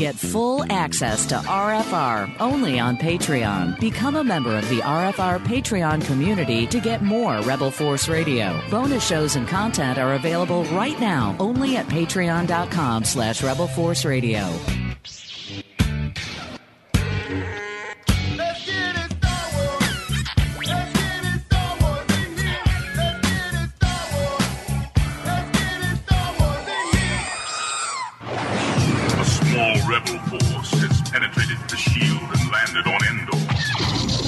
Get full access to RFR only on Patreon. Become a member of the RFR Patreon community to get more Rebel Force Radio. Bonus shows and content are available right now only at patreon.com/Rebel Force Radio. Rebel force has penetrated the shield and landed on Endor.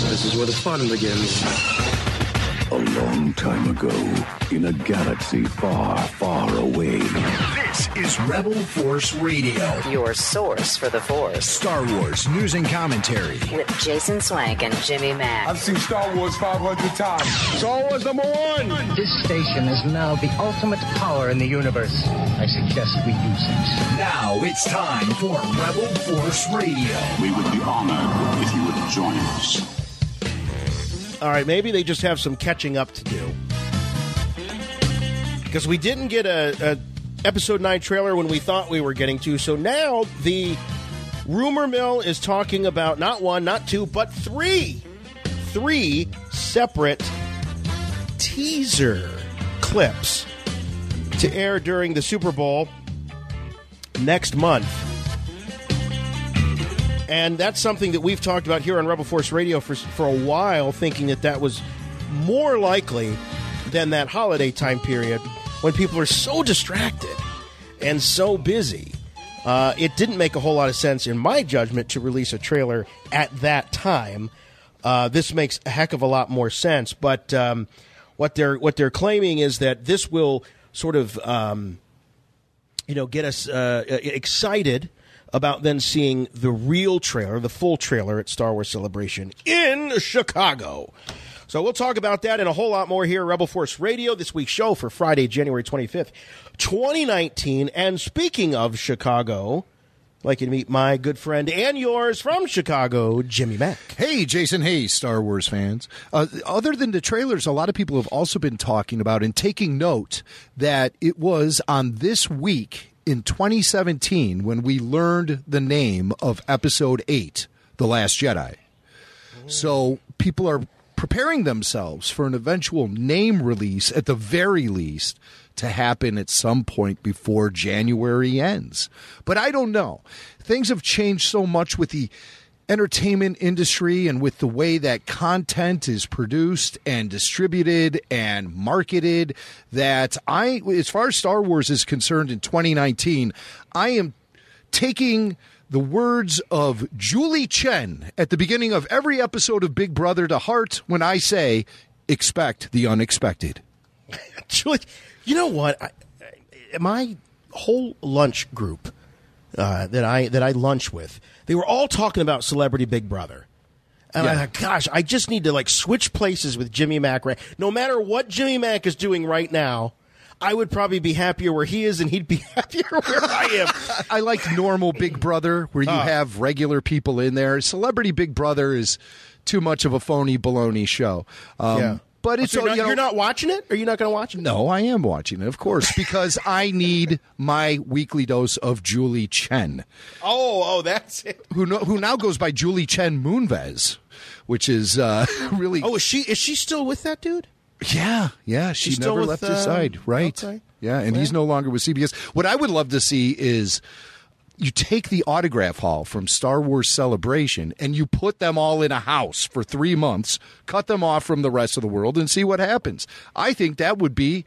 This is where the fun begins. A long time ago, in a galaxy far, far away. This is Rebel Force Radio. Your source for the Force. Star Wars news and commentary. With Jason Swank and Jimmy Mack. I've seen Star Wars 500 times. Star Wars #1! This station is now the ultimate power in the universe. I suggest we use it. Now it's time for Rebel Force Radio. We would be honored if you would join us. All right, maybe they just have some catching up to do. Because we didn't get a Episode 9 trailer when we thought we were getting to, so now the rumor mill is talking about not one, not two, but three separate teaser clips to air during the Super Bowl next month. And that's something that we've talked about here on Rebel Force Radio for a while, thinking that was more likely than that holiday time period when people are so distracted and so busy. It didn't make a whole lot of sense, in my judgment, to release a trailer at that time. This makes a heck of a lot more sense. But what they're claiming is that this will sort of get us excited about then seeing the real trailer, the full trailer at Star Wars Celebration in Chicago. So we'll talk about that and a whole lot more here at Rebel Force Radio, this week's show for Friday, January 25th, 2019. And speaking of Chicago, I'd like you to meet my good friend and yours from Chicago, Jimmy Mack. Hey, Jason. Hey, Star Wars fans. Other than the trailers, a lot of people have also been talking about and taking note that it was on this week in 2017 when we learned the name of Episode 8, The Last Jedi. So people are preparing themselves for an eventual name release, at the very least, to happen at some point before January ends. But I don't know. Things have changed so much with the entertainment industry and with the way that content is produced and distributed and marketed that as far as Star Wars is concerned in 2019, I am taking the words of Julie Chen at the beginning of every episode of Big Brother to heart when I say, expect the unexpected. Julie, you know what? My whole lunch group that I lunch with, they were all talking about Celebrity Big Brother. And I thought, gosh, I just need to switch places with Jimmy Mack. No matter what Jimmy Mack is doing right now, I would probably be happier where he is and he'd be happier where I am. I like normal Big Brother where you have regular people in there. Celebrity Big Brother is too much of a phony baloney show. But it's you're not watching it? Are you not going to watch it? No, I am watching it, of course, because I need my weekly dose of Julie Chen. Oh, that's it. Who now goes by Julie Chen Moonves, which is really. Oh, is she still with that dude? Yeah. She never left his side, right? Okay. Yeah, and he's no longer with CBS. What I would love to see is you take the autograph hall from Star Wars Celebration and you put them all in a house for 3 months, cut them off from the rest of the world, and see what happens. I think that would be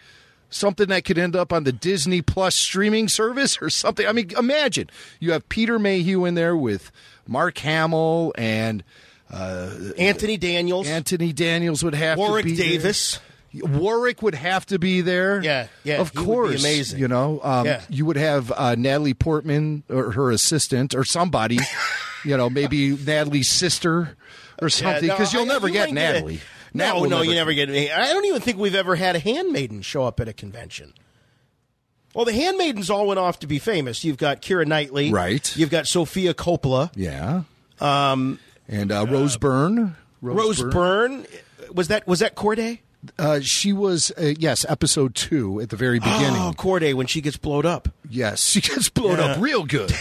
something that could end up on the Disney Plus streaming service or something. I mean, imagine you have Peter Mayhew in there with Mark Hamill and Anthony Daniels. Anthony Daniels would have Warwick to be Davis. There. Warwick would have to be there. Yeah. Of course. Would be amazing. You would have Natalie Portman or her assistant or somebody, maybe Natalie's sister or something, because you'll never get Natalie. No, you never get it. I don't even think we've ever had a handmaiden show up at a convention. Well, the handmaidens all went off to be famous. You've got Keira Knightley. Right. You've got Sophia Coppola. Yeah. And Rose Byrne. Rose Byrne. Was that Corday? She was, yes, episode 2 at the very beginning. Oh, Corday, when she gets blowed up. Yes, she gets blowed up real good.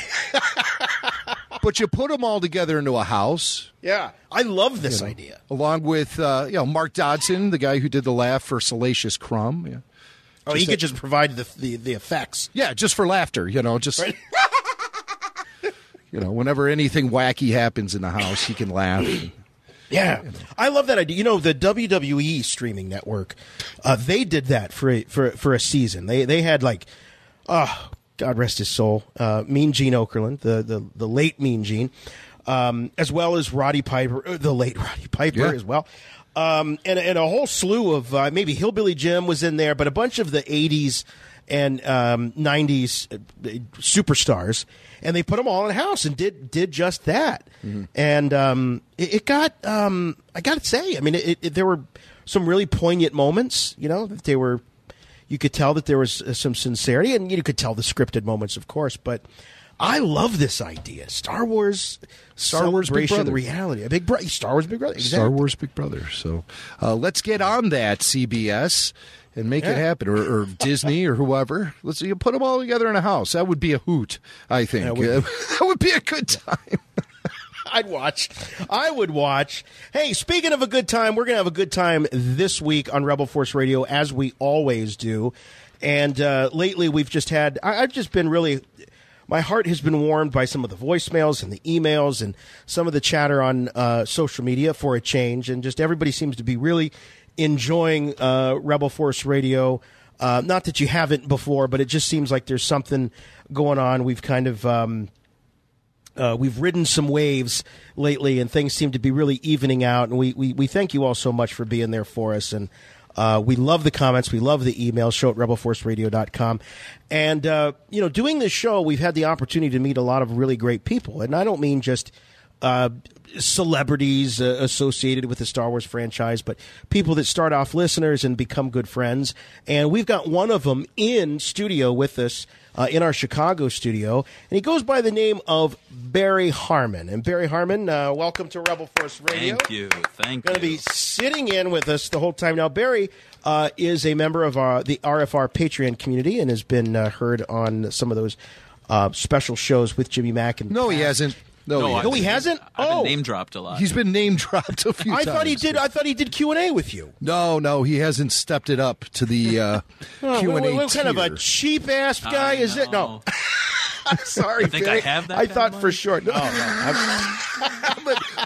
But you put them all together into a house. Yeah, I love this idea. Along with Mark Dodson, the guy who did the laugh for Salacious Crumb. Yeah. Oh, he could just provide the effects. Yeah, just for laughter, just right? Whenever anything wacky happens in the house, he can laugh. Yeah, I love that idea. The WWE streaming network, they did that for a season. They had God rest his soul, Mean Gene Okerlund, the late Mean Gene, as well as Roddy Piper, the late Roddy Piper as well, and a whole slew of maybe Hillbilly Jim was in there, but a bunch of the 80s and 90s superstars, and they put them all in a house and did just that. Mm-hmm. And it got, I got to say, I mean, there were some really poignant moments, that they were. You could tell that there was some sincerity, and you could tell the scripted moments, of course. But I love this idea: Star Wars celebration reality, Star Wars Big Brother, exactly. Star Wars Big Brother. So let's get on that, CBS, and make it happen, or Disney, or whoever. Let's put them all together in a house. That would be a hoot, I think. That would be a good time. I would watch. Hey, speaking of a good time, we're going to have a good time this week on Rebel Force Radio, as we always do. And lately we've just had, I've just been really, my heart has been warmed by some of the voicemails and the emails and some of the chatter on social media for a change. And just everybody seems to be really enjoying Rebel Force Radio. Not that you haven't before, but it just seems like there's something going on. We've kind of... we've ridden some waves lately, and things seem to be really evening out. And we thank you all so much for being there for us. And we love the comments. We love the emails, show@rebelforceradio.com. And, doing this show, we've had the opportunity to meet a lot of really great people. And I don't mean just celebrities associated with the Star Wars franchise, but people that start off listeners and become good friends. And we've got one of them in studio with us, in our Chicago studio, and he goes by the name of Barry Harmon. And Barry Harmon, welcome to Rebel Force Radio. Thank you. Going to be sitting in with us the whole time. Now, Barry is a member of the RFR Patreon community and has been heard on some of those special shows with Jimmy Mack. No, he hasn't. No, he hasn't. I've been name dropped a lot. He's been name dropped a few times. I thought he did Q&A with you. No, he hasn't stepped it up to the Q&A. What kind of a cheap ass guy is it? No. I'm sorry, I think Barry. I have that. I thought for sure. No.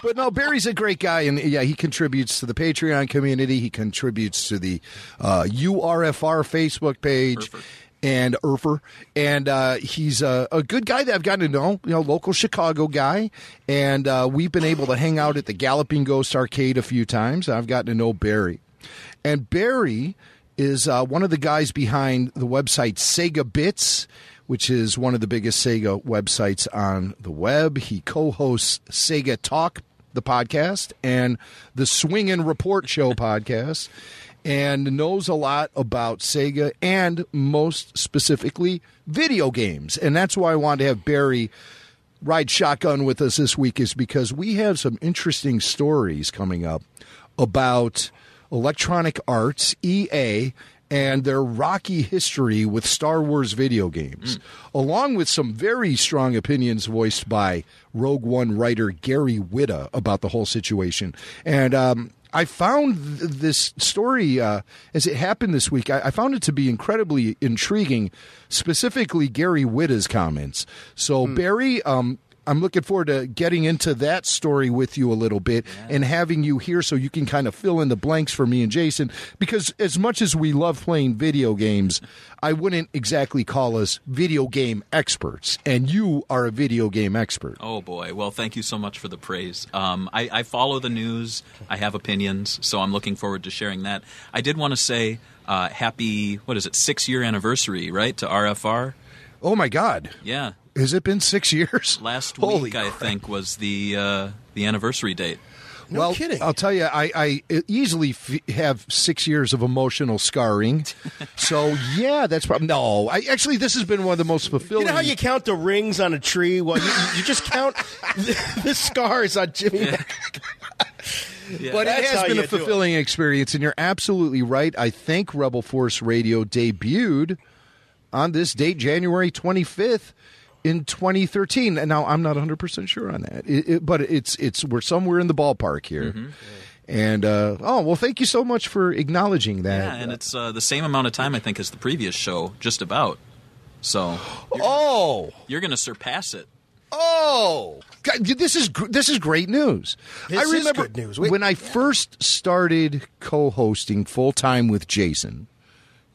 But no, Barry's a great guy, and he contributes to the Patreon community. He contributes to the URFR Facebook page. Perfect. And Urfer, and he's a good guy that I've gotten to know, local Chicago guy, and we've been able to hang out at the Galloping Ghost Arcade a few times. I've gotten to know Barry, and Barry is one of the guys behind the website Sega Bits, which is one of the biggest Sega websites on the web. He co-hosts Sega Talk, the podcast, and the Swing and Report Show podcast, and knows a lot about Sega and most specifically video games. And that's why I wanted to have Barry ride shotgun with us this week, is because we have some interesting stories coming up about Electronic Arts, EA, and their rocky history with Star Wars video games, along with some very strong opinions voiced by Rogue One writer Gary Whitta about the whole situation. And I found this story, as it happened this week, I found it to be incredibly intriguing, specifically Gary Whitta's comments. So, Barry, I'm looking forward to getting into that story with you a little bit and having you here so you can kind of fill in the blanks for me and Jason, because as much as we love playing video games, I wouldn't exactly call us video game experts, and you are a video game expert. Oh, boy. Well, thank you so much for the praise. I follow the news. I have opinions, so I'm looking forward to sharing that. I did want to say happy, 6-year anniversary, right, to RFR? Oh, my God. Yeah. Has it been 6 years? Last week, I think, was the anniversary date. No kidding. I'll tell you, I easily have 6 years of emotional scarring. So, yeah, that's probably... No, actually, this has been one of the most fulfilling... You know how you count the rings on a tree? Well, you just count the scars on Jimmy. Yeah. Yeah. But it has been a fulfilling experience, and you're absolutely right. I think Rebel Force Radio debuted on this date, January 25th, in 2013. And now I'm not 100% sure on that, but we're somewhere in the ballpark here. Mm-hmm. And well, thank you so much for acknowledging that. Yeah, and it's the same amount of time I think as the previous show, just about. So you're going to surpass it. Oh, God, this is great news. This I remember is good news. When I first started co-hosting full time with Jason.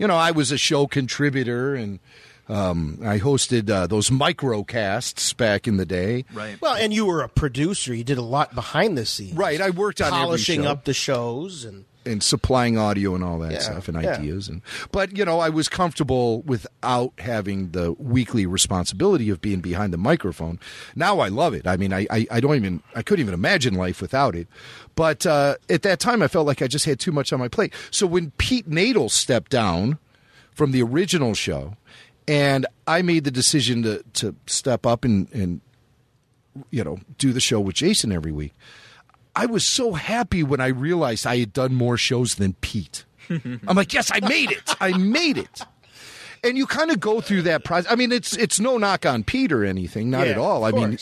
I was a show contributor, and I hosted those microcasts back in the day. Right. Well, and you were a producer. You did a lot behind the scenes. Right. I worked on polishing every show. up the shows and supplying audio and all that stuff and ideas. But I was comfortable without having the weekly responsibility of being behind the microphone. Now I love it. I mean, I couldn't even imagine life without it. But at that time, I felt like I just had too much on my plate. So when Pete Nadel stepped down from the original show, and I made the decision to step up and do the show with Jason every week, I was so happy when I realized I had done more shows than Pete. I'm like, yes, I made it. I made it. And you kind of go through that process. I mean, it's no knock on Pete or anything, not at all. I mean,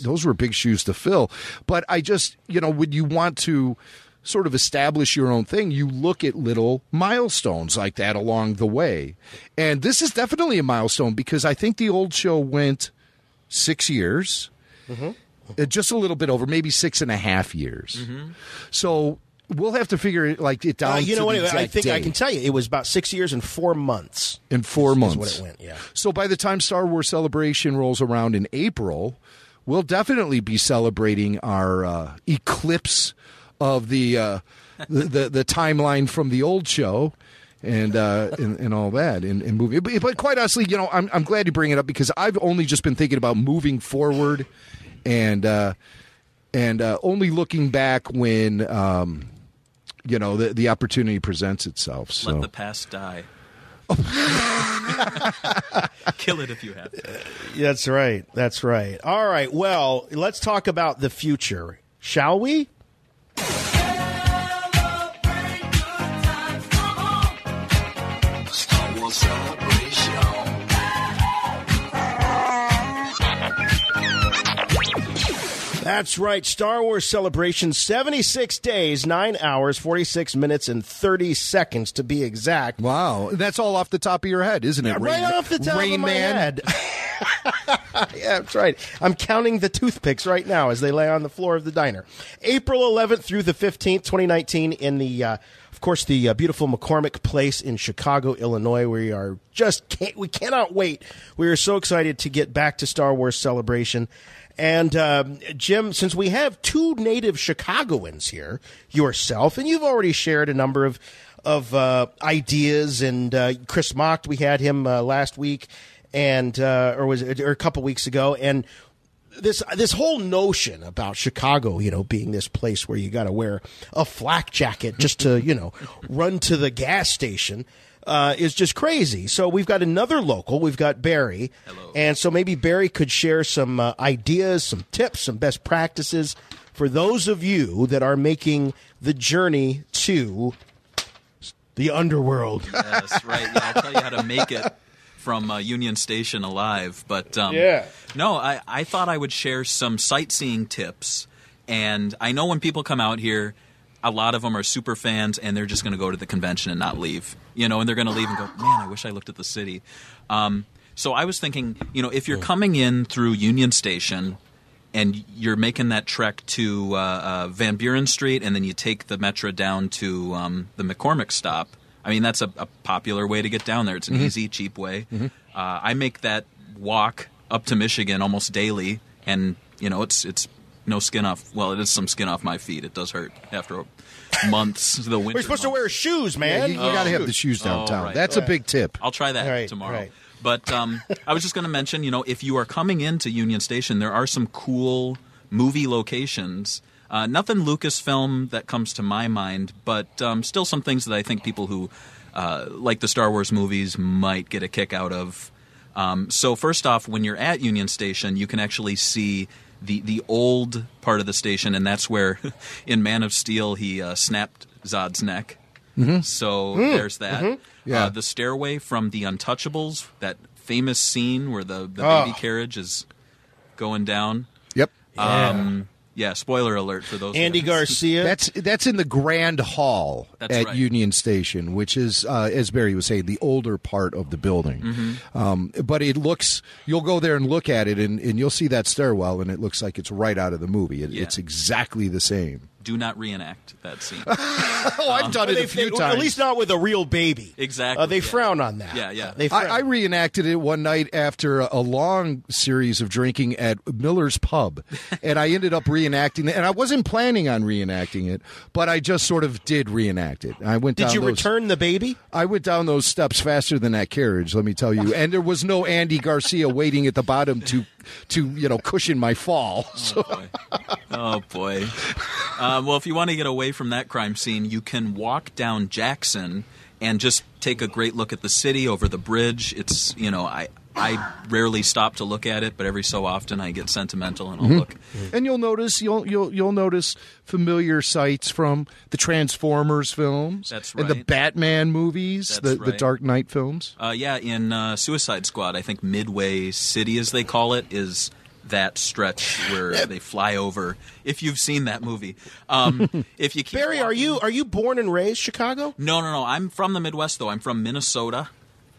those were big shoes to fill. But I just, when you want to sort of establish your own thing, you look at little milestones like that along the way. And this is definitely a milestone because I think the old show went 6 years. Mm-hmm. Just a little bit over, maybe 6.5 years. Mm-hmm. So we'll have to figure it down. You know what? I think day. I can tell you, it was about 6 years and 4 months. In 4 months, is what it went. Yeah. So by the time Star Wars Celebration rolls around in April, we'll definitely be celebrating our eclipse of the timeline from the old show. And all that and moving, but quite honestly, I'm glad you bring it up because I've only just been thinking about moving forward. And only looking back when the opportunity presents itself. So let the past die. Kill it if you have to. That's right. That's right. All right. Well, let's talk about the future, shall we? Star Wars Celebration. That's right. Star Wars Celebration, 76 days, 9 hours, 46 minutes, and 30 seconds to be exact. Wow. That's all off the top of your head, isn't it? Right off the top of my head. Yeah, that's right. I'm counting the toothpicks right now as they lay on the floor of the diner. April 11th through the 15th, 2019, in the, of course, the beautiful McCormick Place in Chicago, Illinois. We cannot wait. We are so excited to get back to Star Wars Celebration. And, Jim, since we have two native Chicagoans here, yourself, and you've already shared a number of ideas, and Chris Mocht, we had him last week, and or a couple weeks ago, and this whole notion about Chicago, being this place where you got to wear a flak jacket just to, run to the gas station. Is just crazy. So we've got another local. We've got Barry. Hello. And so maybe Barry could share some ideas, some tips, some best practices for those of you that are making the journey to the underworld. Yes, right. Yeah, I'll tell you how to make it from Union Station alive. But no, I thought I would share some sightseeing tips. And I know when people come out here, a lot of them are super fans, and they're just going to go to the convention and not leave. And they're going to leave and go, man, I wish I looked at the city. So I was thinking, if you're coming in through Union Station and you're making that trek to Van Buren Street, and then you take the Metro down to the McCormick stop, I mean, that's a popular way to get down there. It's an easy, cheap way. Mm-hmm. I make that walk up to Michigan almost daily, and, it's no skin off. Well, it is some skin off my feet. It does hurt after months. The winter. We're supposed to wear shoes, man. Yeah, you got to have the shoes downtown. Right. That's a big tip. I'll try that tomorrow. Right. But I was just going to mention, if you are coming into Union Station, there are some cool movie locations. Nothing Lucasfilm that comes to my mind, but still some things that I think people who like the Star Wars movies might get a kick out of. So first off, when you're at Union Station, you can actually see the old part of the station, and that's where in Man of Steel he snapped Zod's neck. Mm-hmm. So there's that. Mm-hmm. Yeah. The stairway from The Untouchables, that famous scene where the baby carriage is going down. Yep. Yeah, spoiler alert for those. Andy Garcia. That's in the Grand Hall at right. Union Station, which is, as Barry was saying, the older part of the building. But it looks, you'll go there and look at it, and you'll see that stairwell, and it looks like it's right out of the movie. It's exactly the same. Do not reenact that scene. I've done it a few times. At least not with a real baby. Exactly. They frown on that. Yeah. They frown. I reenacted it one night after a long series of drinking at Miller's Pub, and I ended up reenacting it. And I wasn't planning on reenacting it, but I just sort of did reenact it. I went. Did you return the baby? I went down those steps faster than that carriage. Let me tell you. And there was no Andy Garcia waiting at the bottom to cushion my fall. Oh boy. Well, if you want to get away from that crime scene, you can walk down Jackson and just take a great look at the city over the bridge. It's, I rarely stop to look at it, but every so often I get sentimental and I'll look. And you'll notice familiar sights from the Transformers films. That's right. And the Batman movies, the Dark Knight films. In Suicide Squad, I think Midway City, as they call it, is that stretch where they fly over. If you've seen that movie, if you keep Barry, walking, are you born and raised Chicago? No. I'm from the Midwest, though. I'm from Minnesota.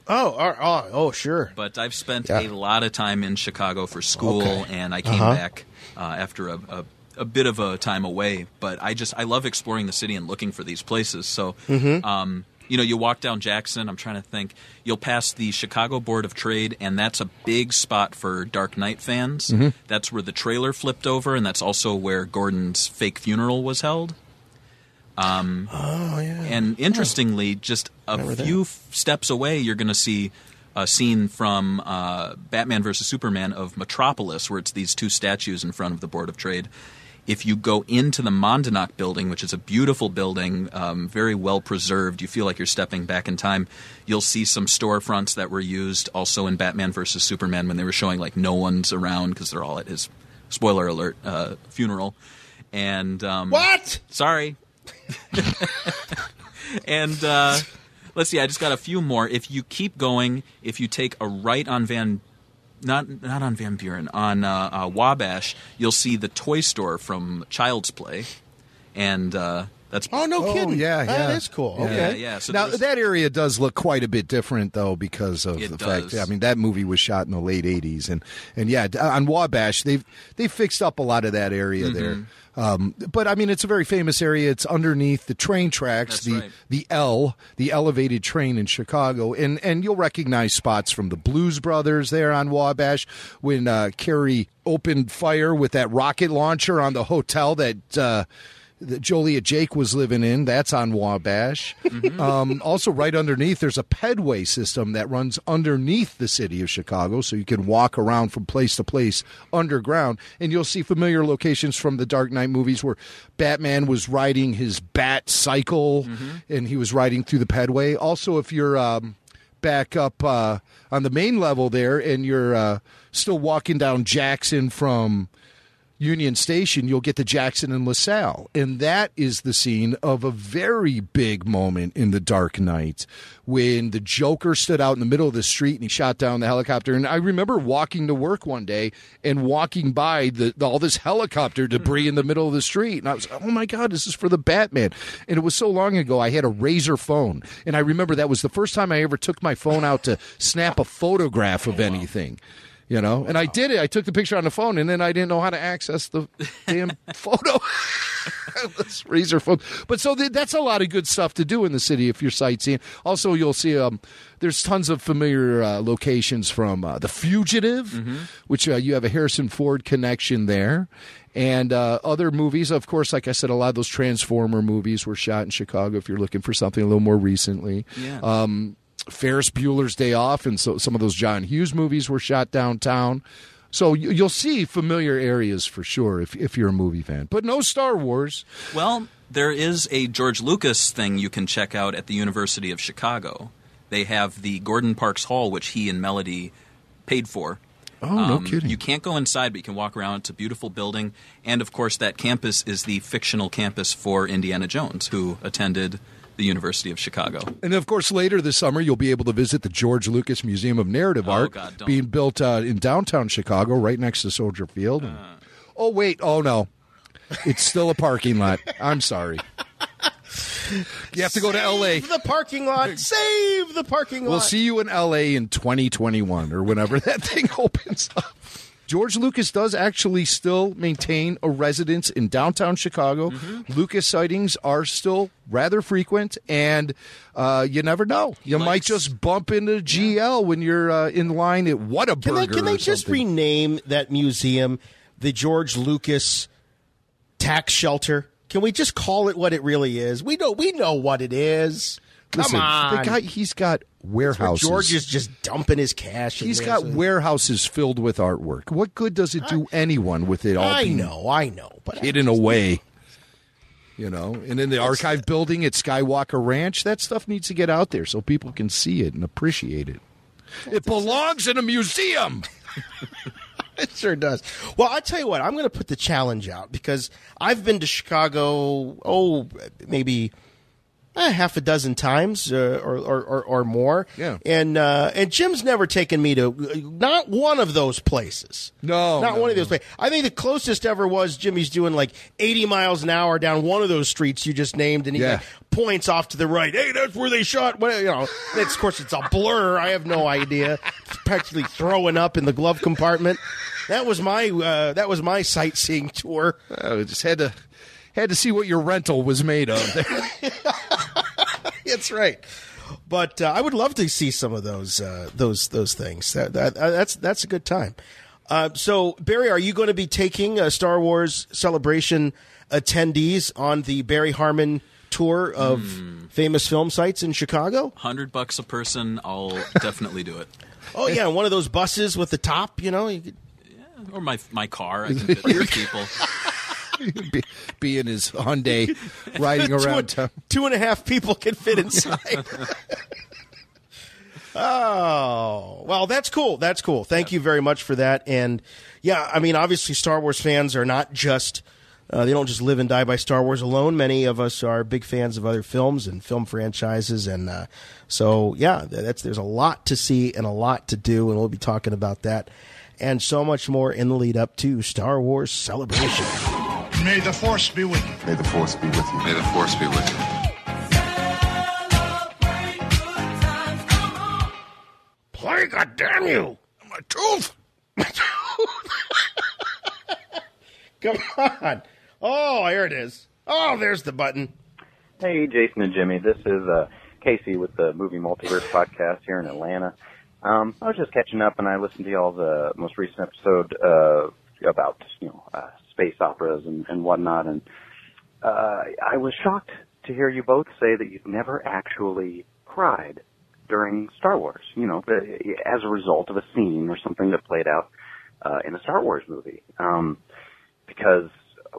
Oh, sure. But I've spent a lot of time in Chicago for school, and I came back after a bit of a time away. But I love exploring the city and looking for these places. So, you walk down Jackson. I'm trying to think. You'll pass the Chicago Board of Trade, and that's a big spot for Dark Knight fans. That's where the trailer flipped over, and that's also where Gordon's fake funeral was held. And interestingly, just a few steps away, you're going to see a scene from Batman vs. Superman of Metropolis, where it's these two statues in front of the Board of Trade. If you go into the Monadnock building, which is a beautiful building, very well preserved, you feel like you're stepping back in time. You'll see some storefronts that were used also in Batman vs. Superman when they were showing like no one's around because they're all at his, spoiler alert, funeral. And what? Sorry. And let's see, I just got a few more. If you keep going, if you take a right on not on Van Buren, on Wabash, you'll see the toy store from Child's Play, and that's kidding. Yeah, that is cool. Okay, yeah. So now that area does look quite a bit different, though, because of the fact. I mean, that movie was shot in the late '80s, and yeah, on Wabash they fixed up a lot of that area there. But I mean, it's a very famous area. It's underneath the train tracks, the elevated train in Chicago, and you'll recognize spots from the Blues Brothers there on Wabash when Carrie opened fire with that rocket launcher on the hotel that Jolia Jake was living in. That's on Wabash. Also, right underneath, there's a pedway system that runs underneath the city of Chicago, so you can walk around from place to place underground, and you'll see familiar locations from the Dark Knight movies where Batman was riding his bat cycle, and he was riding through the pedway. Also, if you're back up on the main level there, and you're still walking down Jackson from Union Station, you'll get to Jackson and LaSalle. And that is the scene of a very big moment in The Dark Knight when the Joker stood out in the middle of the street and he shot down the helicopter. And I remember walking to work one day and walking by all this helicopter debris in the middle of the street. And I was, oh my God, this is for the Batman. And it was so long ago, I had a Razor phone. And I remember that was the first time I ever took my phone out to snap a photograph of anything. And I did it. I took the picture on the phone, and then I didn't know how to access the damn photo. This Razor phone. But so that's a lot of good stuff to do in the city if you're sightseeing. Also, you'll see there's tons of familiar locations from The Fugitive, which you have a Harrison Ford connection there. And other movies, of course, like I said, a lot of those Transformer movies were shot in Chicago if you're looking for something a little more recently. Yeah. Ferris Bueller's Day Off, and so some of those John Hughes movies were shot downtown. So you'll see familiar areas for sure if you're a movie fan. But no Star Wars. Well, there is a George Lucas thing you can check out at the University of Chicago. They have the Gordon Parks Hall, which he and Melody paid for. Oh, no kidding. You can't go inside, but you can walk around. It's a beautiful building. And, of course, that campus is the fictional campus for Indiana Jones, who attended the University of Chicago. And, of course, later this summer, you'll be able to visit the George Lucas Museum of Narrative Art being built in downtown Chicago right next to Soldier Field. Oh, wait. Oh, no. It's still a parking lot. I'm sorry. You have to go to L.A. Save the parking lot. Save the parking lot. We'll see you in L.A. in 2021 or whenever that thing opens up. George Lucas does actually still maintain a residence in downtown Chicago. Lucas sightings are still rather frequent, and you never know. You might just bump into GL when you're in line at Whataburger. Can they just rename that museum the George Lucas Tax Shelter? Can we just call it what it really is? We know what it is. Listen, Come on. the guy, he's got warehouses. George is just dumping his cash in He's there. got warehouses filled with artwork. What good does it do anyone with it all I being know, but hidden away? You know, and in the archive building at Skywalker Ranch, that stuff needs to get out there so people can see it and appreciate it. It belongs in a museum. It sure does. Well, I tell you what, I'm going to put the challenge out because I've been to Chicago, maybe half a dozen times or more. Yeah. And Jim's never taken me to not one of those places. No. Not one of those places. I think the closest ever was Jimmy's doing like 80 miles an hour down one of those streets you just named, and he like points off to the right. Hey, that's where they shot. Well, you know, of course, it's a blur. I have no idea. It's practically throwing up in the glove compartment. That was my sightseeing tour. I just had to see what your rental was made of. That's right. But I would love to see some of those things. That's a good time. So Barry, are you going to be taking Star Wars Celebration attendees on the Barry Harmon tour of famous film sites in Chicago? $100 a person. I'll definitely do it. Oh yeah, one of those buses with the top. You know, you could... or my car. I can fit 3 people. Be in his Hyundai riding around town. 2.5 people can fit inside. Oh, well, that's cool. That's cool. Thank you very much for that. And yeah, I mean, obviously Star Wars fans are not just, they don't just live and die by Star Wars alone. Many of us are big fans of other films and film franchises. And so, yeah, there's a lot to see and a lot to do. And we'll be talking about that and so much more in the lead up to Star Wars Celebration. May the Force be with you. May the Force be with you. May the Force be with you. Play, goddamn you! My tooth! My tooth! Come on. Oh, here it is. Oh, there's the button. Hey, Jason and Jimmy. This is Casey with the Movie Multiverse podcast here in Atlanta. I was just catching up, and I listened to y'all's most recent episode about, space operas and whatnot, and I was shocked to hear you both say that you've never actually cried during Star Wars, as a result of a scene or something that played out in a Star Wars movie. Because,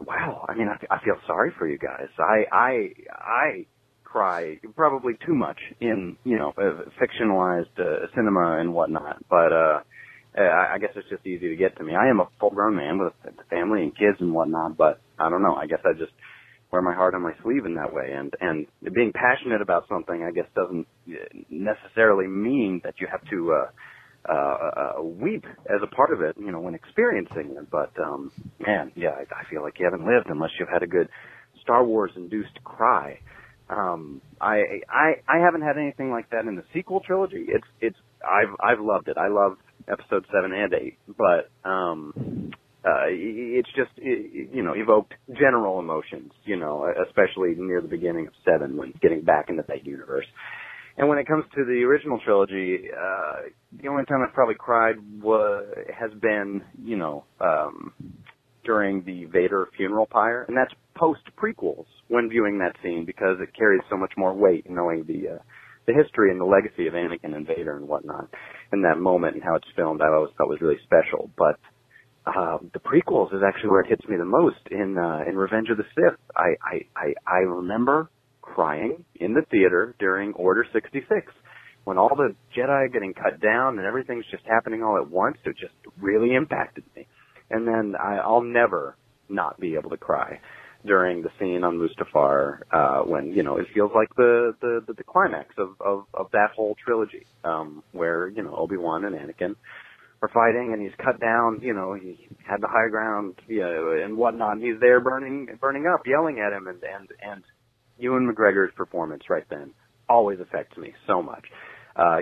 wow, I mean, I feel sorry for you guys. I cry probably too much in, fictionalized cinema and whatnot, but I guess it's just easy to get to me. I am a full-grown man with a family and kids and whatnot, but I don't know. I guess I just wear my heart on my sleeve in that way. And being passionate about something, I guess, doesn't necessarily mean that you have to weep as a part of it, when experiencing it. But, man, yeah, I feel like you haven't lived unless you've had a good Star Wars-induced cry. I haven't had anything like that in the sequel trilogy. I've loved it. I love episode 7 and 8, but it's just evoked general emotions, especially near the beginning of 7 when getting back into that universe. And when it comes to the original trilogy, the only time I've probably cried has been during the Vader funeral pyre, and that's post prequels when viewing that scene because it carries so much more weight knowing the history and the legacy of Anakin and Vader and whatnot. And that moment and how it's filmed, I always thought was really special. But the prequels is actually where it hits me the most in Revenge of the Sith. I remember crying in the theater during Order 66 when all the Jedi are getting cut down and everything's just happening all at once. It just really impacted me. And then I'll never not be able to cry during the scene on Mustafar, when, you know, it feels like the climax of that whole trilogy, where, you know, Obi-Wan and Anakin are fighting, and he's cut down, you know, he had the high ground, and whatnot, and he's there burning up, yelling at him, and Ewan McGregor's performance right then always affects me so much.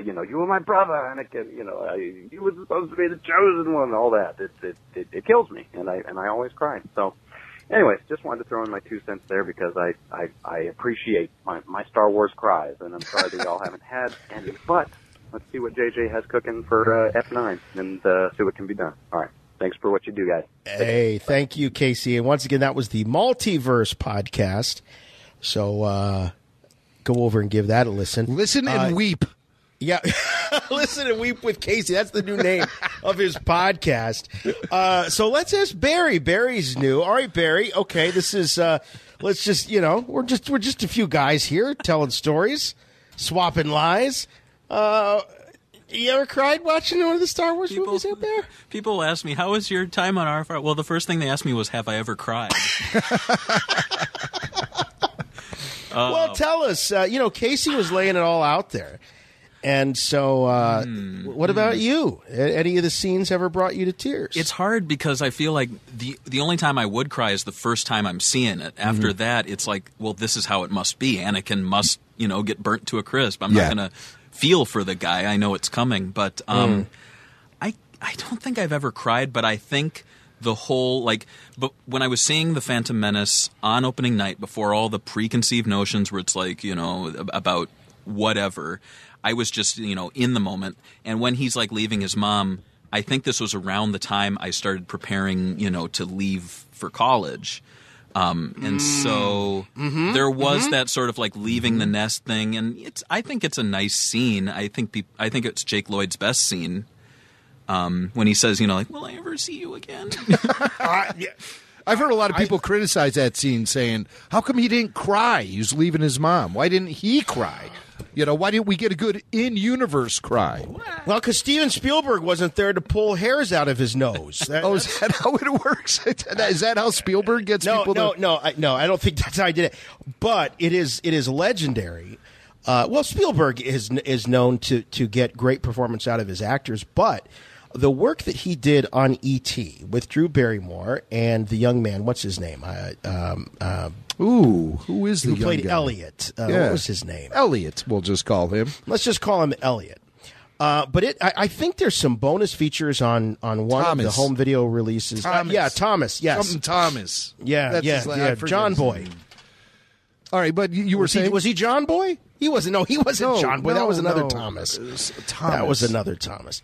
You know, you were my brother, Anakin, you know, you were supposed to be the chosen one, all that. It kills me, and I always cry. So, anyways, just wanted to throw in my 2 cents there, because I appreciate my Star Wars cries, and I'm sorry that y'all haven't had any, but let's see what JJ has cooking for F9 and see what can be done. All right. Thanks for what you do, guys. Hey, thank you, Casey. And once again, that was the Multiverse podcast. So go over and give that a listen. Listen and weep. Yeah, listen and weep with Casey. That's the new name of his podcast. So let's ask Barry. Barry's new. All right, Barry. Okay, this is. Let's just, you know, we're just a few guys here telling stories, swapping lies. You ever cried watching one of the Star Wars movies out there? People ask me, how was your time on RFR? Well, the first thing they asked me was, have I ever cried? Well, tell us. You know, Casey was laying it all out there. And so what about you? Any of the scenes ever brought you to tears? It's hard because I feel like the only time I would cry is the first time I'm seeing it. After that, it's like, well, this is how it must be. Anakin must, you know, get burnt to a crisp. I'm not going to feel for the guy. I know it's coming. But I don't think I've ever cried, but I think the whole, like, but when I was seeing The Phantom Menace on opening night, before all the preconceived notions where it's like, you know, about whatever, I was just, you know, in the moment. And when he's like leaving his mom, I think this was around the time I started preparing, you know, to leave for college. And so there was that sort of like leaving the nest thing. And I think it's a nice scene. I think it's Jake Lloyd's best scene. When he says, you know, like, will I ever see you again? I've heard a lot of people criticize that scene, saying, how come he didn't cry? He was leaving his mom. Why didn't he cry? You know, why didn't we get a good in-universe cry? Well, because Steven Spielberg wasn't there to pull hairs out of his nose. Is that how it works? Is that how Spielberg gets people to... No, I don't think that's how I did it. But it is legendary. Well, Spielberg is known to get great performance out of his actors, but the work that he did on E.T. with Drew Barrymore and the young man, what's his name? Who is the who young played guy? Elliot? What was his name? Elliot, we'll just call him. Let's just call him Elliot. But I think there's some bonus features on one of the home video releases. Thomas. Yes, something Thomas. Yeah. John Boy. All right, but you were saying, was he John Boy? He wasn't. No, he wasn't John Boy. That was another Thomas. Thomas. That was another Thomas.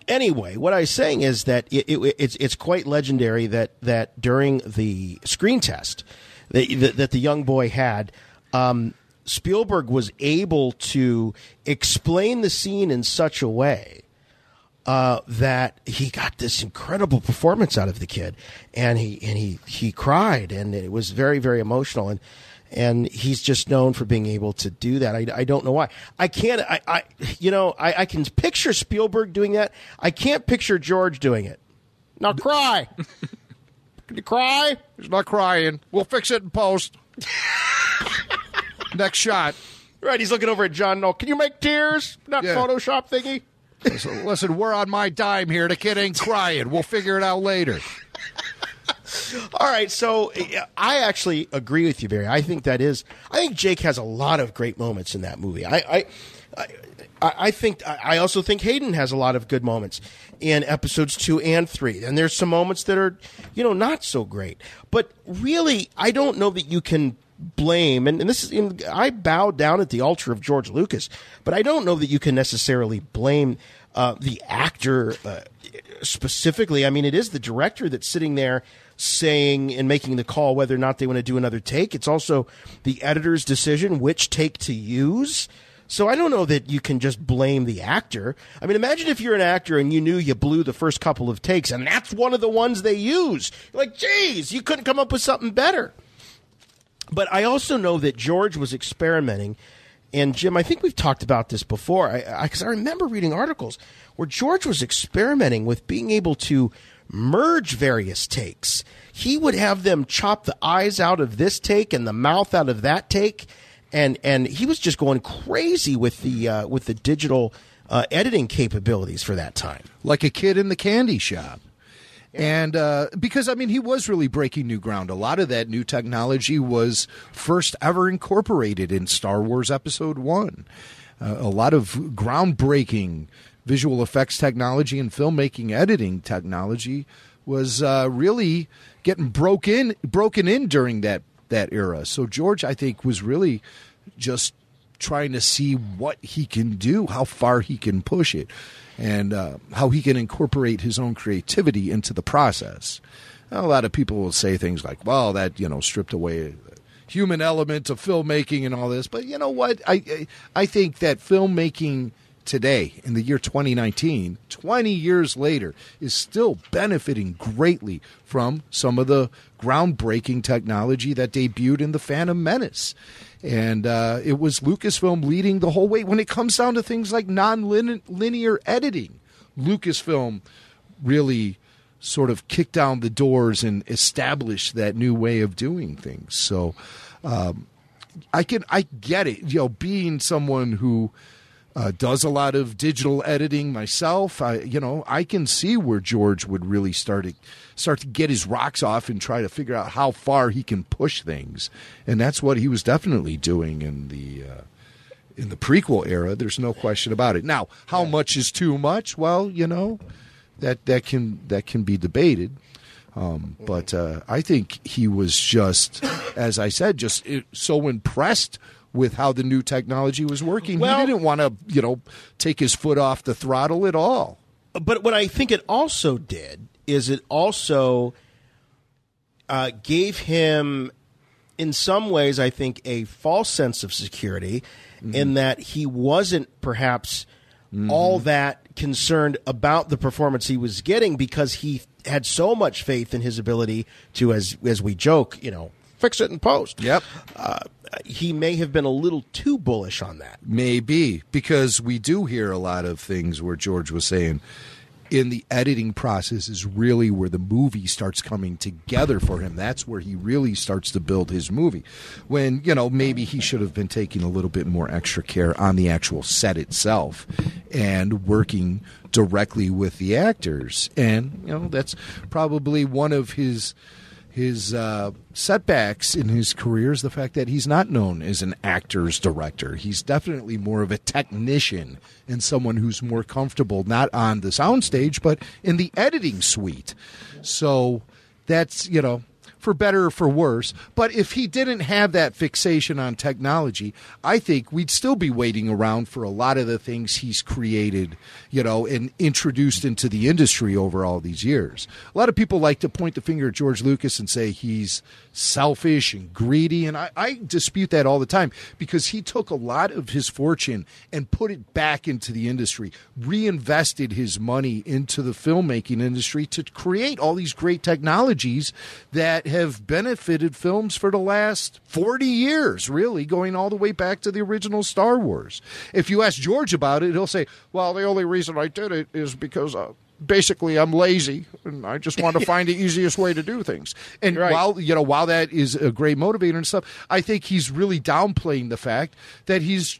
Anyway, what I was saying is that it's quite legendary that during the screen test that the young boy had, Spielberg was able to explain the scene in such a way that he got this incredible performance out of the kid, and he cried, and it was very, very emotional, and he's just known for being able to do that. I don't know why. I can't. I can picture Spielberg doing that. I can't picture George doing it. Now cry. Can you cry? He's not crying. We'll fix it in post. Next shot. Right, he's looking over at John. No, can you make tears? Not Photoshop thingy. Listen, we're on my dime here. The kid ain't crying. We'll figure it out later. All right, so I actually agree with you, Barry. I think Jake has a lot of great moments in that movie. I also think Hayden has a lot of good moments in episodes 2 and 3. And there's some moments that are, not so great. But really, I don't know that you can blame, and this is, I bow down at the altar of George Lucas, but I don't know that you can necessarily blame the actor specifically. I mean, it is the director that's sitting there saying and making the call whether or not they want to do another take. It's also the editor's decision which take to use. So I don't know that you can just blame the actor. I mean, imagine if you're an actor and you knew you blew the first couple of takes, and that's one of the ones they use. You're like, geez, you couldn't come up with something better. But I also know that George was experimenting, and Jim, I think we've talked about this before, because I remember reading articles where George was experimenting with being able to merge various takes. He would have them chop the eyes out of this take and the mouth out of that take, and he was just going crazy with the digital editing capabilities for that time, like a kid in the candy shop. And because, I mean, he was really breaking new ground. A lot of that new technology was first ever incorporated in Star Wars Episode 1. A lot of groundbreaking visual effects technology and filmmaking editing technology was really getting broken in during that era. So George, I think, was really just trying to see what he can do, how far he can push it, and how he can incorporate his own creativity into the process. A lot of people will say things like, well, that, stripped away the human element of filmmaking and all this. But you know what? I think that filmmaking today, in the year 2019, 20 years later, is still benefiting greatly from some of the groundbreaking technology that debuted in The Phantom Menace. And it was Lucasfilm leading the whole way. When it comes down to things like non-linear editing, Lucasfilm really sort of kicked down the doors and established that new way of doing things. So I get it. Being someone who does a lot of digital editing myself, I can see where George would really start to get his rocks off and try to figure out how far he can push things, and that's what he was definitely doing in the prequel era. There's no question about it. Now, how much is too much? Well, that can be debated. But I think he was just, as I said, just so impressed with how the new technology was working. Well, he didn't want to, take his foot off the throttle at all. But what I think it also did is it also gave him, in some ways, I think, a false sense of security in that he wasn't perhaps all that concerned about the performance he was getting because he had so much faith in his ability to, as we joke, fix it in post. Yep. He may have been a little too bullish on that. Maybe, because we do hear a lot of things where George was saying in the editing process is really where the movie starts coming together for him. That's where he really starts to build his movie. When, maybe he should have been taking a little bit more extra care on the actual set itself and working directly with the actors. And, that's probably one of his setbacks in his career is the fact that he's not known as an actor's director. He's definitely more of a technician and someone who's more comfortable not on the soundstage but in the editing suite. So that's, for better or for worse. But if he didn't have that fixation on technology, I think we'd still be waiting around for a lot of the things he's created, and introduced into the industry over all these years. A lot of people like to point the finger at George Lucas and say he's selfish and greedy, and I dispute that all the time because he took a lot of his fortune and put it back into the industry, reinvested his money into the filmmaking industry to create all these great technologies that have benefited films for the last 40 years, really, going all the way back to the original Star Wars. If you ask George about it, he'll say, well, the only reason I did it is because basically I'm lazy and I just want to find the easiest way to do things. And right. while that is a great motivator and stuff, I think he's really downplaying the fact that he's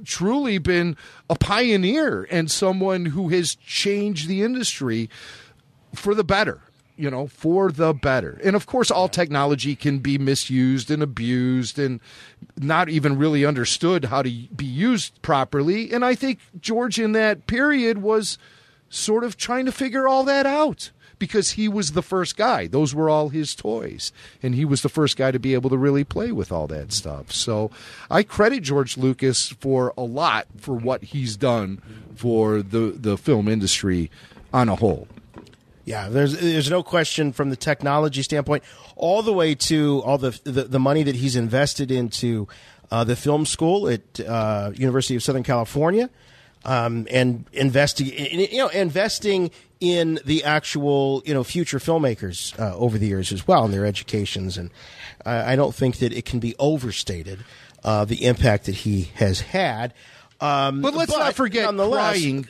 truly been a pioneer and someone who has changed the industry for the better. For the better. And of course, all technology can be misused and abused and not even really understood how to be used properly. And I think George in that period was sort of trying to figure all that out because he was the first guy. Those were all his toys. And he was the first guy to be able to really play with all that stuff. So I credit George Lucas for a lot for what he's done for the film industry on a whole. Yeah, there's no question from the technology standpoint, all the way to all the money that he's invested into the film school at University of Southern California, and investing in the actual future filmmakers over the years as well in their educations, and I don't think that it can be overstated the impact that he has had. But let's not forget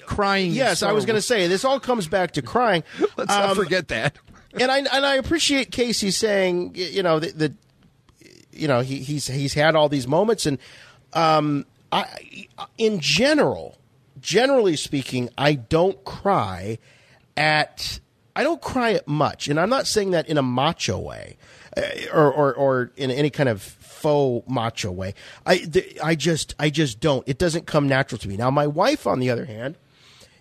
crying. Yes, I was going to say this all comes back to crying. Let's not forget that. And I appreciate Casey saying, that he's had all these moments, and generally speaking, I don't cry at much, and I'm not saying that in a macho way, or in any kind of faux macho way. I just don't. It doesn't come natural to me. Now, my wife, on the other hand,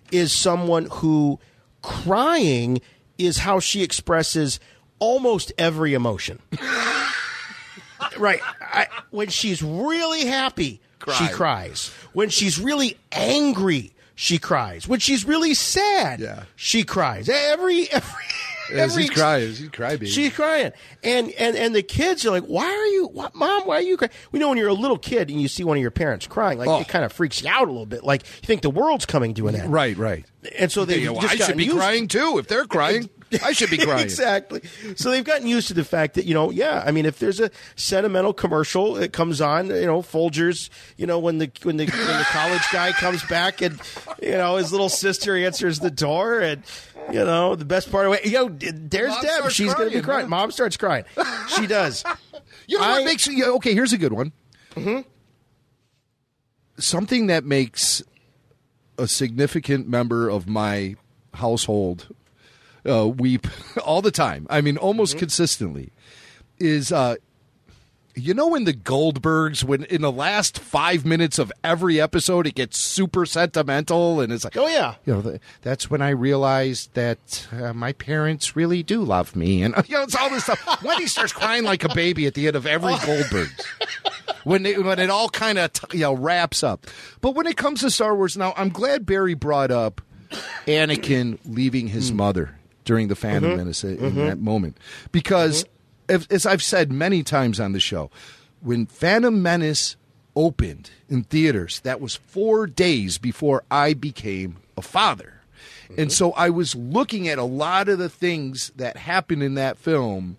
is someone who crying is how she expresses almost every emotion. Right. When she's really happy, she cries. When she's really angry, she cries. When she's really sad, she cries. She's crying. She's crying. And the kids are like, Mom, why are you crying? We know when you're a little kid and you see one of your parents crying, it kind of freaks you out a little bit. Like, you think the world's coming to an end. Right. And so I should be crying too. If they're crying, I should be crying. Exactly. So they've gotten used to the fact that, if there's a sentimental commercial that comes on, Folgers, when the college guy comes back and, his little sister answers the door, and, the best part of it, there's Mom Deb. She's going to be crying. Mom starts crying. She does. What makes you, okay, here's a good one. Mm-hmm. Something that makes a significant member of my household weep all the time, almost consistently, is in the Goldbergs, when in the last 5 minutes of every episode it gets super sentimental, and it's like, oh yeah, that's when I realized that my parents really do love me, and it's all this stuff. Wendy starts crying like a baby at the end of every Goldbergs. When it all kind of wraps up. But when it comes to Star Wars, now I'm glad Barry brought up Anakin leaving his mother during the Phantom Menace in that moment, because as I've said many times on the show, when Phantom Menace opened in theaters, that was 4 days before I became a father. And so I was looking at a lot of the things that happened in that film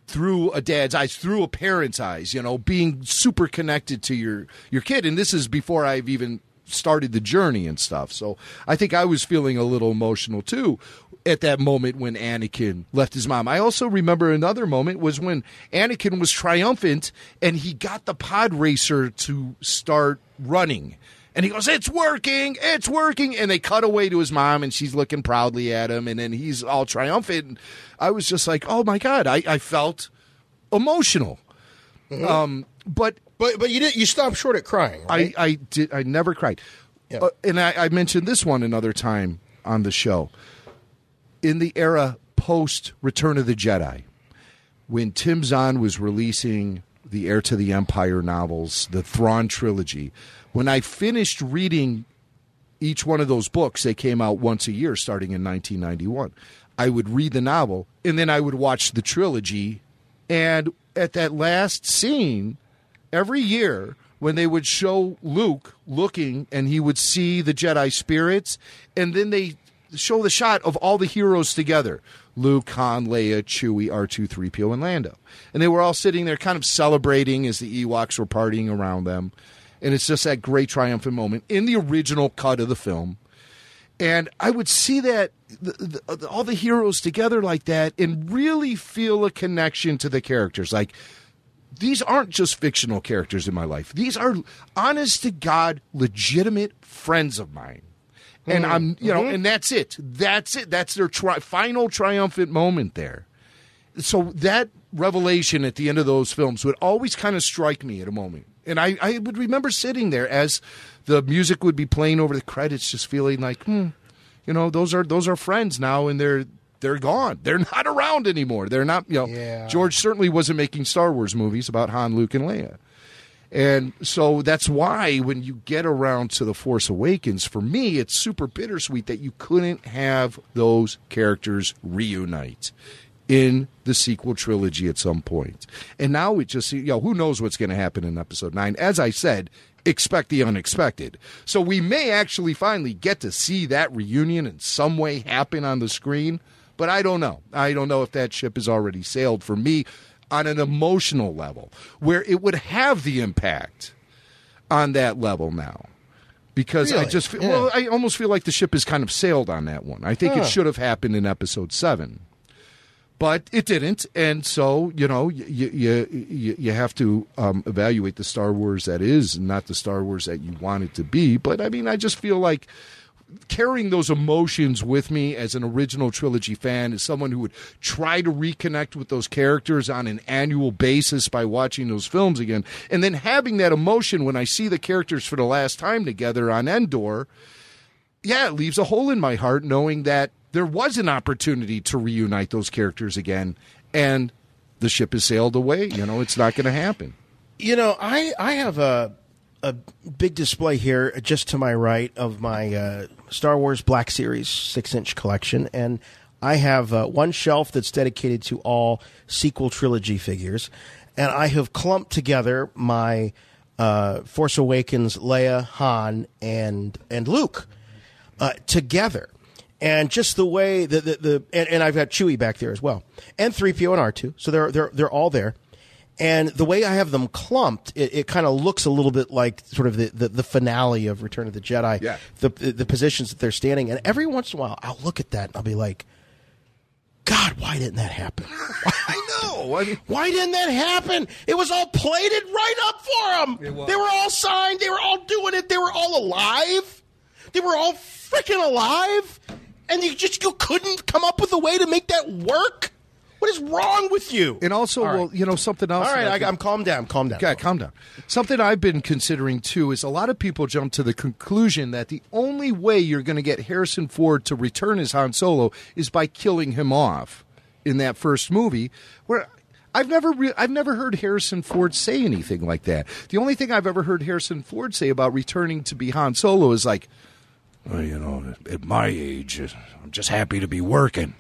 through a dad's eyes, through a parent's eyes, being super connected to your kid. And this is before I've even started the journey and stuff. So I think I was feeling a little emotional too at that moment when Anakin left his mom. I also remember another moment was when Anakin was triumphant and he got the pod racer to start running. And he goes, it's working. And they cut away to his mom, and she's looking proudly at him, and then he's all triumphant. And I was just like, oh, my God, I felt emotional. Mm-hmm. But you stopped short at crying, right? I did. I never cried. Yeah. And I mentioned this one another time on the show. In the era post Return of the Jedi, when Tim Zahn was releasing the Heir to the Empire novels, the Thrawn trilogy, when I finished reading each one of those books, they came out once a year starting in 1991. I would read the novel, and then I would watch the trilogy. And at that last scene, every year, when they would show Luke looking and he would see the Jedi spirits, and then they show the shot of all the heroes together. Luke, Han, Leia, Chewie, R2, 3PO, and Lando. And they were all sitting there kind of celebrating as the Ewoks were partying around them. And it's just that great triumphant moment in the original cut of the film. And I would see that, all the heroes together like that, and really feel a connection to the characters. Like, these aren't just fictional characters in my life. These are, honest to God, legitimate friends of mine. And I'm, and that's it. That's it. That's their final triumphant moment there. So that revelation at the end of those films would always kind of strike me at a moment. And I would remember sitting there as the music would be playing over the credits, just feeling like, those are friends now, and they're gone. They're not around anymore. They're not, George certainly wasn't making Star Wars movies about Han, Luke, and Leia. And so that's why when you get around to The Force Awakens, for me, it's super bittersweet that you couldn't have those characters reunite in the sequel trilogy at some point. And now it just, who knows what's going to happen in Episode 9. As I said, expect the unexpected. So we may actually finally get to see that reunion in some way happen on the screen, but I don't know. I don't know if that ship has already sailed for me on an emotional level, where it would have the impact on that level now. Because Really? I just I almost feel like the ship has kind of sailed on that one. I think it should have happened in episode 7. But it didn't, and so you have to evaluate the Star Wars that is, not the Star Wars that you want it to be. But I mean, I just feel like carrying those emotions with me as an original trilogy fan, as someone who would try to reconnect with those characters on an annual basis by watching those films again, and then having that emotion when I see the characters for the last time together on Endor. Yeah, it leaves a hole in my heart knowing that there was an opportunity to reunite those characters again, and the ship has sailed away. It's not going to happen. I have a big display here just to my right of my Star Wars Black Series 6-inch collection, and I have one shelf that's dedicated to all sequel trilogy figures, and I have clumped together my Force Awakens, Leia, Han, and Luke together. And just the way and I've got Chewie back there as well, and 3PO and R2, so they're all there. And the way I have them clumped, it kind of looks a little bit like sort of the finale of Return of the Jedi. Yeah. The positions that they're standing, and every once in a while I'll look at that and I'll be like, God, why didn't that happen? I know. Why didn't that happen? It was all plated right up for them. They were all signed. They were all doing it. They were all alive. They were all freaking alive. And you couldn't come up with a way to make that work? What is wrong with you? And also, something else. All right, I'm calm down. Okay, calm down. Something I've been considering, too, is a lot of people jump to the conclusion that the only way you're going to get Harrison Ford to return as Han Solo is by killing him off in that first movie, where I've never heard Harrison Ford say anything like that. The only thing I've ever heard Harrison Ford say about returning to be Han Solo is like, at my age, I'm just happy to be working.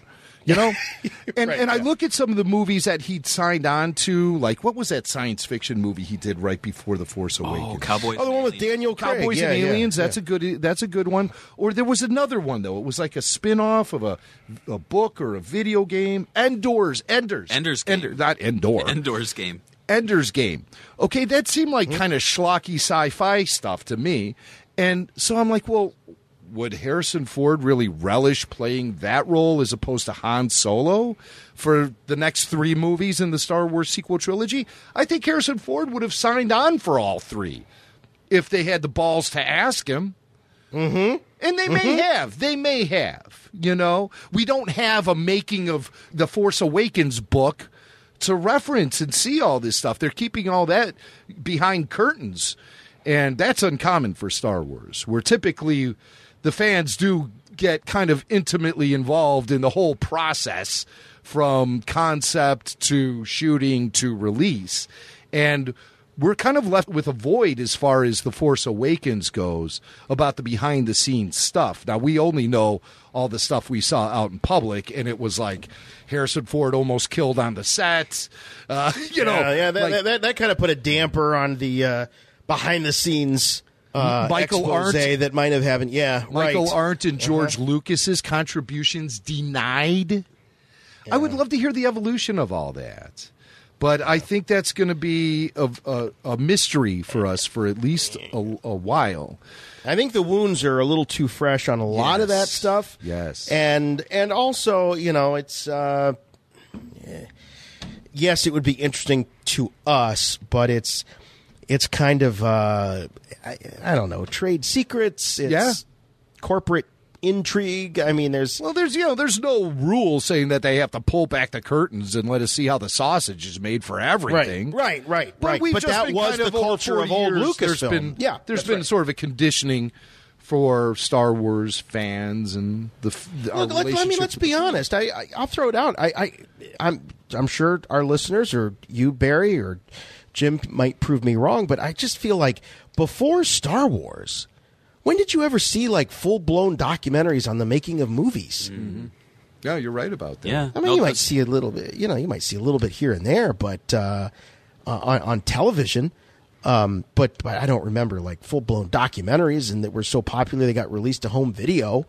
And I look at some of the movies that he'd signed on to, like what was that science fiction movie he did right before The Force Awakens? Oh, Cowboys. Oh, the one with Daniel Craig. Cowboys and Aliens. That's a good one. Or there was another one though. It was like a spin-off of a book or a video game. Ender's Game. Not Endor. Ender's Game. Ender's Game. Okay, that seemed like kind of schlocky sci-fi stuff to me. And so I'm like, well, would Harrison Ford really relish playing that role as opposed to Han Solo for the next 3 movies in the Star Wars sequel trilogy? I think Harrison Ford would have signed on for all 3 if they had the balls to ask him. Mm-hmm. And they may have. They may have. We don't have a making of the Force Awakens book to reference and see all this stuff. They're keeping all that behind curtains. And that's uncommon for Star Wars, where typically the fans do get kind of intimately involved in the whole process from concept to shooting to release. And we're kind of left with a void as far as The Force Awakens goes about the behind-the-scenes stuff. Now, we only know all the stuff we saw out in public, and it was like Harrison Ford almost killed on the set. That kind of put a damper on the behind-the-scenes Michael Arndt that might have happened. Yeah, Michael Arndt and George Lucas's contributions denied. Yeah. I would love to hear the evolution of all that, but I think that's going to be a mystery for us for at least a while. I think the wounds are a little too fresh on a lot of that stuff. Yes, and also it's yes, it would be interesting to us, but it's kind of, I don't know, trade secrets. It's corporate intrigue. I mean, there's no rule saying that they have to pull back the curtains and let us see how the sausage is made for everything. Right. But that was the culture of old Lucasfilm. There's been sort of a conditioning for Star Wars fans and let's be honest. I'll throw it out. I'm sure our listeners or you, Barry, or Jim might prove me wrong, but I just feel like before Star Wars, when did you ever see like full-blown documentaries on the making of movies? Mm-hmm. Yeah, you're right about that. Yeah. I mean, you might see a little bit. You might see a little bit here and there, but on television. But I don't remember like full-blown documentaries and that were so popular they got released to home video.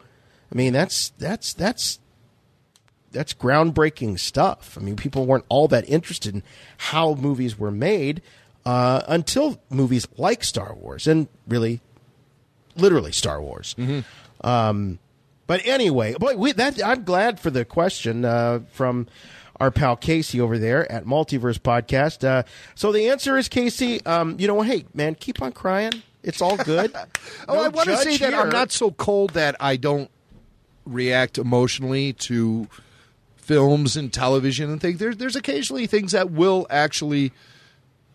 I mean, that's groundbreaking stuff. I mean, people weren't all that interested in how movies were made until movies like Star Wars and really literally Star Wars. But anyway, boy, I'm glad for the question from our pal Casey over there at Multiverse Podcast. So the answer is, Casey, hey, man, keep on crying. It's all good. I want to say that I'm not so cold that I don't react emotionally to films and television and things. There's occasionally things that will actually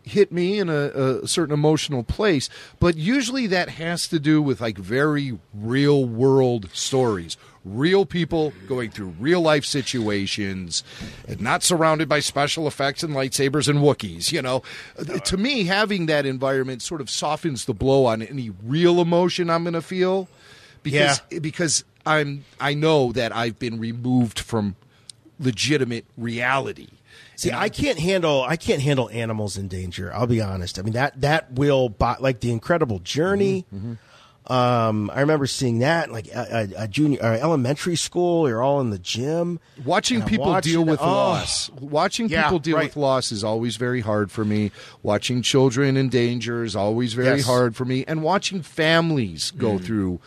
hit me in a certain emotional place, but usually that has to do with like very real world stories. Real people going through real life situations and not surrounded by special effects and lightsabers and Wookiees, To me, having that environment sort of softens the blow on any real emotion I'm going to feel because I know that I've been removed from legitimate reality. See, I can't handle animals in danger. I'll be honest. I mean, that will, like The Incredible Journey. I remember seeing that like a junior or elementary school. You're all in the gym. Watching people deal with loss. Watching people deal with loss is always very hard for me. Watching children in danger is always very hard for me. And watching families go through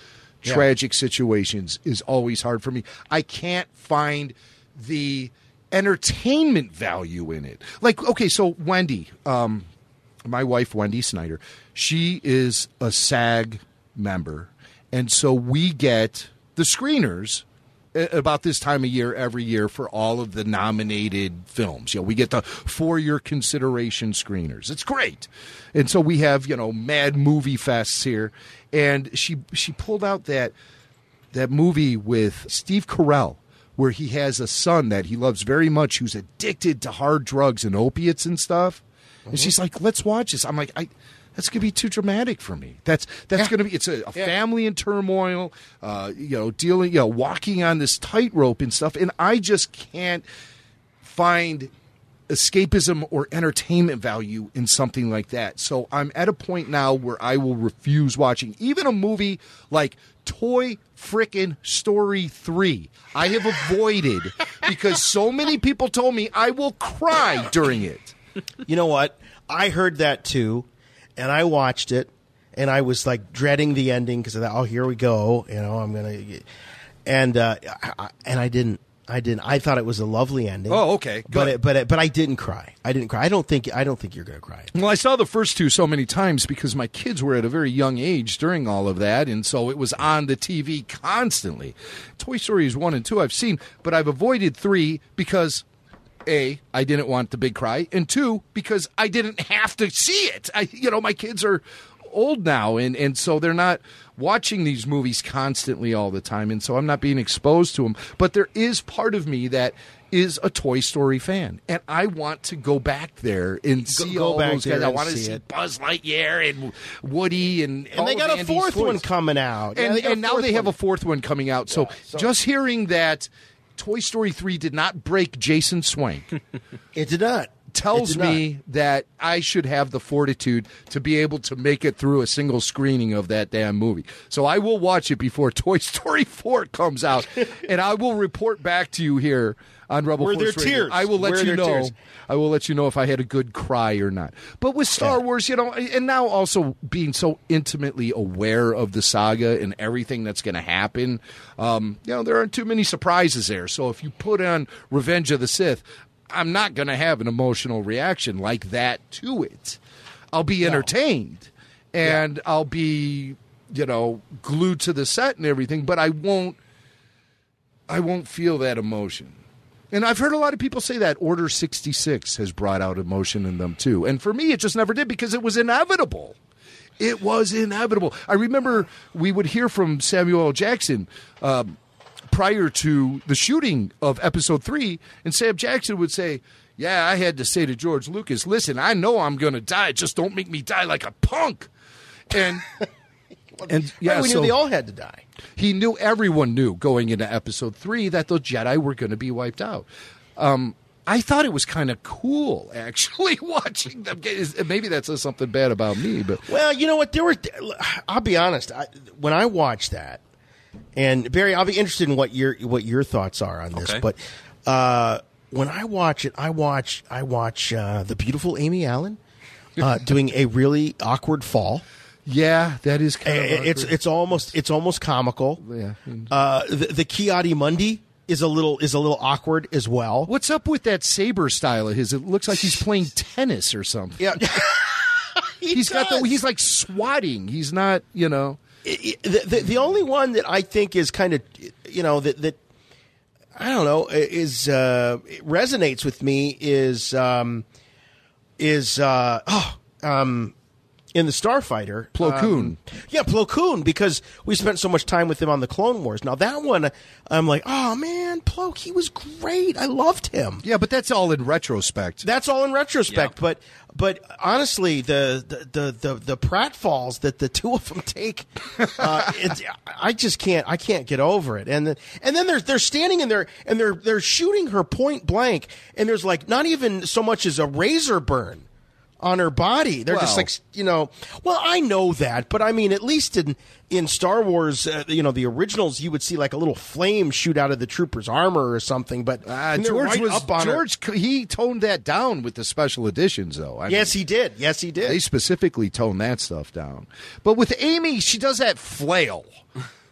tragic situations is always hard for me. I can't find the entertainment value in it. Like, okay, so Wendy, my wife, Wendy Snyder, she is a SAG member, and so we get the screeners about this time of year every year for all of the nominated films. We get the for-year consideration screeners. It's great. And so we have, mad movie fests here, and she pulled out that movie with Steve Carell where he has a son that he loves very much who's addicted to hard drugs and opiates and stuff. And she's like, let's watch this. I'm like, that's going to be too dramatic for me. That's going to be, it's a family in turmoil, dealing, walking on this tightrope and stuff. And I just can't find escapism or entertainment value in something like that. So I'm at a point now where I will refuse watching even a movie like Toy Frickin' Story 3. I have avoided because so many people told me I will cry during it. You know what? I heard that too, and I watched it, and I was like dreading the ending because I thought, oh, here we go. I'm gonna, and I didn't. I thought it was a lovely ending. Oh, okay. Good. But I didn't cry. I don't think you're going to cry. Well, I saw the first two so many times because my kids were at a very young age during all of that, and so it was on the TV constantly. Toy Stories 1 and 2 I've seen, but I've avoided 3 because A, I didn't want the big cry, and 2, because I didn't have to see it. My kids are old now, and so they're not watching these movies constantly all the time, and so I'm not being exposed to them. But there is part of me that is a Toy Story fan, and I want to go back there and see all those guys. I want to see Buzz Lightyear and Woody and they got a fourth one coming out. And now they have a fourth one coming out. So just hearing that Toy Story 3 did not break Jason Swank. It did not. Tells me that I should have the fortitude to be able to make it through a single screening of that damn movie. So I will watch it before Toy Story 4 comes out, and I will report back to you here on Rebel Force Radio. Tears? I will let you know. Tears? I will let you know if I had a good cry or not. But with Star Wars, and now also being so intimately aware of the saga and everything that's going to happen, there aren't too many surprises there. So if you put on Revenge of the Sith, I'm not going to have an emotional reaction like that to it. I'll be entertained, and I'll be, glued to the set and everything, but I won't feel that emotion. And I've heard a lot of people say that Order 66 has brought out emotion in them too. And for me, it just never did because it was inevitable. It was inevitable. I remember we would hear from Samuel L. Jackson prior to the shooting of Episode 3, and Sam Jackson would say, I had to say to George Lucas, listen, I know I'm going to die, just don't make me die like a punk. And we knew they all had to die. Everyone knew going into Episode 3 that the Jedi were going to be wiped out. I thought it was kind of cool, actually, watching them. Maybe that says something bad about me. But well, you know what? I'll be honest. When I watched that, and Barry, I'll be interested in what your thoughts are on this. Okay. But when I watch it, I watch the beautiful Amy Allen doing a really awkward fall. Yeah, that is kind of it's almost comical. Yeah. The Ki-Adi-Mundi is a little awkward as well. What's up with that saber style of his? It looks like he's playing tennis or something. Yeah. He's like swatting. He's not, The only one that I think is kind of, that I don't know, is it resonates with me is in the Starfighter, Plo Koon. Plo Koon, because we spent so much time with him on the Clone Wars. Now that one, I'm like, oh man, Plo, he was great. I loved him. Yeah, but that's all in retrospect. That's all in retrospect. Yeah. But honestly, the pratfalls that the two of them take, I just can't. I can't get over it. And then they're standing in there and they're shooting her point blank, and there's like not even so much as a razor burn on her body. They're just like, well, I know that, but I mean, at least in Star Wars, the originals, you would see like a little flame shoot out of the trooper's armor or something. But George, he toned that down with the special editions, though. Yes, he did. Yes, he did. They specifically toned that stuff down. But with Amy, she does that flail.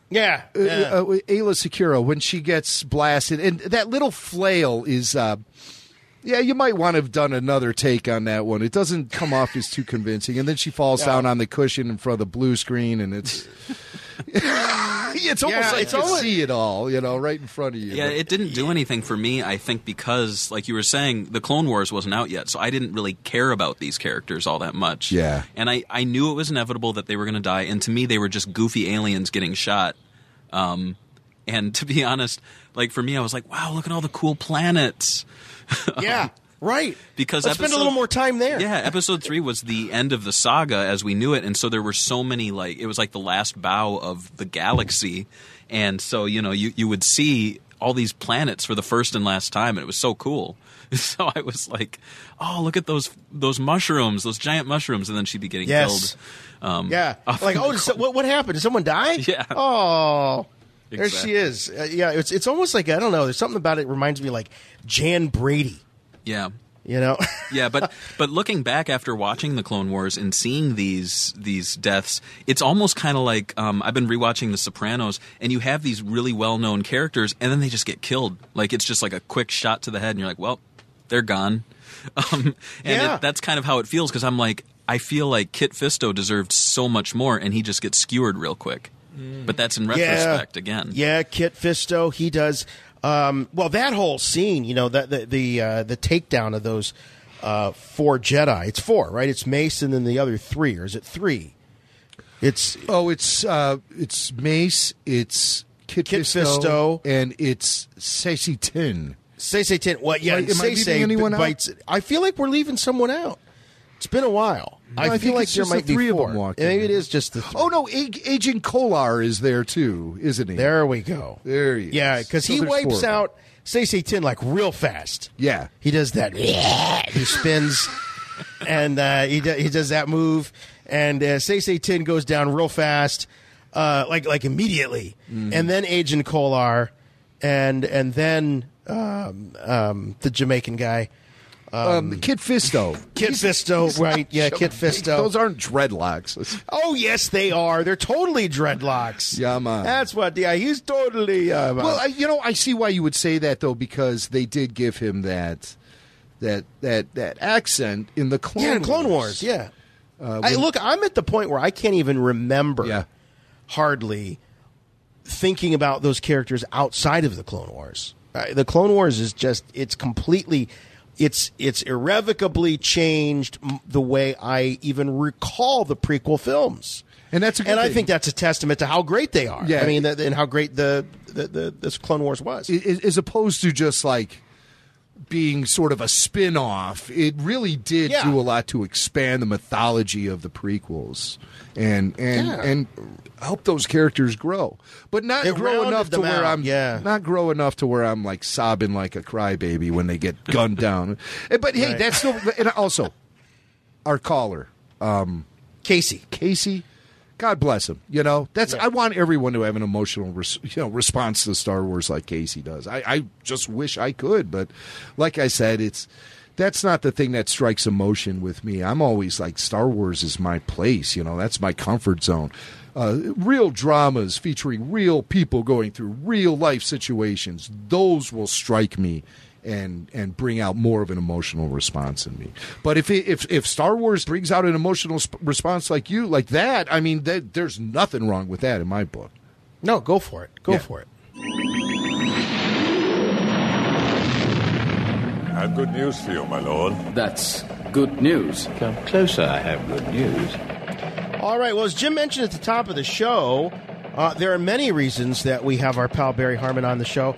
Yeah. Ayla Secura, when she gets blasted, and that little flail is. Yeah, you might want to have done another take on that one. It doesn't come off as too convincing. And then she falls down on the cushion in front of the blue screen, and it's almost like you see it all, right in front of you. Yeah, it didn't do anything for me, I think, because, like you were saying, the Clone Wars wasn't out yet, so I didn't really care about these characters all that much. Yeah. And I knew it was inevitable that they were going to die, and to me, they were just goofy aliens getting shot. And to be honest, like for me, I was like, wow, look at all the cool planets. Yeah, right. Because let's spend a little more time there. Yeah, episode 3 was the end of the saga as we knew it, and so there were so many, like, it was like the last bow of the galaxy, and so you would see all these planets for the first and last time, and it was so cool. So I was like, oh, look at those mushrooms, those giant mushrooms, and then she'd be getting killed. Like, what happened? Did someone die? Yeah. Oh. There Exactly. she is. It's almost like, I don't know, there's something about it reminds me like Jan Brady. Yeah. Yeah, but looking back after watching the Clone Wars and seeing these deaths, it's almost kind of like I've been rewatching The Sopranos, and you have these really well-known characters, and then they just get killed. Like, it's just like a quick shot to the head, and you're like, well, they're gone. That's kind of how it feels, because I'm like, I feel like Kit Fisto deserved so much more, and he just gets skewered real quick. But that's in retrospect again. Yeah, Kit Fisto, he does. Well, that whole scene, the takedown of those 4 Jedi. It's 4, right? It's Mace and then the other 3, or is it 3? It's Mace, it's Kit Fisto, and it's Saesee Tiin. Saesee Tiin. Well, yeah, Am I leaving anyone out? I feel like we're leaving someone out. It's been a while. I feel like there might be 3 4. of them walking. Maybe it is just the 3. Oh, no, Agent Kolar is there, too, isn't he? There we go. There he is. Yeah, because he wipes out Saesee Tiin like real fast. Yeah. He does that. He spins, and he does that move, and Saesee Tiin goes down real fast, like immediately. And then Agent Kolar, and then the Jamaican guy. Kit Fisto. Kit Fisto, right. Yeah, Kit Fisto. Those aren't dreadlocks. Oh, yes, they are. They're totally dreadlocks. Yeah, man. That's what, he's totally... well, I see why you would say that, though, because they did give him that accent in the Clone Wars. Yeah, in Clone Wars, yeah. Look, I'm at the point where I can't even remember hardly thinking about those characters outside of the Clone Wars. The Clone Wars is just, it's completely... It's irrevocably changed the way I even recall the prequel films, and that's a good and thing. I think that's a testament to how great they are. Yeah. I mean, and how great the Clone Wars was, as opposed to just like being sort of a spin-off. It really did do a lot to expand the mythology of the prequels and help those characters grow, but not grow enough to where I'm not grow enough to where I'm like sobbing like a crybaby when they get gunned down. But hey, that's still, and also our caller, Casey. God bless him. I want everyone to have an emotional response to Star Wars like Casey does. I just wish I could, but like I said, that's not the thing that strikes emotion with me. I'm always like, Star Wars is my place. That's my comfort zone. Real dramas featuring real people going through real life situations, those will strike me and bring out more of an emotional response in me. But if Star Wars brings out an emotional response like that, I mean, there's nothing wrong with that in my book. No, go for it. Go for it. I have good news for you, my lord. That's good news. Come closer, I have good news. All right, well, as Jim mentioned at the top of the show, there are many reasons that we have our pal Barry Harmon on the show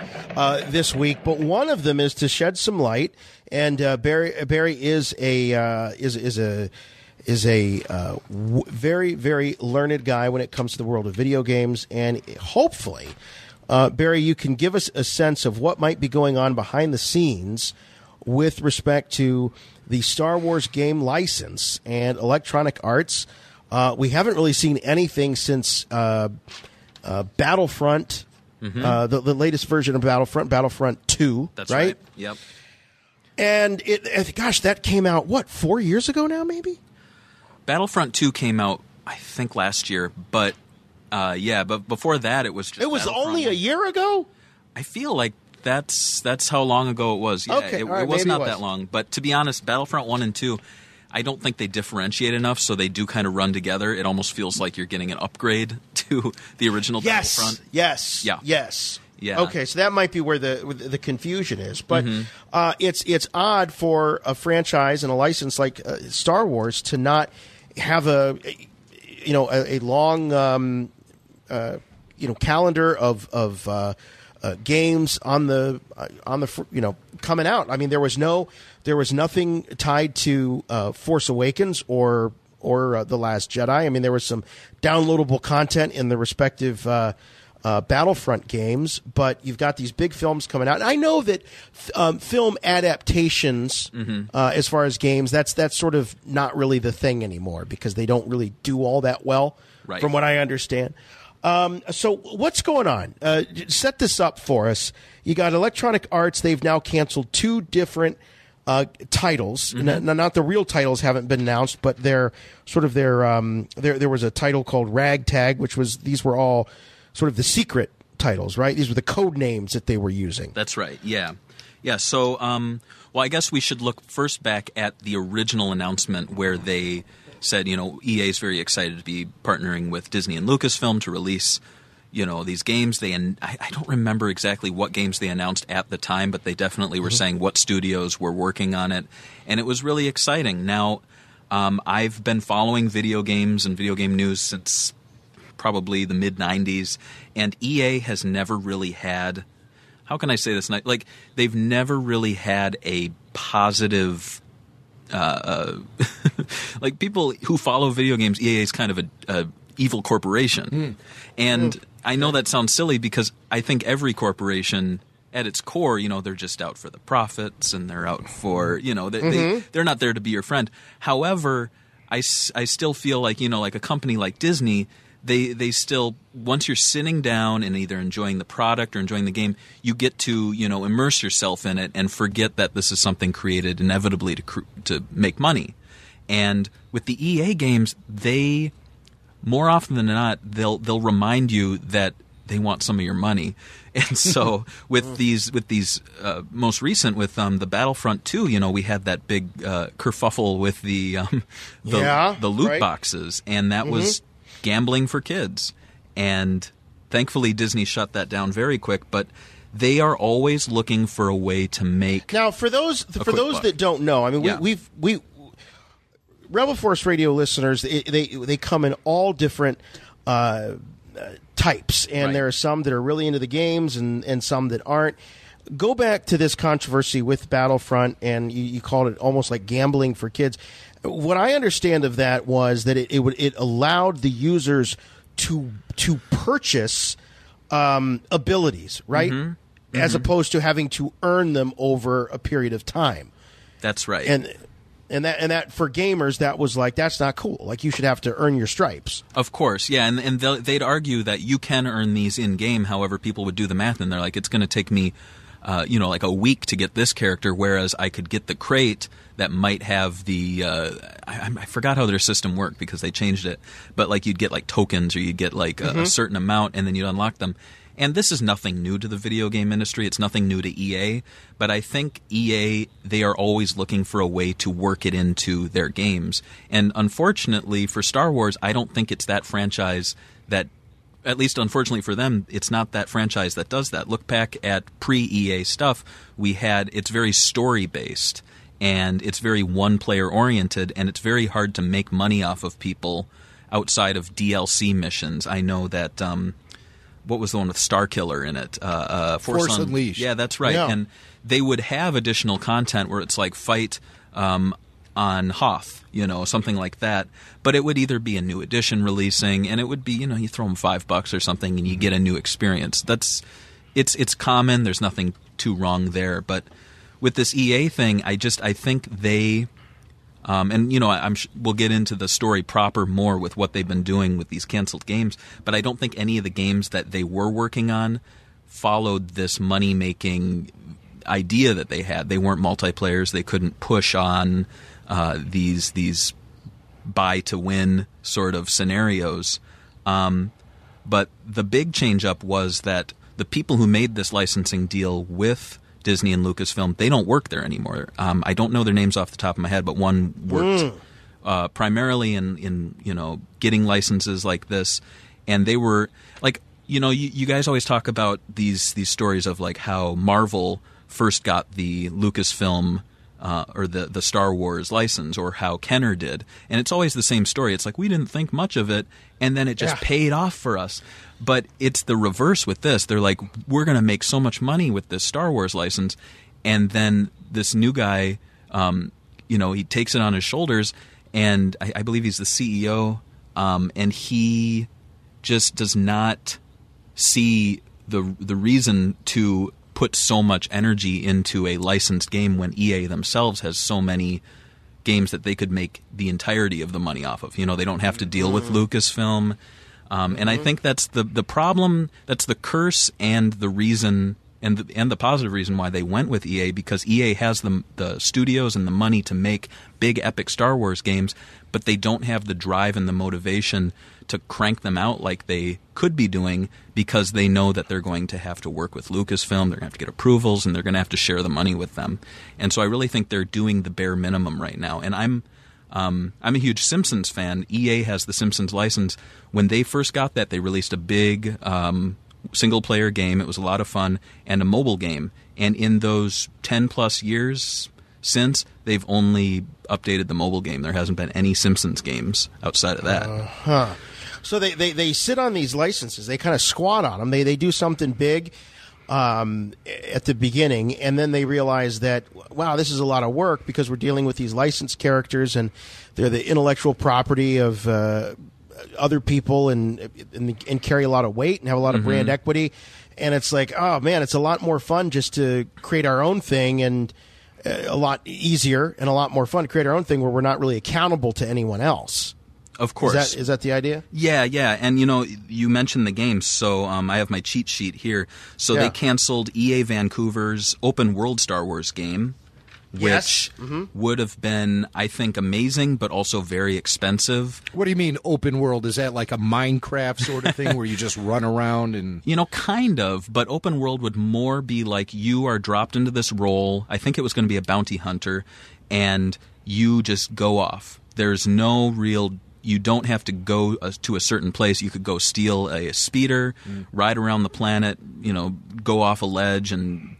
this week, but one of them is to shed some light. And Barry is a very, very learned guy when it comes to the world of video games, and hopefully, Barry, you can give us a sense of what might be going on behind the scenes with respect to the Star Wars game license and Electronic Arts. We haven't really seen anything since Battlefront, the latest version of Battlefront 2. That's right. Yep. And that came out, 4 years ago now, maybe? Battlefront 2 came out, I think, last year, but but before that it was just It was only a year ago? I feel like that's how long ago it was. Yeah, okay, it right, was not it was. that long. But to be honest, Battlefront 1 and 2, I don't think they differentiate enough, so they do kind of run together. It almost feels like you're getting an upgrade to the original Battlefront. Yes. Yeah. Yes. Yeah. Okay, so that might be where the confusion is. But it's odd for a franchise and a license like Star Wars to not have a long calendar of games on the coming out. I mean, there was nothing tied to Force Awakens or The Last Jedi. I mean, there was some downloadable content in the respective Battlefront games, but you've got these big films coming out. And I know that film adaptations, as far as games, that's sort of not really the thing anymore because they don't really do all that well, right, from what I understand. So what's going on? Set this up for us. You got Electronic Arts. They've now canceled 2 different titles. Not the real titles haven't been announced, but they're sort of there was a title called Ragtag, these were all sort of the secret titles, right? These were the code names that they were using. That's right. Yeah. Yeah. So, I guess we should look first back at the original announcement where they said, EA is very excited to be partnering with Disney and Lucasfilm to release, these games. I don't remember exactly what games they announced at the time, but they definitely were saying what studios were working on it, and it was really exciting. Now, I've been following video games and video game news since probably the mid-'90s, and EA has never really had – how can I say this? Like, they've never really had a positive like, people who follow video games, EA is kind of a evil corporation. And I know that sounds silly because I think every corporation at its core, they're just out for the profits and they're out for, they're not there to be your friend. However, I still feel like, like a company like Disney – They still, once you're sitting down and either enjoying the product or enjoying the game, you get to, immerse yourself in it and forget that this is something created inevitably to make money. And with the EA games, they, more often than not, they'll remind you that they want some of your money. And so with these most recent, with the Battlefront 2, we had that big kerfuffle with the loot boxes, and that was gambling for kids. And thankfully Disney shut that down very quick, but they are always looking for a way to make. Now, for those that don't know, I mean, we Rebel Force Radio listeners, they come in all different types, and there are some that are really into the games and some that aren't. Go back to this controversy with Battlefront, and you called it almost like gambling for kids. What I understand of that was that it allowed the users to purchase abilities, right? As opposed to having to earn them over a period of time. That's right. And that for gamers, that was like, that's not cool. Like, you should have to earn your stripes. Of course, yeah. And they'd argue that you can earn these in game. However, people would do the math, and they're like, it's going to take me like a week to get this character, whereas I could get the crate that might have the I forgot how their system worked because they changed it, but like you'd get like tokens or you'd get like a certain amount and then you'd unlock them. And this is nothing new to the video game industry. It's nothing new to EA, but I think EA, they are always looking for a way to work it into their games. And unfortunately for Star Wars, I don't think it's that franchise that, at least unfortunately for them, it's not that franchise that does that. Look back at pre-EA stuff. It's very story-based, and it's very one-player oriented, and it's very hard to make money off of people outside of DLC missions. I know that, what was the one with Starkiller in it? Force Unleashed. Yeah, that's right. Yeah. And they would have additional content where it's like fight on Hoth, something like that. But it would either be a new edition releasing, and it would be, you throw them $5 or something, and you get a new experience. It's common. There's nothing too wrong there. But with this EA thing, I think they, we'll get into the story proper more with what they've been doing with these canceled games. But I don't think any of the games that they were working on followed this money-making idea that they had. They weren't multiplayers. They couldn't push on these buy-to-win sort of scenarios. But the big change-up was that the people who made this licensing deal with Disney and Lucasfilm, they don't work there anymore. I don't know their names off the top of my head, but one worked primarily in getting licenses like this, and they were like, you guys always talk about these stories of like how Marvel first got the Lucasfilm or the Star Wars license, or how Kenner did, and it's always the same story. It's like, we didn't think much of it, and then it just paid off for us. But it's the reverse with this. They're like, we're going to make so much money with this Star Wars license, and then this new guy, he takes it on his shoulders, and I believe he's the CEO, and he just does not see the reason to put so much energy into a licensed game when EA themselves has so many games that they could make the entirety of the money off of. They don't have to deal with Lucasfilm. And I think that's the problem. That's the curse and the reason, and the positive reason why they went with EA, because EA has the studios and the money to make big epic Star Wars games, but they don't have the drive and the motivation to crank them out like they could be doing, because they know that they're going to have to work with Lucasfilm, they're going to have to get approvals, and they're going to have to share the money with them. And so I really think they're doing the bare minimum right now. And I'm a huge Simpsons fan. EA has the Simpsons license. When they first got that, they released a big single-player game. It was a lot of fun, and a mobile game. And in those 10-plus years since, they've only updated the mobile game. There hasn't been any Simpsons games outside of that. So they sit on these licenses. They kind of squat on them. They do something big at the beginning, and then they realize that, wow, this is a lot of work because we're dealing with these licensed characters, and they're the intellectual property of other people, and carry a lot of weight and have a lot of brand equity. And it's like, oh man, it's a lot more fun just to create our own thing, and a lot easier and a lot more fun to create our own thing where we're not really accountable to anyone else. Of course. Is that the idea? Yeah. And, you mentioned the games, so I have my cheat sheet here. So they canceled EA Vancouver's open world Star Wars game, which would have been, I think, amazing, but also very expensive. What do you mean open world? Is that like a Minecraft sort of thing where you just run around and... Kind of, but open world would more be like you are dropped into this role. I think it was going to be a bounty hunter, and you just go off. There's no real... You don't have to go to a certain place. You could go steal a speeder, ride around the planet, go off a ledge and,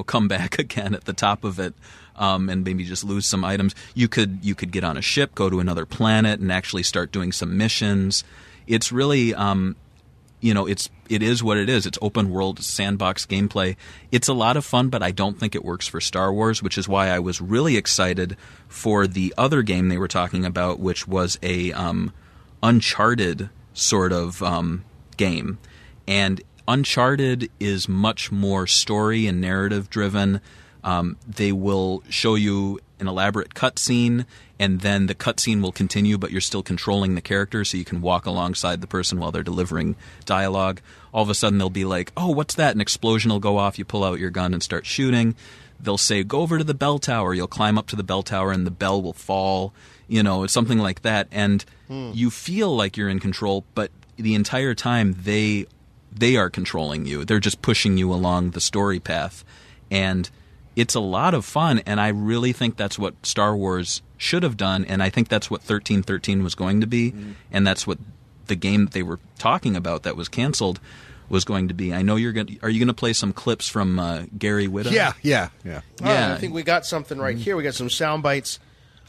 come back again at the top of it, and maybe just lose some items. You could get on a ship, go to another planet, and actually start doing some missions. It's really, it is what it is. It's open world sandbox gameplay. It's a lot of fun, but I don't think it works for Star Wars, which is why I was really excited for the other game they were talking about, which was a Uncharted sort of game. And Uncharted is much more story and narrative driven. They will show you an elaborate cutscene, and then the cutscene will continue, but you're still controlling the character, so you can walk alongside the person while they're delivering dialogue. All of a sudden, they'll be like, "Oh, what's that?" An explosion will go off. You pull out your gun and start shooting. They'll say, "Go over to the bell tower." You'll climb up to the bell tower, and the bell will fall. It's something like that, and you feel like you're in control, but the entire time they are controlling you. They're just pushing you along the story path, and it's a lot of fun, and I really think that's what Star Wars should have done, and I think that's what 1313 was going to be, and that's what the game that they were talking about that was canceled was going to be. I know are you going to play some clips from Gary Whitta? Yeah. I think we got something right here. We got some sound bites.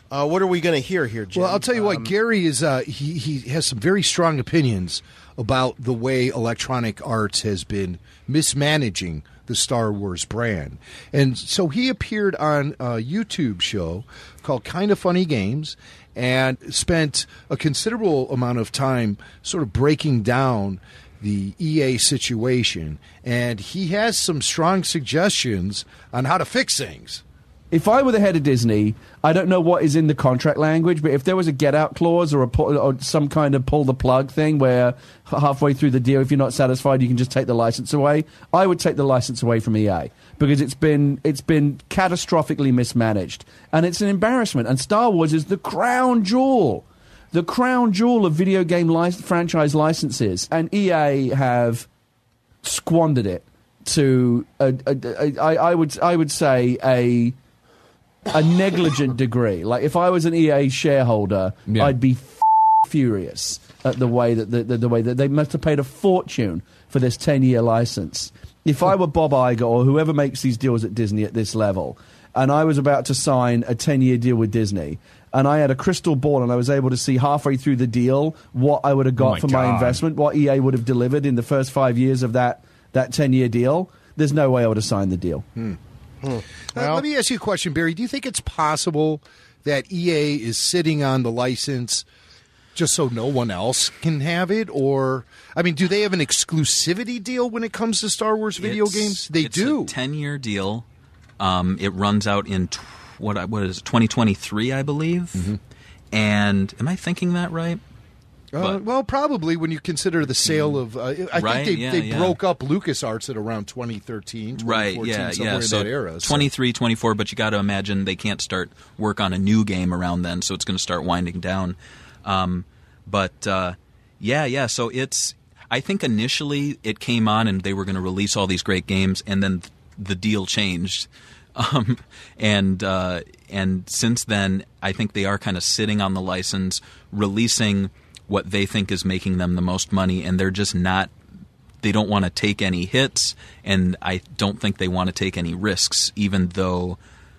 What are we going to hear here, Jim? Well, I'll tell you what, Gary is he has some very strong opinions about the way Electronic Arts has been mismanaging the Star Wars brand. And so he appeared on a YouTube show called Kinda Funny Games and spent a considerable amount of time sort of breaking down the EA situation. And he has some strong suggestions on how to fix things. If I were the head of Disney, I don't know what is in the contract language, but if there was a get-out clause or some kind of pull-the-plug thing where halfway through the deal, if you're not satisfied, you can just take the license away, I would take the license away from EA because it's been catastrophically mismanaged. And it's an embarrassment. And Star Wars is the crown jewel of video game franchise licenses. And EA have squandered it to, I would say, a negligent degree. Like, if I was an EA shareholder, I'd be furious at the way that the way that they must have paid a fortune for this 10-year license. If I were Bob Iger or whoever makes these deals at Disney at this level, and I was about to sign a 10-year deal with Disney, and I had a crystal ball and I was able to see halfway through the deal what I would have got for my investment, what EA would have delivered in the first 5 years of that 10-year deal, there's no way I would have signed the deal. Let me ask you a question, Barry. Do you think it's possible that EA is sitting on the license just so no one else can have it? Or, I mean, do they have an exclusivity deal when it comes to Star Wars video games? They do. It's a 10-year deal. It runs out in, what is it, 2023, I believe. Mm-hmm. And am I thinking that right? Well, probably when you consider the sale of... I think they broke up LucasArts at around 2013, 2014, somewhere in that era. 23, 24, but you got to imagine they can't start work on a new game around then, so it's going to start winding down. So it's... I think initially it came on and they were going to release all these great games, and then the deal changed. And since then, I think they are kind of sitting on the license, releasing what they think is making them the most money, and they're just not – they don't want to take any hits, and I don't think they want to take any risks, even though,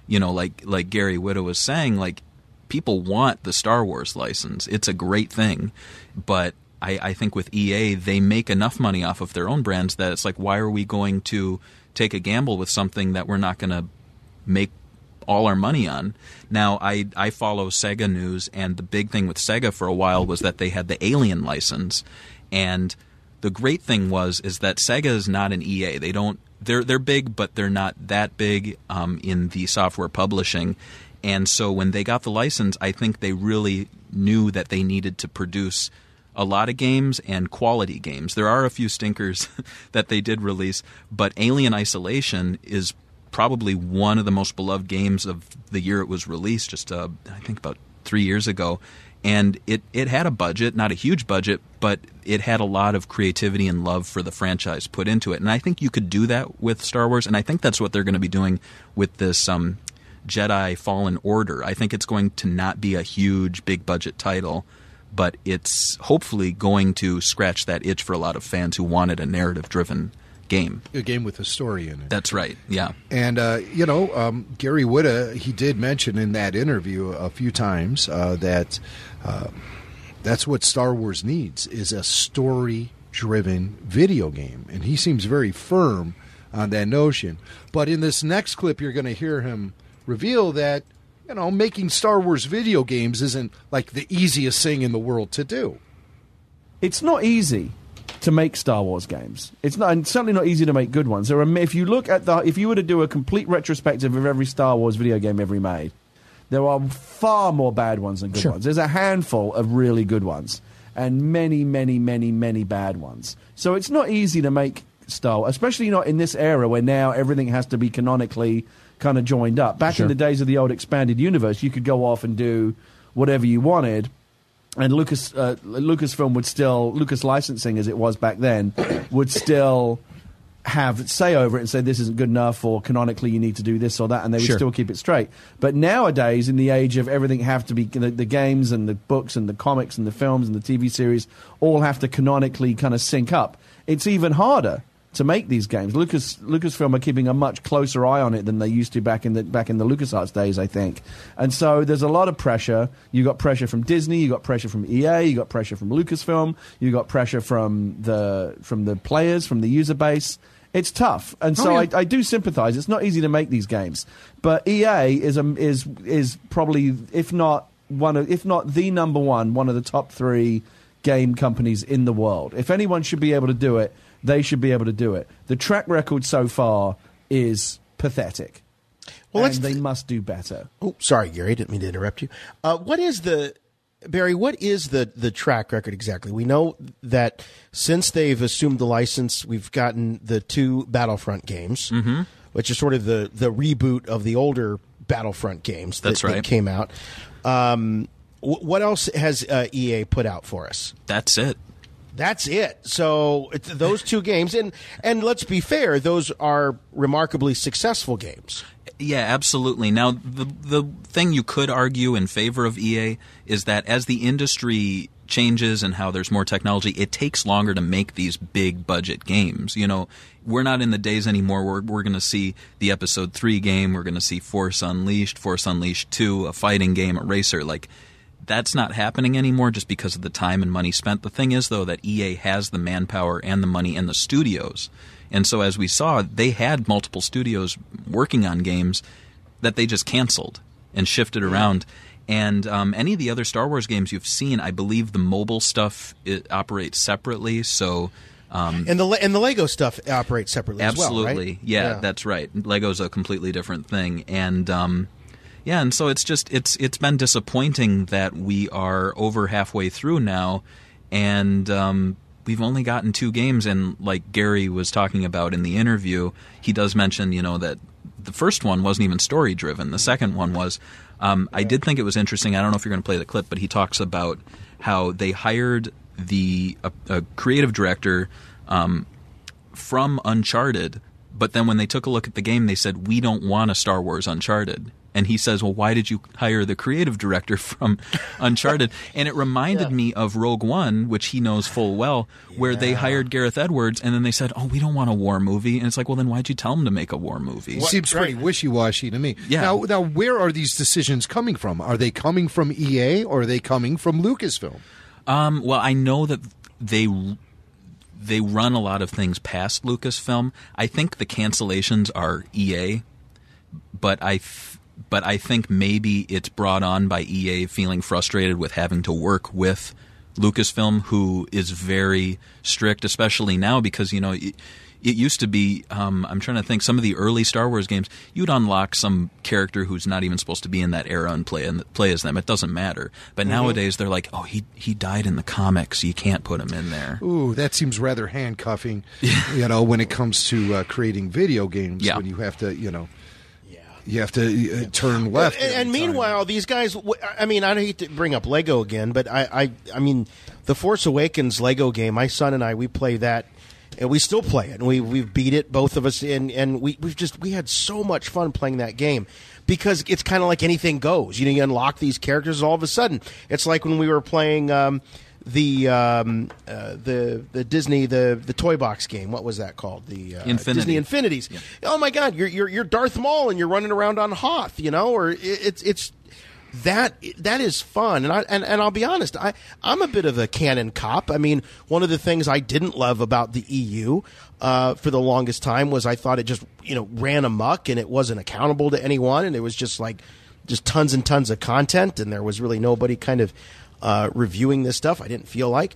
like Gary Whitta was saying, like, people want the Star Wars license. It's a great thing, but I think with EA, they make enough money off of their own brands that it's like, why are we going to take a gamble with something that we're not going to make all our money on? Now, I follow Sega news, and the big thing with Sega for a while was that they had the Alien license, and the great thing is that Sega is not an EA. They're big, but they're not that big in the software publishing. And so when they got the license, I think they really knew that they needed to produce a lot of games and quality games. There are a few stinkers that they did release, but Alien Isolation is probably one of the most beloved games of the year it was released, just I think about 3 years ago. And it had a budget, not a huge budget, but it had a lot of creativity and love for the franchise put into it. And I think you could do that with Star Wars, and I think that's what they're going to be doing with this Jedi Fallen Order. I think it's going to not be a huge, big-budget title, but it's hopefully going to scratch that itch for a lot of fans who wanted a narrative-driven game. A game with a story in it. That's right, yeah. And, Gary Whitta, he did mention in that interview a few times that that's what Star Wars needs, is a story-driven video game. And he seems very firm on that notion. But in this next clip, you're going to hear him reveal that, making Star Wars video games isn't like the easiest thing in the world to do. It's not easy to make Star Wars games. It's not, and certainly not easy to make good ones. If you were to do a complete retrospective of every Star Wars video game ever made, there are far more bad ones than good ones. There's a handful of really good ones, and many, many, many, many bad ones. So it's not easy to make Star Wars, especially not in this era where now everything has to be canonically kind of joined up. Back in the days of the old expanded universe, you could go off and do whatever you wanted. And Lucasfilm would still, Lucas Licensing as it was back then, would still have say over it and say this isn't good enough, or canonically you need to do this or that, and they would still keep it straight. But nowadays, in the age of everything have to be, the games and the books and the comics and the films and the TV series all have to canonically kind of sync up. It's even harder to make these games. Lucasfilm are keeping a much closer eye on it than they used to back in the LucasArts days, I think. And so there's a lot of pressure. You got pressure from Disney, you got pressure from EA, you got pressure from Lucasfilm, you got pressure from the players, from the user base. It's tough, and so I do sympathize. It's not easy to make these games, but EA is probably, if not the number one of the top 3 game companies in the world. If anyone should be able to do it, they should be able to do it. The track record so far is pathetic. Well, and they must do better. Oh, sorry, Gary, didn't mean to interrupt you. What is the track record exactly? We know that since they've assumed the license, we've gotten the 2 Battlefront games, which is sort of the reboot of the older Battlefront games that came out. What else has EA put out for us? That's it. That's it. So those 2 games, and let's be fair, those are remarkably successful games. Yeah, absolutely. Now, the thing you could argue in favor of EA is that as the industry changes and how there's more technology, it takes longer to make these big budget games. You know, we're not in the days anymore where we're going to see the Episode 3 game, we're going to see Force Unleashed 2, a fighting game, a racer. Like, that's not happening anymore just because of the time and money spent. The thing is, though, that EA has the manpower and the money and the studios. And so as we saw, they had multiple studios working on games that they just canceled and shifted around. And any of the other Star Wars games you've seen, I believe the mobile stuff operates separately. So and the Lego stuff operates separately as well, right? Absolutely. Yeah, that's right. Lego's a completely different thing. And yeah, and so it's been disappointing that we are over halfway through now, and we've only gotten 2 games. And like Gary was talking about in the interview, he does mention, that the first one wasn't even story driven. The second one was. I did think it was interesting. I don't know if you're going to play the clip, but he talks about how they hired a creative director from Uncharted, but then when they took a look at the game, they said, we don't want a Star Wars Uncharted. And he says, well, why did you hire the creative director from Uncharted? And it reminded me of Rogue One, which he knows full well, where they hired Gareth Edwards, and then they said, oh, we don't want a war movie. And it's like, well, then why'd you tell him to make a war movie? Seems pretty wishy-washy to me. Yeah. Now, where are these decisions coming from? Are they coming from EA, or are they coming from Lucasfilm? Well, I know that they run a lot of things past Lucasfilm. I think the cancellations are EA, but I think maybe it's brought on by EA feeling frustrated with having to work with Lucasfilm, who is very strict, especially now because, it used to be, I'm trying to think, some of the early Star Wars games, you'd unlock some character who's not even supposed to be in that era and play as them. It doesn't matter. But nowadays they're like, oh, he died in the comics, so you can't put him in there. Ooh, that seems rather handcuffing, when it comes to creating video games, when you have to, you have to turn left. And meanwhile, these guys, I mean, I hate to bring up Lego again, but I mean, the Force Awakens Lego game, my son and I, we play that, and we still play it, and we've beat it, both of us, and we had so much fun playing that game, because it's kind of like anything goes. You unlock these characters, all of a sudden. It's like when we were playing the Disney the toy box game. What was that called? The Infinity. Disney Infinities. Yeah. Oh my God, you're Darth Maul and you're running around on Hoth, or it's that is fun. And I'll be honest, I'm a bit of a canon cop. I mean, one of the things I didn't love about the EU for the longest time was I thought it just ran amok and it wasn't accountable to anyone, and it was just tons and tons of content, and there was really nobody kind of reviewing this stuff. I didn't feel like.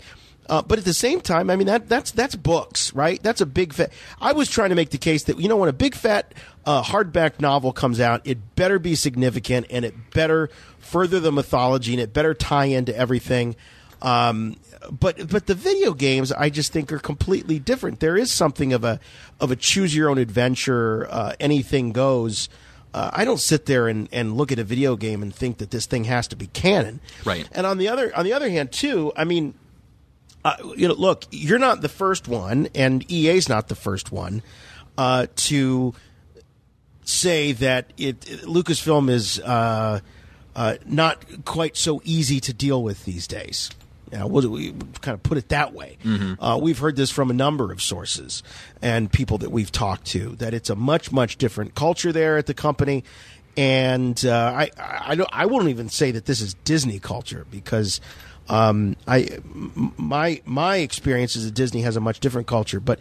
But at the same time, I mean, that's books, right? That's a big fat. I was trying to make the case that, when a big fat hardback novel comes out, it better be significant and it better further the mythology and it better tie into everything. But the video games, I just think, are completely different. There is something of a choose your own adventure, anything goes. I don't sit there and look at a video game and think that this thing has to be canon. Right. And on the other hand, too, I mean, look, you're not the first one, and EA's not the first one to say that Lucasfilm is not quite so easy to deal with these days. We kind of put it that way. Mm-hmm. We've heard this from a number of sources and people that we've talked to, that it's a much, much different culture there at the company. And I won't even say that this is Disney culture, because my experience is that Disney has a much different culture. But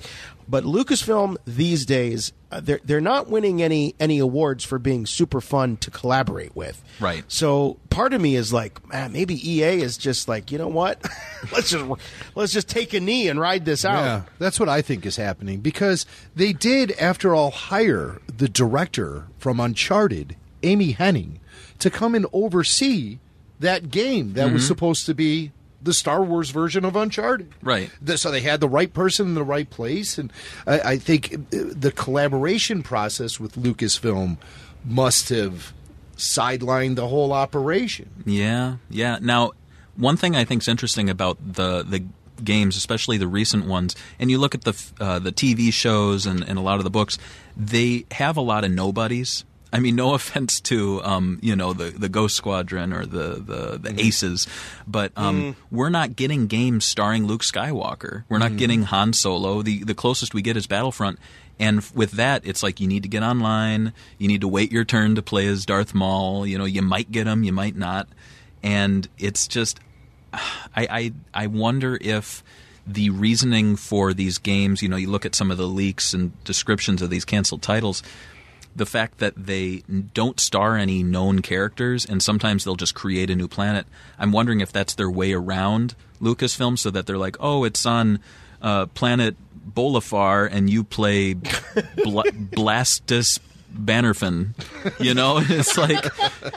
Lucasfilm these days, they're not winning any awards for being super fun to collaborate with. Right. So part of me is like, man, maybe EA is just like, you know what? let's just take a knee and ride this out. Yeah, that's what I think is happening, because they did, after all, hire the director from Uncharted, Amy Hennig, to come and oversee that game that was supposed to be the Star Wars version of Uncharted. Right. So they had the right person in the right place, and I think the collaboration process with Lucasfilm must have sidelined the whole operation. Yeah. Now, one thing I think is interesting about the games, especially the recent ones, and you look at the TV shows and a lot of the books, they have a lot of nobodies. I mean, no offense to the Ghost Squadron or the Aces, but we're not getting games starring Luke Skywalker. We're not getting Han Solo. The closest we get is Battlefront, and with that, it's like you need to get online. You need to wait your turn to play as Darth Maul. You might get him, you might not, and it's just I wonder if the reasoning for these games. You look at some of the leaks and descriptions of these canceled titles. The fact that they don't star any known characters, and sometimes they'll just create a new planet. I'm wondering if that's their way around Lucasfilm, so that they're like, oh, it's on planet Bolafar, and you play Blastus Bannerfin.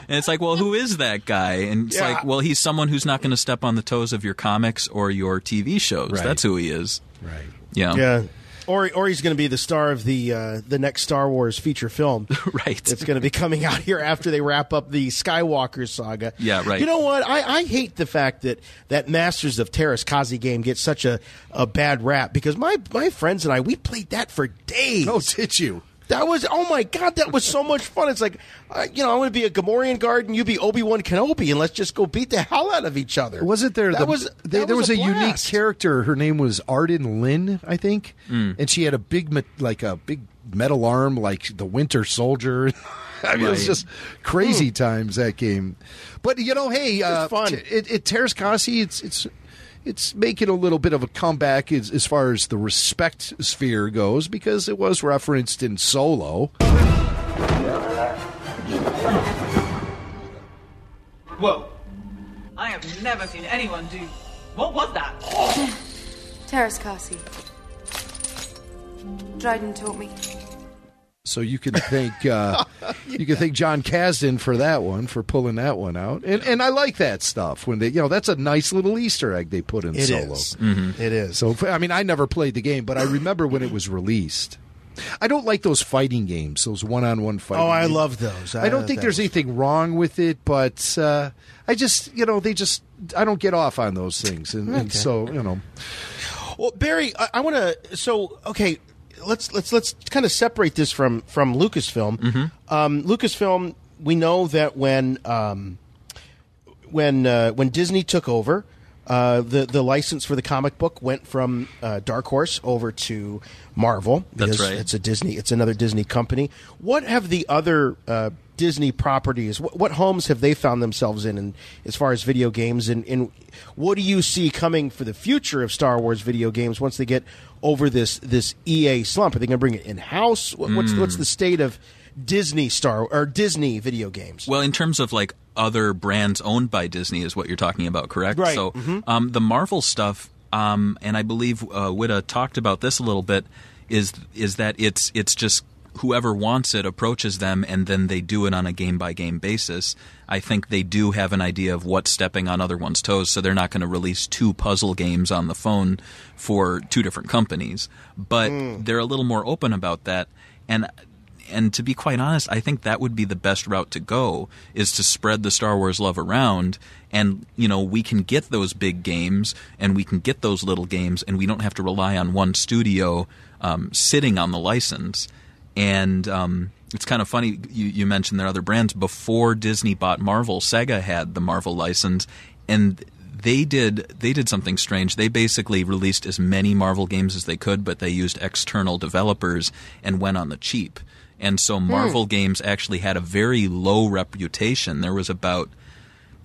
It's like, well, who is that guy? And it's like, well, he's someone who's not going to step on the toes of your comics or your TV shows. Right. That's who he is. Right. Yeah. Or he's going to be the star of the next Star Wars feature film. Right. It's going to be coming out here after they wrap up the Skywalker saga. Yeah, right. You know what? I hate the fact that Masters of Terras Kazi game gets such a bad rap, because my friends and I, we played that for days. Oh, did you? That was, oh my God, that was so much fun. It's like, I'm going to be a Gamorrean guard and you be Obi-Wan Kenobi, and let's just go beat the hell out of each other. Wasn't there? There was a unique character. Her name was Arden Lynn, I think, and she had a big metal arm, like the Winter Soldier. I mean, it was just crazy times, that game. But hey, fun. Terras Kasi, it's making a little bit of a comeback as far as the respect sphere goes, because it was referenced in Solo. Whoa. I have never seen anyone do... What was that? Terras Kasi. Dryden taught me. So you can thank John Kasdan for that one, for pulling that one out, and I like that stuff when they that's a nice little Easter egg they put in Solo. It is. So I mean, I never played the game, but I remember when it was released. I don't like those fighting games, those one-on-one fighting. Oh, I games. love those. I don't think there's anything wrong with it, but I just I don't get off on those things, and so Well, Barry, I want to. So okay. Let's kind of separate this from Lucasfilm. Lucasfilm, we know that when Disney took over, the license for the comic book went from Dark Horse over to Marvel. That's right. It's another Disney company. What have the other Disney properties? What homes have they found themselves in as far as video games? And what do you see coming for the future of Star Wars video games once they get over this EA slump? Are they going to bring it in house? What's the state of Disney Disney video games? Well, in terms of like other brands owned by Disney is what you're talking about, correct? Right. So the Marvel stuff, and I believe Witta talked about this a little bit, is that it's just whoever wants it approaches them, and then they do it on a game-by-game basis. I think they do have an idea of what's stepping on other one's toes, so they're not going to release 2 puzzle games on the phone for 2 different companies. But they're a little more open about that, and to be quite honest, I think that would be the best route to go, is to spread the Star Wars love around, and we can get those big games, and we can get those little games, and we don't have to rely on one studio sitting on the license. And it's kind of funny, you mentioned there are other brands. Before Disney bought Marvel, Sega had the Marvel license, and they did something strange. They basically released as many Marvel games as they could, but they used external developers and went on the cheap. And so Marvel games actually had a very low reputation. There was about,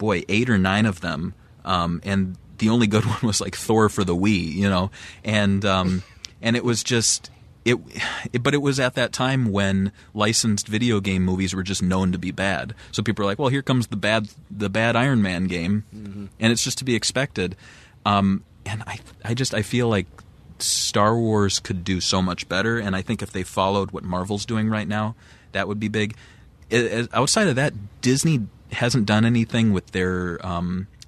8 or 9 of them, and the only good one was like Thor for the Wii, and it was just... But it was at that time when licensed video game movies were just known to be bad. So people are like, well, here comes the bad Iron Man game, and it's just to be expected. And I feel like Star Wars could do so much better, and I think if they followed what Marvel's doing right now, that would be big. Outside of that, Disney hasn't done anything with their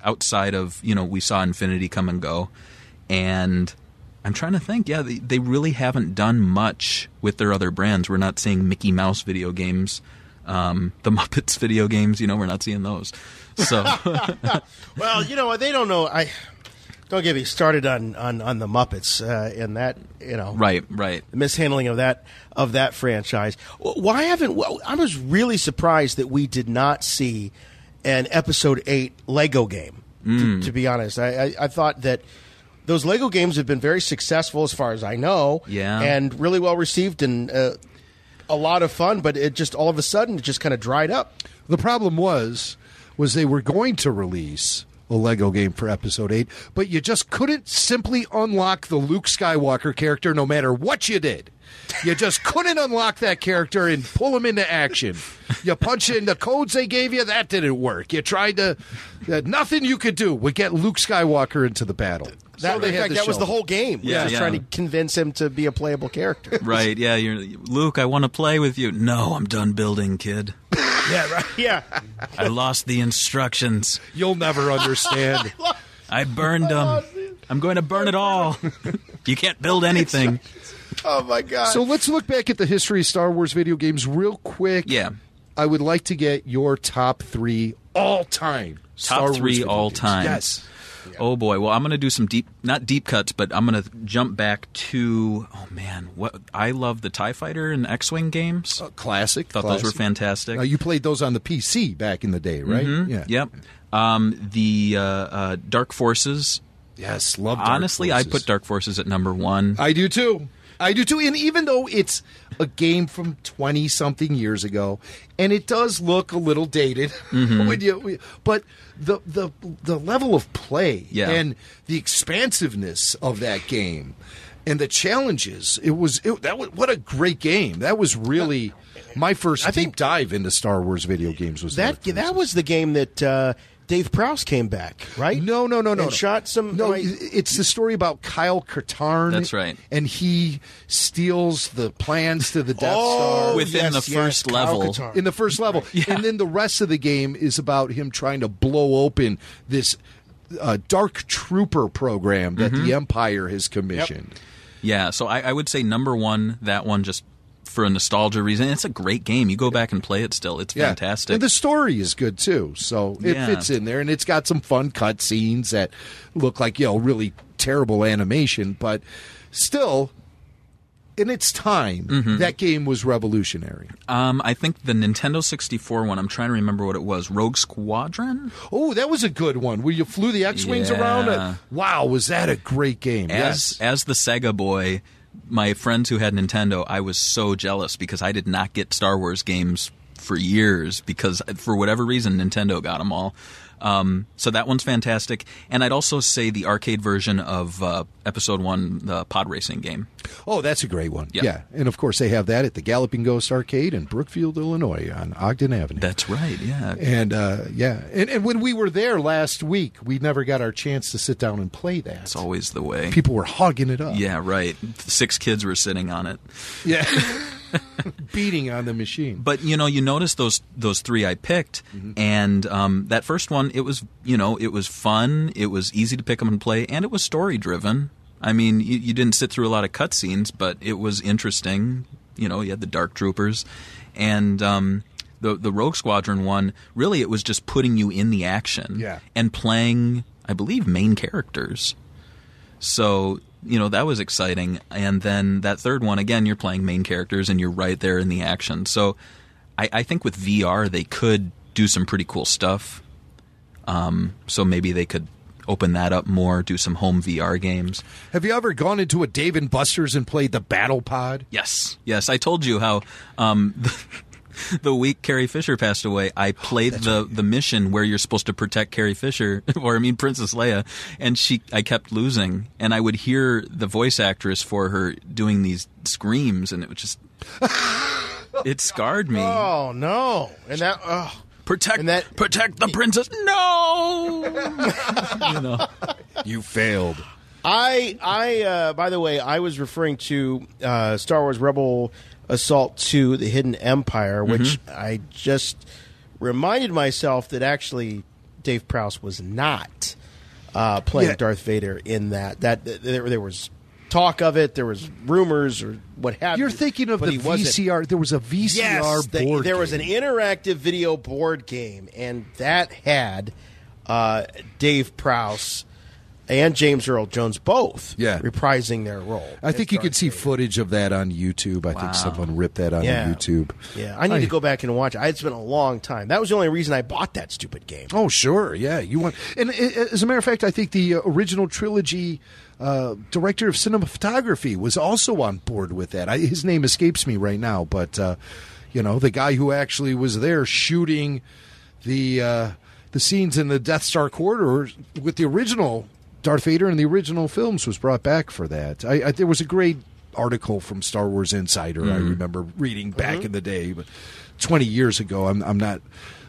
outside of, we saw Infinity come and go, and I'm trying to think. Yeah, they really haven't done much with their other brands. We're not seeing Mickey Mouse video games, the Muppets video games. We're not seeing those. So, well, they don't know. Don't get me started on the Muppets and that. Right. The mishandling of that franchise. Why haven't? I was really surprised that we did not see an Episode 8 Lego game. To be honest, I thought that. Those Lego games have been very successful as far as I know, and really well received and a lot of fun, but it just all of a sudden it just kind of dried up. The problem was they were going to release a Lego game for Episode 8, but you just couldn't simply unlock the Luke Skywalker character no matter what you did. You just couldn't unlock that character and pull him into action. You punch in the codes they gave you, that didn't work. You tried to... nothing you could do would get Luke Skywalker into the battle. That was the whole game. Yeah, just trying to convince him to be a playable character. Right, yeah. Luke, I want to play with you. No, I'm done building, kid. Yeah, right. Yeah. I lost the instructions. You'll never understand. I burned them. I'm going to burn it all. You can't build anything. Oh, my God. So let's look back at the history of Star Wars video games real quick. Yeah. I would like to get your top 3 all-time Star Wars video games. All-time. Yes. Yeah. Oh, boy. Well, I'm going to do some not deep cuts, but I'm going to jump back to, I love the TIE Fighter and X-Wing games. Classic. Thought those were fantastic. You played those on the PC back in the day, right? Mm-hmm. Yeah. Yep. The Dark Forces. Yes, love Dark Honestly, Forces. I put Dark Forces at number 1. I do too. And even though it's a game from 20-something years ago, and it does look a little dated, but the level of play and the expansiveness of that game and the challenges, what a great game. That was really my first deep dive into Star Wars video games. That was the game that Dave Prowse came back, right? No. And shot some... No, it's the story about Kyle Katarn. That's right. And he steals the plans to the Death Star. Within the first level. In the first level. Yeah. And then the rest of the game is about him trying to blow open this Dark Trooper program that the Empire has commissioned. Yep. Yeah, so I would say number 1, that one just... for a nostalgia reason. It's a great game. You go back and play it still. It's fantastic. And the story is good, too. So it fits in there. And it's got some fun cut scenes that look like, really terrible animation. But still, in its time, that game was revolutionary. I think the Nintendo 64 one, I'm trying to remember what it was. Rogue Squadron? Oh, that was a good one. Where you flew the X-Wings around. Wow, was that a great game. As the Sega boy... My friends who had Nintendo, I was so jealous because I did not get Star Wars games for years because for whatever reason Nintendo got them all. So that one's fantastic. And I'd also say the arcade version of Episode 1, the pod racing game. Oh, that's a great one. Yep. Yeah. And, of course, they have that at the Galloping Ghost Arcade in Brookfield, Illinois on Ogden Avenue. That's right, yeah. And, And when we were there last week, we never got our chance to sit down and play that. It's always the way. People were hogging it up. Yeah, right. 6 kids were sitting on it. Yeah. Beating on the machine. But, you notice those 3 I picked, and that first one, it was fun, it was easy to pick up and play, and it was story-driven. I mean, you didn't sit through a lot of cutscenes, but it was interesting. You had the Dark Troopers. And the Rogue Squadron one, really it was just putting you in the action and playing, I believe, main characters. So... that was exciting. And then that third one, again, you're playing main characters and you're right there in the action. So I think with VR, they could do some pretty cool stuff. So maybe they could open that up more, do some home VR games. Have you ever gone into a Dave & Buster's and played the Battle Pod? Yes. I told you how... the week Carrie Fisher passed away, I played the mission where you're supposed to protect Carrie Fisher, Princess Leia, and I kept losing, and I would hear the voice actress for her doing these screams, and it was just it scarred me. Oh no! And that protect the princess. No, you failed. I by the way, I was referring to Star Wars Rebel Assault 2, The Hidden Empire, which I just reminded myself that actually Dave Prowse was not playing Darth Vader in that. There was talk of it, there was rumors or what have you. You're thinking of the VCR. There was a VCR board there was an interactive video board game, and that had Dave Prowse and James Earl Jones both reprising their role. I think you could see footage of that on YouTube. I think someone ripped that on YouTube. Yeah, I need to go back and watch it. It's been a long time. That was the only reason I bought that stupid game. Oh, sure. Yeah. And as a matter of fact, I think the original trilogy director of cinematography was also on board with that. His name escapes me right now, but the guy who actually was there shooting the scenes in the Death Star corridor with the original Darth Vader in the original films was brought back for that. There was a great article from Star Wars Insider I remember reading back in the day, but 20 years ago. I'm not,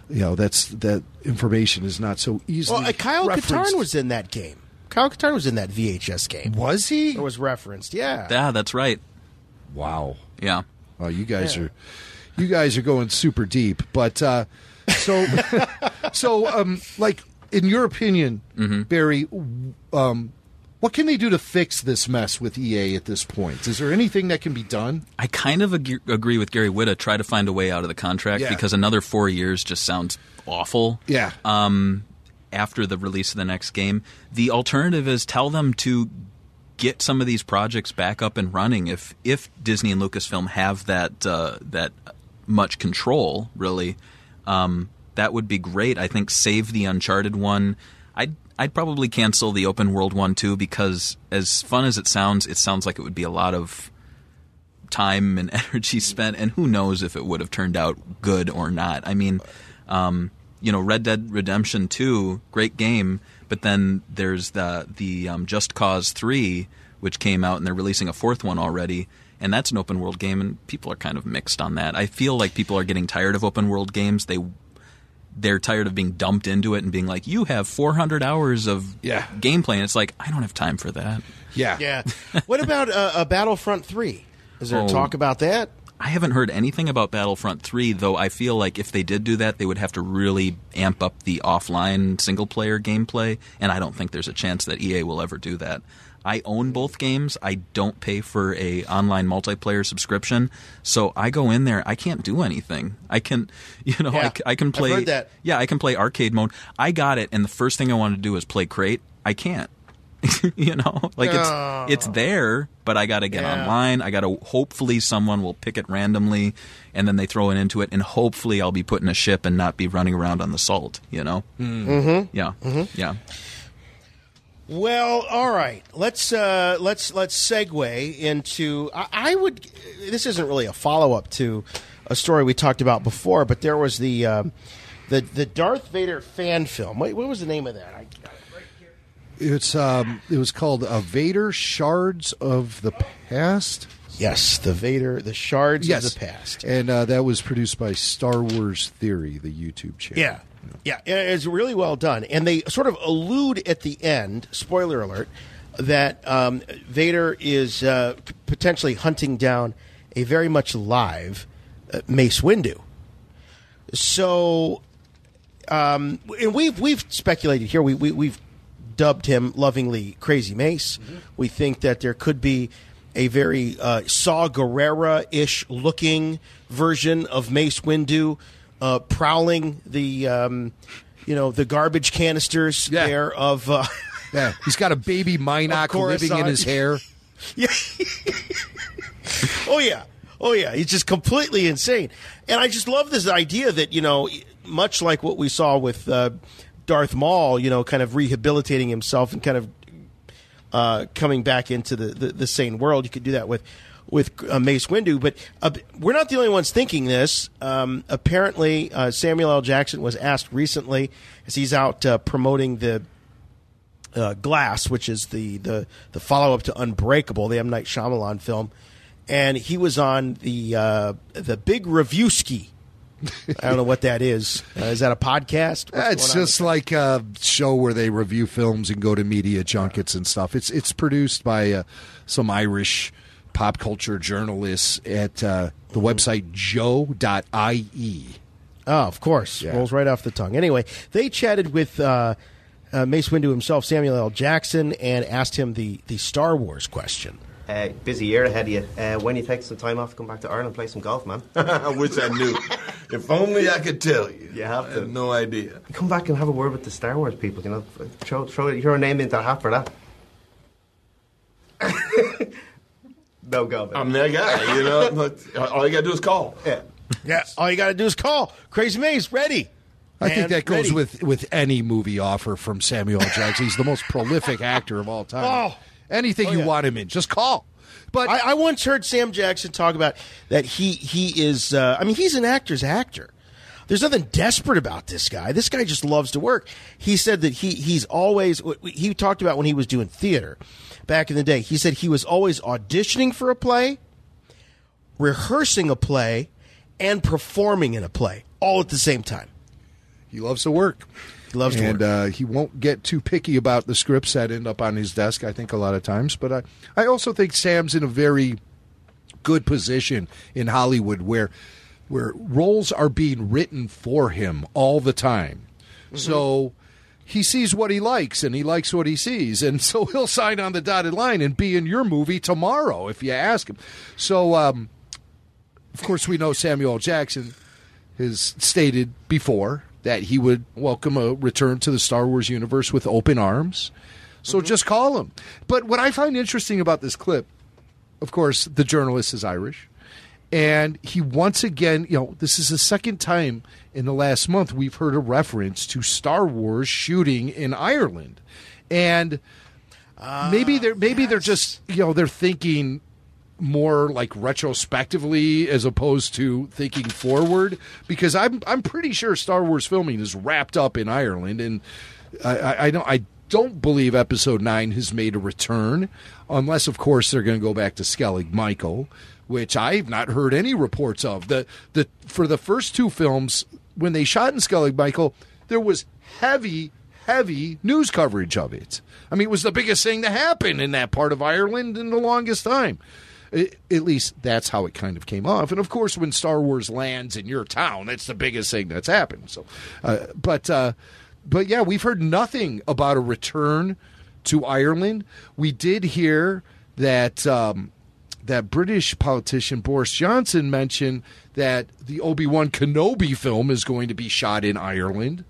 that information is not so easily. Well, Kyle Katarn was in that game. Kyle Katarn was in that VHS game. Was he? It was referenced. Yeah. Yeah, that's right. Wow. Yeah. Well, you guys are going super deep, but like. In your opinion, Barry, what can they do to fix this mess with EA at this point? Is there anything that can be done? I kind of agree with Gary Whitta. Try to find a way out of the contract because another 4 years just sounds awful. Yeah. After the release of the next game, the alternative is tell them to get some of these projects back up and running. If Disney and Lucasfilm have that much control, really. That would be great. I think save the Uncharted one. I'd probably cancel the open world one too, because as fun as it sounds like it would be a lot of time and energy spent, and who knows if it would have turned out good or not. I mean, Red Dead Redemption 2, great game, but then there's the Just Cause 3, which came out, and they're releasing a fourth one already. And that's an open world game, and people are kind of mixed on that. I feel like people are getting tired of open world games. They're tired of being dumped into it and being like, you have 400 hours of gameplay. And it's like, I don't have time for that. Yeah. What about Battlefront 3? Is there talk about that? I haven't heard anything about Battlefront 3, though I feel like if they did do that, they would have to really amp up the offline single-player gameplay, and I don't think there's a chance that EA will ever do that. I own both games. I don't pay for a online multiplayer subscription, so I go in there. I can't do anything. I can, I can play. I've heard that. Yeah, I can play arcade mode. I got it, and the first thing I want to do is play Crate. I can't. It's there, but I got to get online. I got to hopefully someone will pick it randomly, and then they throw it into it, and hopefully I'll be put in a ship and not be running around on the salt. Mm-hmm. Yeah. Mm-hmm. Yeah. Well, all right. Let's segue into. I would. This isn't really a follow up to a story we talked about before, but there was the Darth Vader fan film. What was the name of that? I got it right here. It was called Vader Shards of the Past. Yes, the Shards of the Past, and that was produced by Star Wars Theory, the YouTube channel. Yeah, it's really well done. And they sort of allude at the end, spoiler alert, that Vader is potentially hunting down a very much alive Mace Windu. So, and we've speculated here. We've dubbed him lovingly Crazy Mace. Mm-hmm. We think that there could be a very Saw Gerrera-ish looking version of Mace Windu. Prowling the the garbage canisters there of he's got a baby Mynock living in his hair. Yeah. Oh yeah, he's just completely insane. And I just love this idea that much like what we saw with Darth Maul, kind of rehabilitating himself and kind of coming back into the sane world. You could do that with Mace Windu, but we're not the only ones thinking this. Apparently, Samuel L. Jackson was asked recently, as he's out promoting the Glass, which is the follow-up to Unbreakable, the M. Night Shyamalan film, and he was on the Big Reviewski. I don't know what that is. Is that a podcast? It's just like a show where they review films and go to media junkets and stuff. It's produced by some Irish pop culture journalists at the website joe.ie. Oh, of course. Yeah. Rolls right off the tongue. Anyway, they chatted with Mace Windu himself, Samuel L. Jackson, and asked him the Star Wars question. Busy year ahead of you. When you take some time off to come back to Ireland and play some golf, man? I wish I knew. If only I could tell you. You have to. I have no idea. Come back and have a word with the Star Wars people. Throw your name into the hat for that. No go. I'm that guy, all you got to do is call. Yeah, all you got to do is call. Crazy Mace, ready. I think that goes with any movie offer from Samuel L. Jackson. He's the most prolific actor of all time. Anything you want him in, just call. But I once heard Sam Jackson talk about that he is, he's an actor's actor. There's nothing desperate about this guy. This guy just loves to work. He said that he talked about when he was doing theater back in the day. He said he was always auditioning for a play, rehearsing a play, and performing in a play all at the same time. He loves to work. He loves to work. And he won't get too picky about the scripts that end up on his desk, I think, a lot of times. But I also think Sam's in a very good position in Hollywood where roles are being written for him all the time. Mm-hmm. So he sees what he likes, and he likes what he sees. And so he'll sign on the dotted line and be in your movie tomorrow if you ask him. So, of course, we know Samuel L. Jackson has stated before that he would welcome a return to the Star Wars universe with open arms. So just call him. But what I find interesting about this clip, of course, the journalist is Irish. And he once again, this is the second time in the last month we've heard a reference to Star Wars shooting in Ireland. And maybe they're just, they're thinking more like retrospectively as opposed to thinking forward, because I'm pretty sure Star Wars filming is wrapped up in Ireland, and I don't believe Episode 9 has made a return, unless of course they're going to go back to Skellig Michael, which I've not heard any reports of. For the first two films, when they shot in Skellig Michael, there was heavy news coverage of it. I mean, it was the biggest thing to happen in that part of Ireland in the longest time. At least that's how it kind of came off. And of course, when Star Wars lands in your town, that's the biggest thing that's happened. So, but yeah, we've heard nothing about a return to Ireland. We did hear that that British politician Boris Johnson mentioned that the Obi-Wan Kenobi film is going to be shot in Ireland.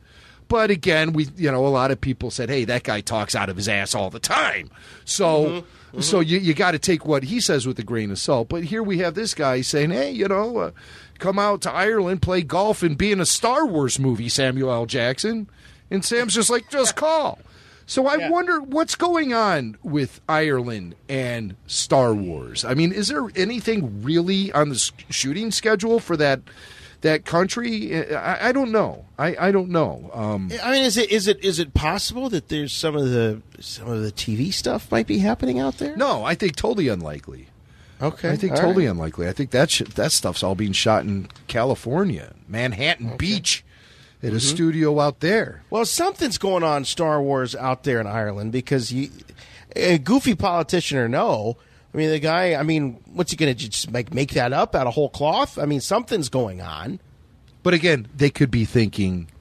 But again, a lot of people said, hey, that guy talks out of his ass all the time. So so you got to take what he says with a grain of salt. But here we have this guy saying, hey, come out to Ireland, play golf, and be in a Star Wars movie, Samuel L. Jackson. And Sam's just like, just call. So I wonder what's going on with Ireland and Star Wars. I mean, is there anything really on the shooting schedule for that country? I don't know. I don't know. I mean, is it possible that there's some of the TV stuff might be happening out there? No, I think totally unlikely. Okay, I think totally unlikely. I think that stuff's all being shot in California, Manhattan Beach. At a studio out there. Well, something's going on Star Wars out there in Ireland because a goofy politician or no, I mean, the guy, I mean, what's he going to just make that up out of whole cloth? I mean, something's going on. But again, they could be thinking,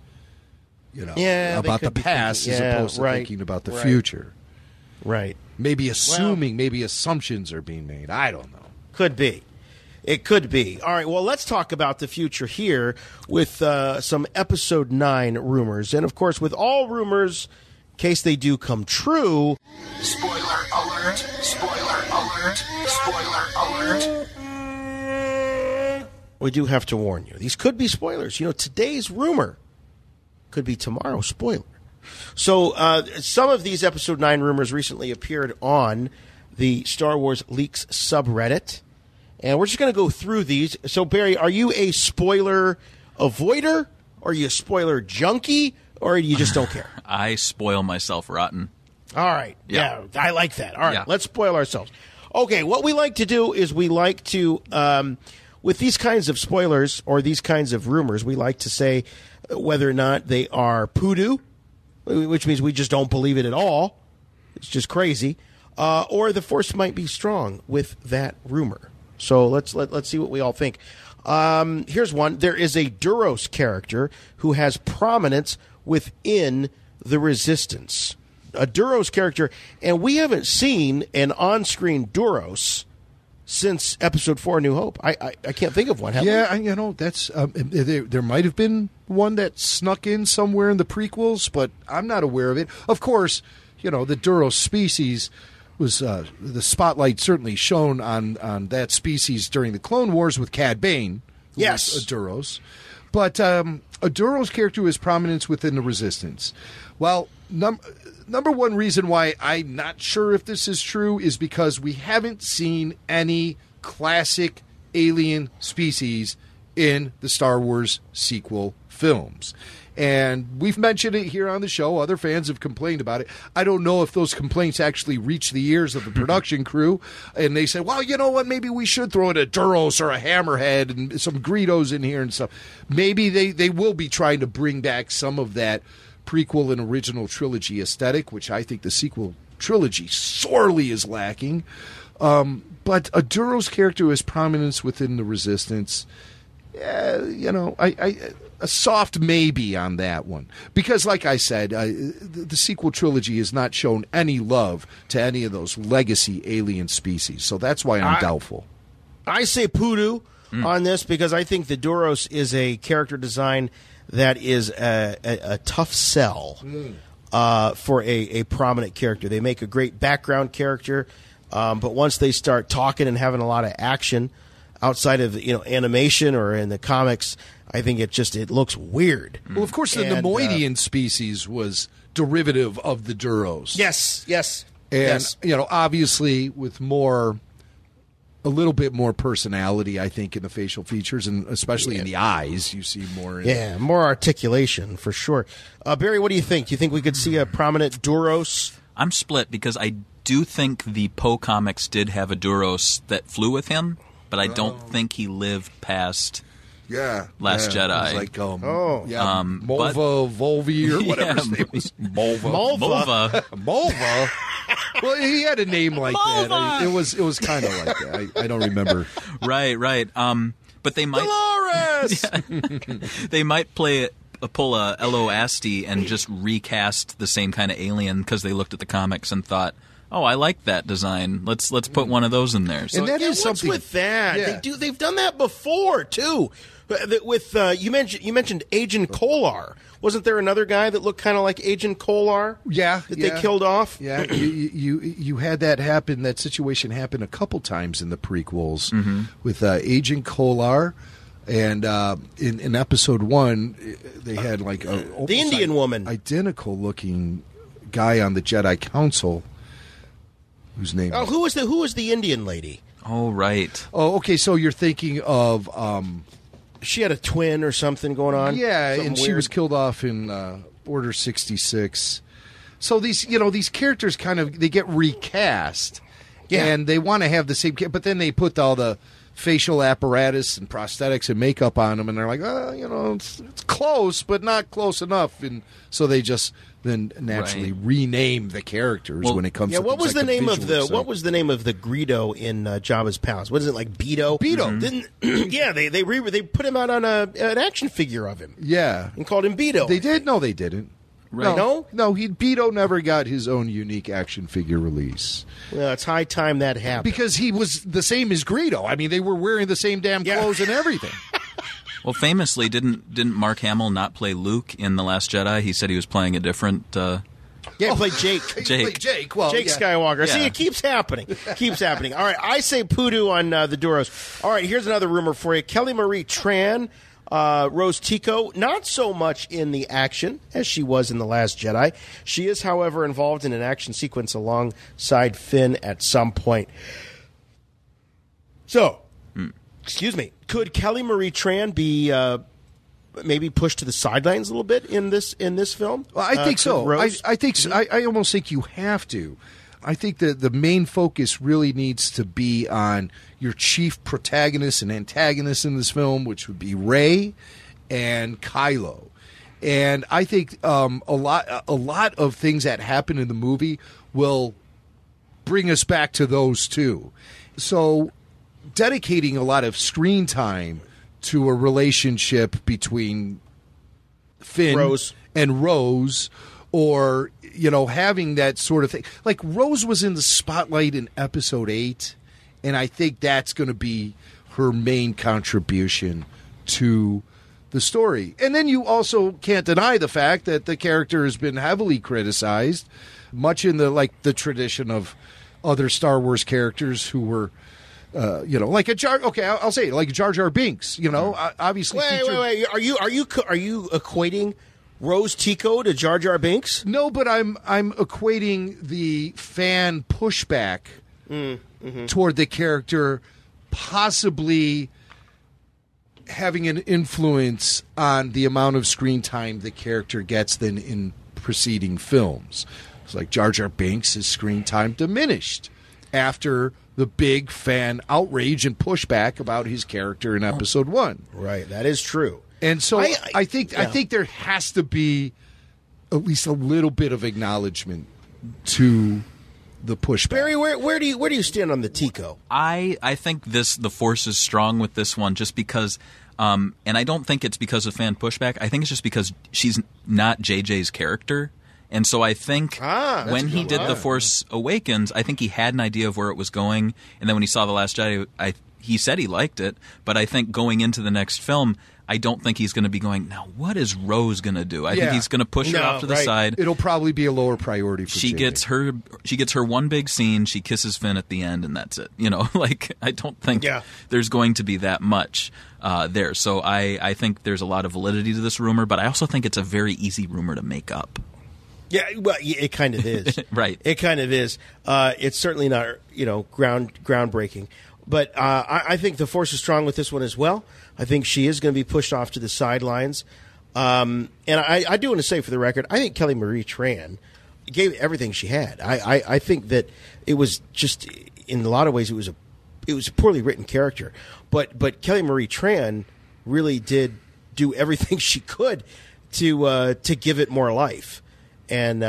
about the past as opposed to thinking about the future. Right. Maybe assuming, maybe assumptions are being made. I don't know. Could be. It could be. All right, well, let's talk about the future here with some Episode 9 rumors. And, of course, with all rumors, in case they do come true... Spoiler alert! Spoiler alert! Spoiler alert! We do have to warn you. These could be spoilers. Today's rumor could be tomorrow's spoiler. So some of these Episode 9 rumors recently appeared on the Star Wars Leaks subreddit. And we're just going to go through these. So, Barry, are you a spoiler avoider? Are you a spoiler junkie? Or you just don't care? I spoil myself rotten. All right. Yeah, I like that. All right, let's spoil ourselves. Okay, what we like to do is we like to, with these kinds of spoilers or these kinds of rumors, we like to say whether or not they are poodoo, which means we just don't believe it at all. It's just crazy. Or the Force might be strong with that rumor. So let's see what we all think. Here's one. There is a Duros character who has prominence within the Resistance. A Duros character, and we haven't seen an on-screen Duros since Episode 4, New Hope. I can't think of one. That's there might have been one that snuck in somewhere in the prequels, but I'm not aware of it. Of course, the Duros species was the spotlight certainly shone on that species during the Clone Wars with Cad Bane. Yes, a Duros, but a Duros character who has prominence within the Resistance. Well, number one reason why I'm not sure if this is true is because we haven't seen any classic alien species in the Star Wars sequel films. And we've mentioned it here on the show. Other fans have complained about it. I don't know if those complaints actually reach the ears of the production crew. And they say, well, you know what? Maybe we should throw in a Duros or a Hammerhead and some Greedos in here and stuff. Maybe they will be trying to bring back some of that prequel and original trilogy aesthetic, which I think the sequel trilogy sorely is lacking. But a Duros character who has prominence within the Resistance, a soft maybe on that one. Because, like I said, the sequel trilogy has not shown any love to any of those legacy alien species. So that's why I'm doubtful. I say poodoo on this because I think the Duros is a character design that is a tough sell for a prominent character. They make a great background character, but once they start talking and having a lot of action outside of animation or in the comics, I think it looks weird. Well, of course, the Nemoidian species was derivative of the Duros. Yes. And, obviously with a little bit more personality, I think, in the facial features and especially in the eyes, you see more. More articulation for sure. Barry, what do you think? Do you think we could see a prominent Duros? I'm split because I do think the Poe comics did have a Duros that flew with him, but I don't think he lived past Last Jedi. Like, Mulva Volvi or whatever his name was. Mulva. Well, he had a name like that. It was kind of like that. I don't remember. Right. But they might. Dolores! They might pull a Elo Asti and just recast the same kind of alien because they looked at the comics and thought, oh, I like that design. Let's put one of those in there. So, and that is something. What's with that? Yeah. They've done that before too. With you mentioned Agent Kolar. Wasn't there another guy that looked kind of like Agent Kolar? Yeah, that they killed off. Yeah, you had that happen. That situation happened a couple times in the prequels with Agent Kolar. And in Episode 1, they had like the Indian woman, identical looking guy on the Jedi Council, whose name? Oh, who was the Indian lady? Oh, right. Oh, okay. So you're thinking of. She had a twin or something going on. Yeah, something and weird. she was killed off in Order 66. So these characters they get recast, and they want to have the same. But then they put all the facial apparatus and prosthetics and makeup on them, and they're like, it's close, but not close enough, and so they just then naturally rename the characters when it comes. to what was the name of the What was the name of the Greedo in Jabba's palace? What is it, like Beto? Beto. They put him out on an action figure of him. Yeah, and called him Beto. They did? No, they didn't. Right. No, Beto never got his own unique action figure release. Well, it's high time that happened. Because he was the same as Greedo. I mean, they were wearing the same damn clothes and everything. Well, famously, didn't Mark Hamill not play Luke in The Last Jedi? He said he was playing a different... he played Jake. Jake. Well, Jake Skywalker. Yeah. See, it keeps happening. All right, I say Poodoo on the Duros. All right, here's another rumor for you. Kelly Marie Tran, Rose Tico, not so much in the action as she was in The Last Jedi. She is, however, involved in an action sequence alongside Finn at some point. So, excuse me, could Kelly Marie Tran be maybe pushed to the sidelines a little bit in this film? Well, I think so. I think so. I almost think you have to. I think that the main focus really needs to be on your chief protagonist and antagonist in this film, which would be Rey and Kylo. And I think a lot of things that happen in the movie will bring us back to those two. So dedicating a lot of screen time to a relationship between Finn and Rose, or having that sort of thing. Like Rose was in the spotlight in Episode 8, and I think that's going to be her main contribution to the story. And then you also can't deny the fact that the character has been heavily criticized, much in the tradition of other Star Wars characters who were like a Jar. Okay, I'll say it, like Jar Jar Binks. Obviously. Wait. Are you equating Rose Tico to Jar Jar Binks? No, but I'm equating the fan pushback toward the character possibly having an influence on the amount of screen time the character gets than in preceding films. It's like Jar Jar Binks' screen time diminished after the big fan outrage and pushback about his character in Episode 1. Right, that is true. And so I think there has to be at least a little bit of acknowledgement to the pushback. Barry, where do you stand on the Tico? I think the force is strong with this one just because, and I don't think it's because of fan pushback. I think it's just because she's not JJ's character. And so I think when he did The Force Awakens, I think he had an idea of where it was going. And then when he saw The Last Jedi, he said he liked it. But I think going into the next film, I don't think he's going to be going, now what is Rose going to do? I think he's going to push her off to the side. It'll probably be a lower priority for She gets her one big scene, she kisses Finn at the end, and that's it. I don't think there's going to be that much there. So I think there's a lot of validity to this rumor, but I also think it's a very easy rumor to make up. Yeah, well, it kind of is. Right. It kind of is. It's certainly not, groundbreaking. But I think the force is strong with this one as well. I think she is going to be pushed off to the sidelines. And I do want to say, for the record, I think Kelly Marie Tran gave everything she had. I think that it was just, in a lot of ways, it was a poorly written character. But Kelly Marie Tran really did do everything she could to give it more life. And,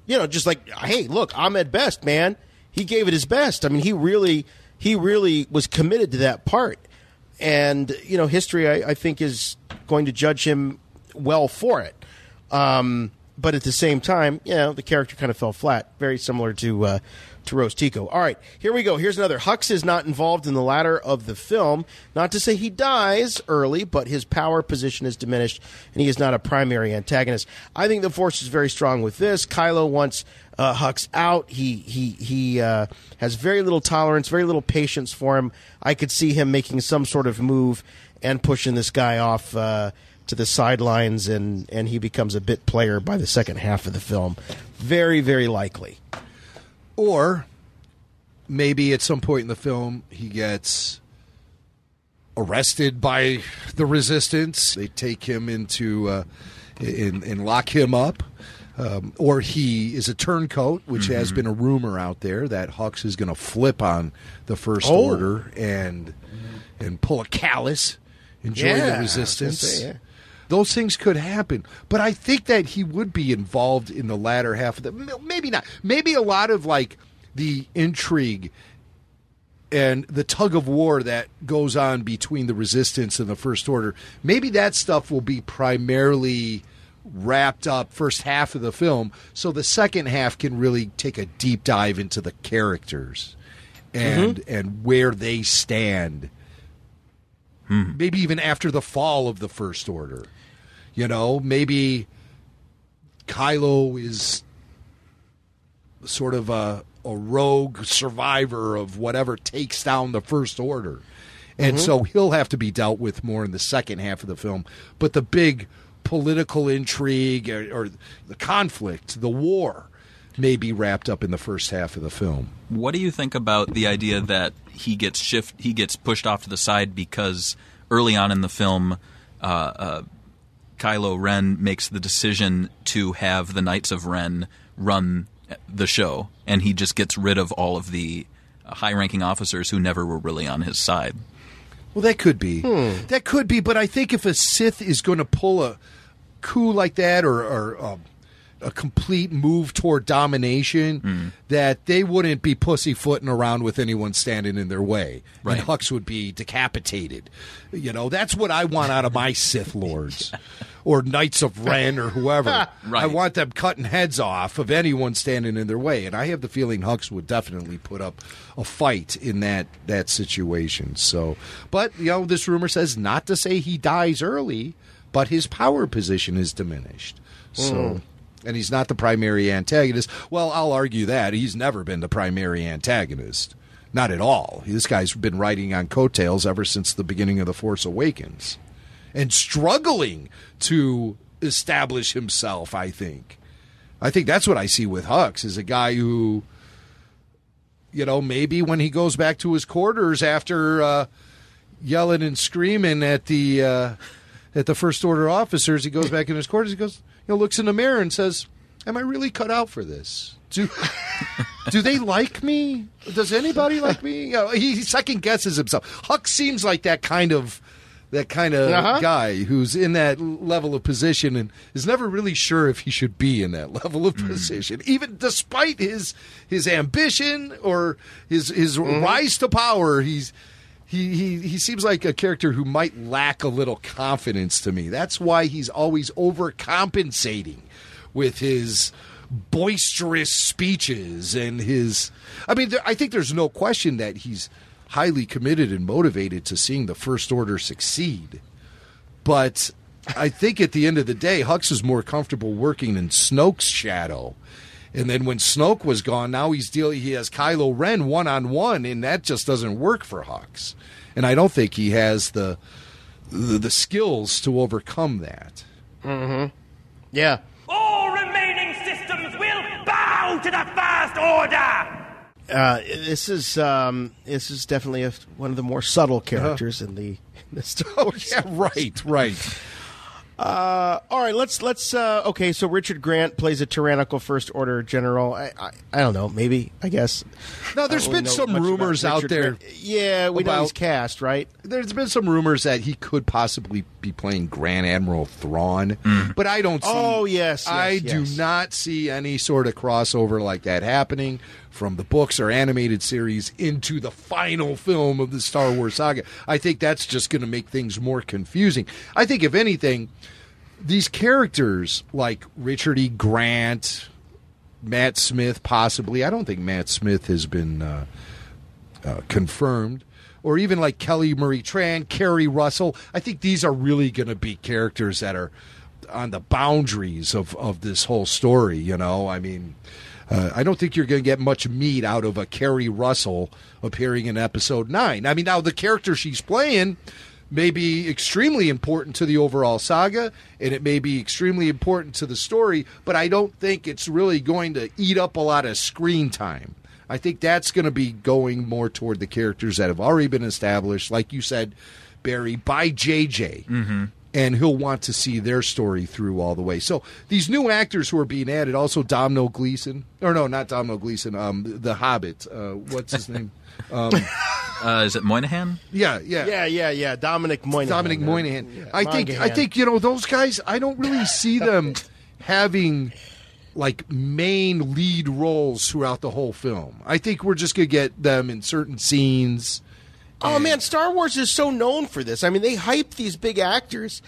just like, hey, look, Ahmed Best, man, he gave it his best. I mean, he really was committed to that part. And, history, I think, is going to judge him well for it. But at the same time, the character kind of fell flat, very similar to Rose Tico. All right, here we go. Here's another. Hux is not involved in the latter of the film. Not to say he dies early, but his power position is diminished, and he is not a primary antagonist. I think the Force is very strong with this. Kylo wants Hux out. He has very little tolerance, very little patience for him. I could see him making some sort of move and pushing this guy off to the sidelines, and he becomes a bit player by the second half of the film. Very, very likely. Or maybe at some point in the film he gets arrested by the Resistance. They take him into and lock him up. Or he is a turncoat, which has been a rumor out there that Hux is going to flip on the First Order and pull a callus and join the Resistance. Those things could happen. But I think that he would be involved in the latter half of the... Maybe not. Maybe a lot of, like, the intrigue and the tug of war that goes on between the Resistance and the First Order, maybe that stuff will be primarily wrapped up first half of the film, so the second half can really take a deep dive into the characters and where they stand. Maybe even after the fall of the First Order. You know, maybe Kylo is sort of a rogue survivor of whatever takes down the First Order. And so he'll have to be dealt with more in the second half of the film. But the big political intrigue or the conflict, the war, may be wrapped up in the first half of the film. What do you think about the idea that he gets pushed off to the side because early on in the film, Kylo Ren makes the decision to have the Knights of Ren run the show, and he just gets rid of all of the high-ranking officers who never were really on his side? Well, that could be. That could be, but I think if a Sith is going to pull a coup like that or a complete move toward domination, that they wouldn't be pussyfooting around with anyone standing in their way. Right. And Hux would be decapitated. You know, that's what I want out of my Sith Lords or Knights of Ren or whoever. I want them cutting heads off of anyone standing in their way. And I have the feeling Hux would definitely put up a fight in that situation. So, but, you know, this rumor says not to say he dies early, but his power position is diminished. So... And he's not the primary antagonist. Well, I'll argue that. He's never been the primary antagonist. Not at all. This guy's been riding on coattails ever since the beginning of The Force Awakens. And struggling to establish himself, I think. I think that's what I see with Hux, is a guy who, you know, maybe when he goes back to his quarters after yelling and screaming at the First Order officers, he goes back in his quarters, he goes... looks in the mirror and says, am I really cut out for this? Do they like me? Does anybody like me? You know, he second guesses himself. Hux seems like that kind of guy who's in that level of position and is never really sure if he should be in that level of position, even despite his ambition or his rise to power. He seems like a character who might lack a little confidence to me. That's why he's always overcompensating with his boisterous speeches and his... I mean, I think there's no question that he's highly committed and motivated to seeing the First Order succeed. But I think at the end of the day, Hux is more comfortable working in Snoke's shadow. And then when Snoke was gone, now he has Kylo Ren one-on-one, and that just doesn't work for Hux. And I don't think he has the skills to overcome that. Yeah. All remaining systems will bow to the First Order! This is definitely one of the more subtle characters in the story. Oh, yeah, right. All right, let's. Okay, so Richard Grant plays a tyrannical First Order general. I don't know, maybe, I guess. No, there's been some rumors out there. Yeah, we know he's cast, right? There's been some rumors that he could possibly be playing Grand Admiral Thrawn, but I don't see... Oh, yes, I do not see any sort of crossover like that happening from the books or animated series into the final film of the Star Wars saga. I think that's just going to make things more confusing. I think, if anything, these characters like Richard E. Grant, Matt Smith, possibly. I don't think Matt Smith has been confirmed. Or even like Kelly Marie Tran, Kerry Russell. I think these are really going to be characters that are on the boundaries of this whole story, you know? I mean... I don't think you're going to get much meat out of a Kerry Russell appearing in Episode 9. I mean, now the character she's playing may be extremely important to the overall saga, and it may be extremely important to the story, but I don't think it's really going to eat up a lot of screen time. I think that's going to be going more toward the characters that have already been established, like you said, Barry, by JJ. Mm-hmm. And he'll want to see their story through all the way. So these new actors who are being added, also Domhnall Gleeson. Or no, not Domhnall Gleeson, the Hobbit. What's his name? Is it Moynihan? Yeah. Dominic Moynihan. Yeah. I think those guys, I don't really see them having like main lead roles throughout the whole film. I think we're just going to get them in certain scenes. Oh, man, Star Wars is so known for this. I mean, they hype these big actors.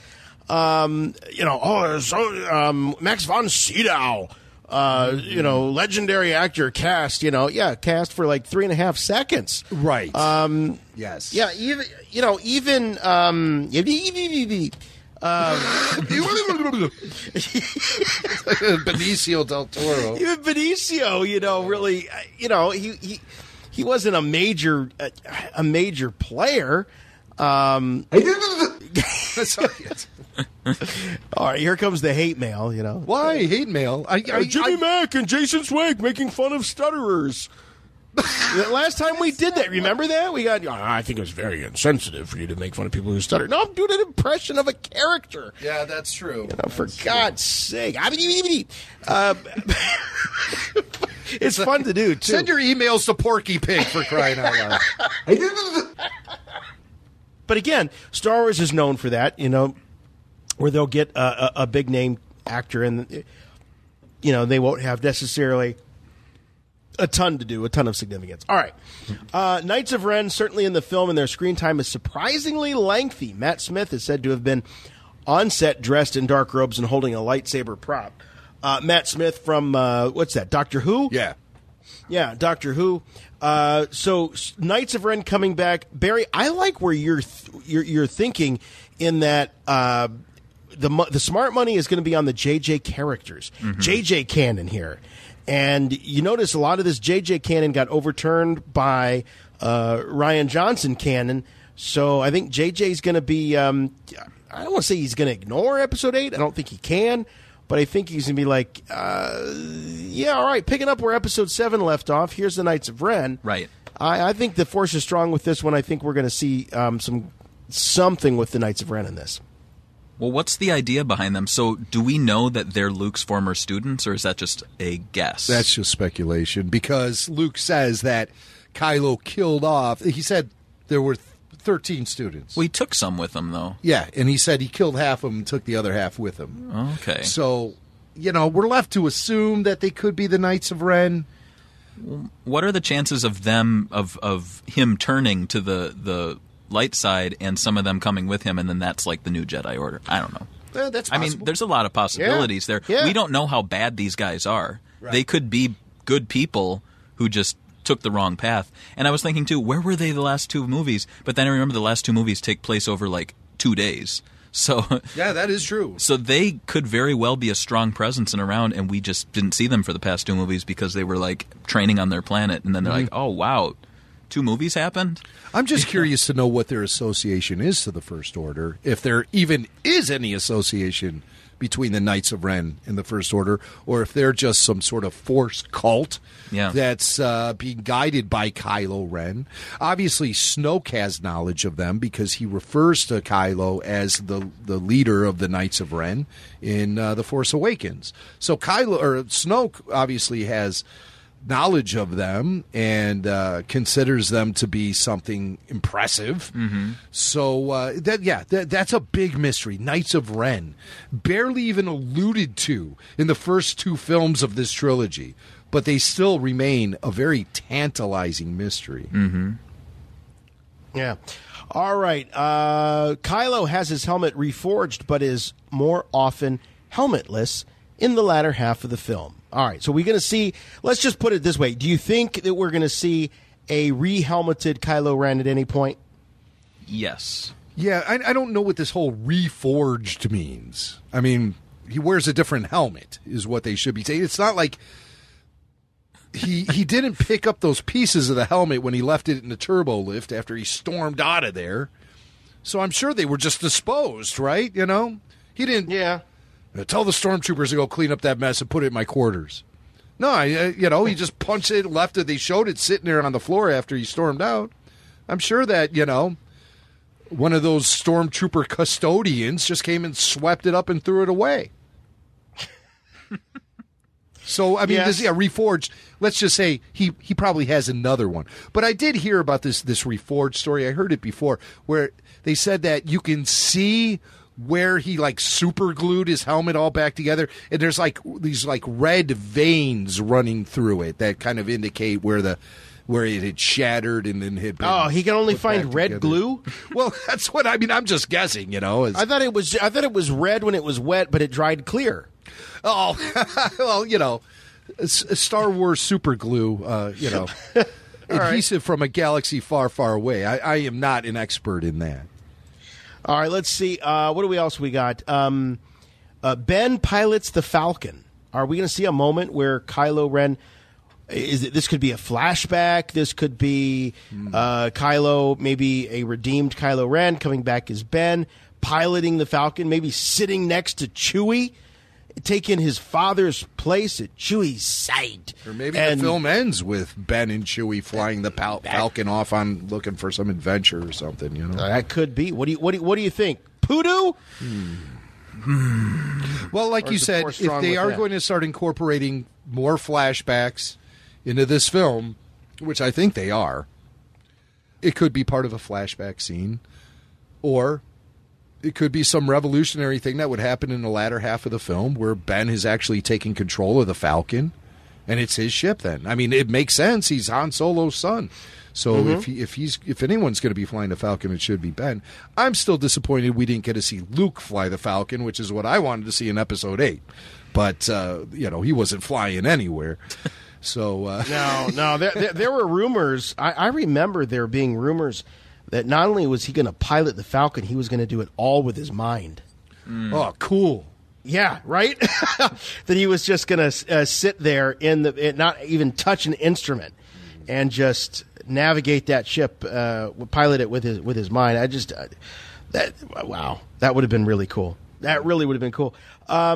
Max von Sydow, legendary actor cast, cast for like 3.5 seconds. Right. Yes. Yeah, even Benicio del Toro. Even Benicio, really, he wasn't a major player. All right, here comes the hate mail. Why hate mail? Jimmy Mack and Jason Swank making fun of stutterers. The last time we did that, remember that? We got, I think it was very insensitive for you to make fun of people who stutter. No, I'm doing an impression of a character. Yeah, that's true. For God's sake. It's fun to do, too. Send your emails to Porky Pig, for crying out loud. But again, Star Wars is known for that, where they'll get a big name actor and, they won't have necessarily a ton of significance. All right. Knights of Ren, certainly in the film, and their screen time is surprisingly lengthy. Matt Smith is said to have been on set dressed in dark robes and holding a lightsaber prop. Matt Smith from, what's that, Doctor Who? Yeah. Yeah, Doctor Who. So Knights of Ren coming back. Barry, I like where you're thinking in that the smart money is going to be on the JJ characters. Mm-hmm. JJ canon here. And you notice a lot of this JJ canon got overturned by Rian Johnson canon. So I think JJ's going to be, I don't want to say he's going to ignore Episode 8. I don't think he can. But I think he's going to be like, all right, picking up where Episode 7 left off. Here's the Knights of Ren. Right. I think the Force is strong with this one. I think we're going to see something with the Knights of Ren in this. Well, what's the idea behind them? So do we know that they're Luke's former students, or is that just a guess? That's just speculation, because Luke says that Kylo killed off. He said there were 13 students. Well, he took some with him, though. Yeah, and he said he killed half of them and took the other half with him. Okay. So, we're left to assume that they could be the Knights of Ren. What are the chances of them, of him turning to the light side and some of them coming with him, and then that's like the new Jedi Order? I don't know. That's possible. I mean, there's a lot of possibilities there. Yeah. We don't know how bad these guys are. Right. They could be good people who just took the wrong path. And I was thinking, too, where were they the last two movies? But then I remember the last two movies take place over, 2 days. So yeah, that is true. So they could very well be a strong presence and around, and we just didn't see them for the past 2 movies because they were, training on their planet. And then they're like, oh, wow, 2 movies happened? I'm just curious to know what their association is to the First Order, if there even is any association between the Knights of Ren and the First Order, or if they're just some sort of Force cult that's being guided by Kylo Ren. Obviously, Snoke has knowledge of them because he refers to Kylo as the leader of the Knights of Ren in The Force Awakens. So Snoke obviously has knowledge of them and considers them to be something impressive. Mm-hmm. So that's a big mystery. Knights of Ren, barely even alluded to in the first 2 films of this trilogy, but they still remain a very tantalizing mystery. Mm-hmm. Yeah. All right. Kylo has his helmet reforged, but is more often helmetless in the latter half of the film. All right, so we're going to see, let's just put it this way. Do you think that we're going to see a re-helmeted Kylo Ren at any point? Yes. Yeah, I don't know what this whole reforged means. I mean, he wears a different helmet is what they should be saying. It's not like he didn't pick up those pieces of the helmet when he left it in the turbo lift after he stormed out of there. So I'm sure they were just disposed, right? You know, he didn't. Yeah. Tell the stormtroopers to go clean up that mess and put it in my quarters. No, he just punched it, left it. They showed it sitting there on the floor after he stormed out. I'm sure that, one of those stormtrooper custodians just came and swept it up and threw it away. So, I mean, Yes. Reforged, let's just say he probably has another one. But I did hear about this Reforged story. I heard it before, where they said that you can see where he super glued his helmet all back together, and there's these red veins running through it that kind of indicate where it had shattered and then had been. Oh, he can only put find back red together. glue? Well, that's what I mean. I'm just guessing, I thought it was red when it was wet, but it dried clear. Oh, well, Star Wars super glue, adhesive from a galaxy far, far away. I am not an expert in that. All right, let's see. What do we else we got? Ben pilots the Falcon. Are we going to see a moment where Kylo Ren? This could be a flashback. This could be Kylo, maybe a redeemed Kylo Ren coming back as Ben, piloting the Falcon, maybe sitting next to Chewie, taking his father's place at Chewie's side. Or maybe the film ends with Ben and Chewie flying the Falcon off on looking for some adventure or something. That could be. What do you think? Poodoo? Well, like Or you is it said, more if strong they with are that? going to start incorporating more flashbacks into this film, which I think they are, it could be part of a flashback scene, or it could be some revolutionary thing that would happen in the latter half of the film where Ben is actually taking control of the Falcon, and it's his ship then. I mean, it makes sense. He's Han Solo's son. So if anyone's going to be flying the Falcon, it should be Ben. I'm still disappointed we didn't get to see Luke fly the Falcon, which is what I wanted to see in Episode 8. But, he wasn't flying anywhere. So No, there were rumors. I remember there being rumors that not only was he going to pilot the Falcon, he was going to do it all with his mind. Oh, cool. Yeah, right? That he was just going to sit there not even touch an instrument and just navigate that ship, pilot it with his mind. Wow, that would have been really cool. That really would have been cool.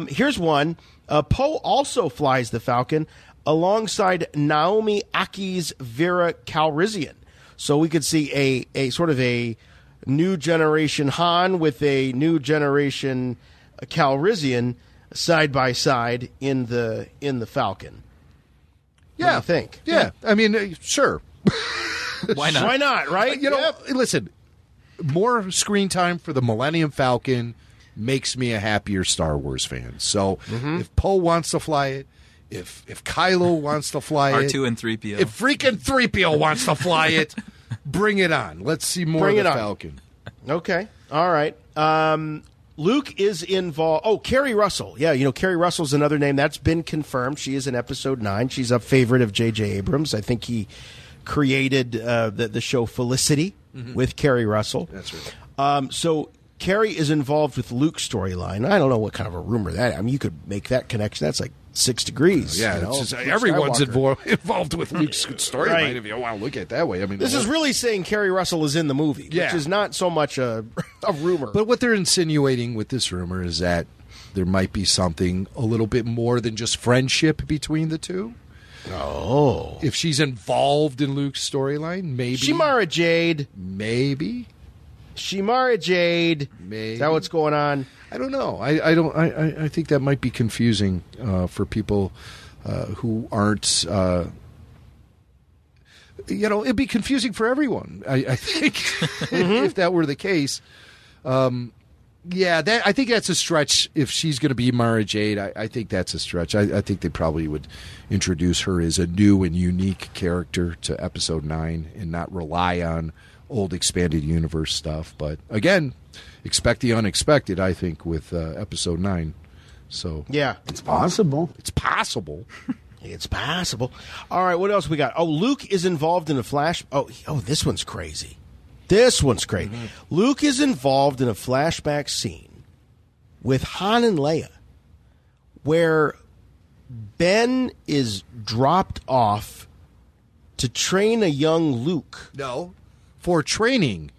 Here's one. Poe also flies the Falcon alongside Naomi Aki's Vera Calrissian. So we could see a sort of a new generation Han with a new generation Calrissian side by side in the Falcon. Yeah, what do you think? Yeah, I mean, sure. Why not? Why not? Right? Listen. More screen time for the Millennium Falcon makes me a happier Star Wars fan. So if Poe wants to fly it, if Kylo wants to fly it, R2 and 3PO. if freaking 3PO wants to fly it, bring it on. Let's see more of the Falcon. Okay. All right. Luke is involved. Oh, Kerry Russell. Yeah, Kerry Russell's another name that's been confirmed. She is in Episode 9. She's a favorite of J.J. Abrams. I think he created the show Felicity with Kerry Russell. That's right. So Kerry is involved with Luke's storyline. I don't know what kind of a rumor that. I mean, you could make that connection. That's like 6 degrees. Yeah, it's just, everyone's involved with Luke's storyline. Right. If you want to look at it that way, I mean, This is really saying Kerry Russell is in the movie, which is not so much a rumor. But what they're insinuating with this rumor is that there might be something a little bit more than just friendship between the two. Oh. If she's involved in Luke's storyline, maybe. Shimara Jade. Maybe. Shimara Jade. Maybe. Is that what's going on? I don't know. I think that might be confusing for people who aren't. It'd be confusing for everyone. I think if that were the case. I think that's a stretch. If she's going to be Mara Jade, I think that's a stretch. I think they probably would introduce her as a new and unique character to Episode 9 and not rely on old expanded universe stuff. But again, expect the unexpected, I think, with Episode 9. So yeah, it's possible. It's possible. It's possible. All right, what else we got? Oh, Luke is involved in a flash. Oh, this one's crazy. This one's great. Luke is involved in a flashback scene with Han and Leia where Ben is dropped off to train a young Luke. No, for training.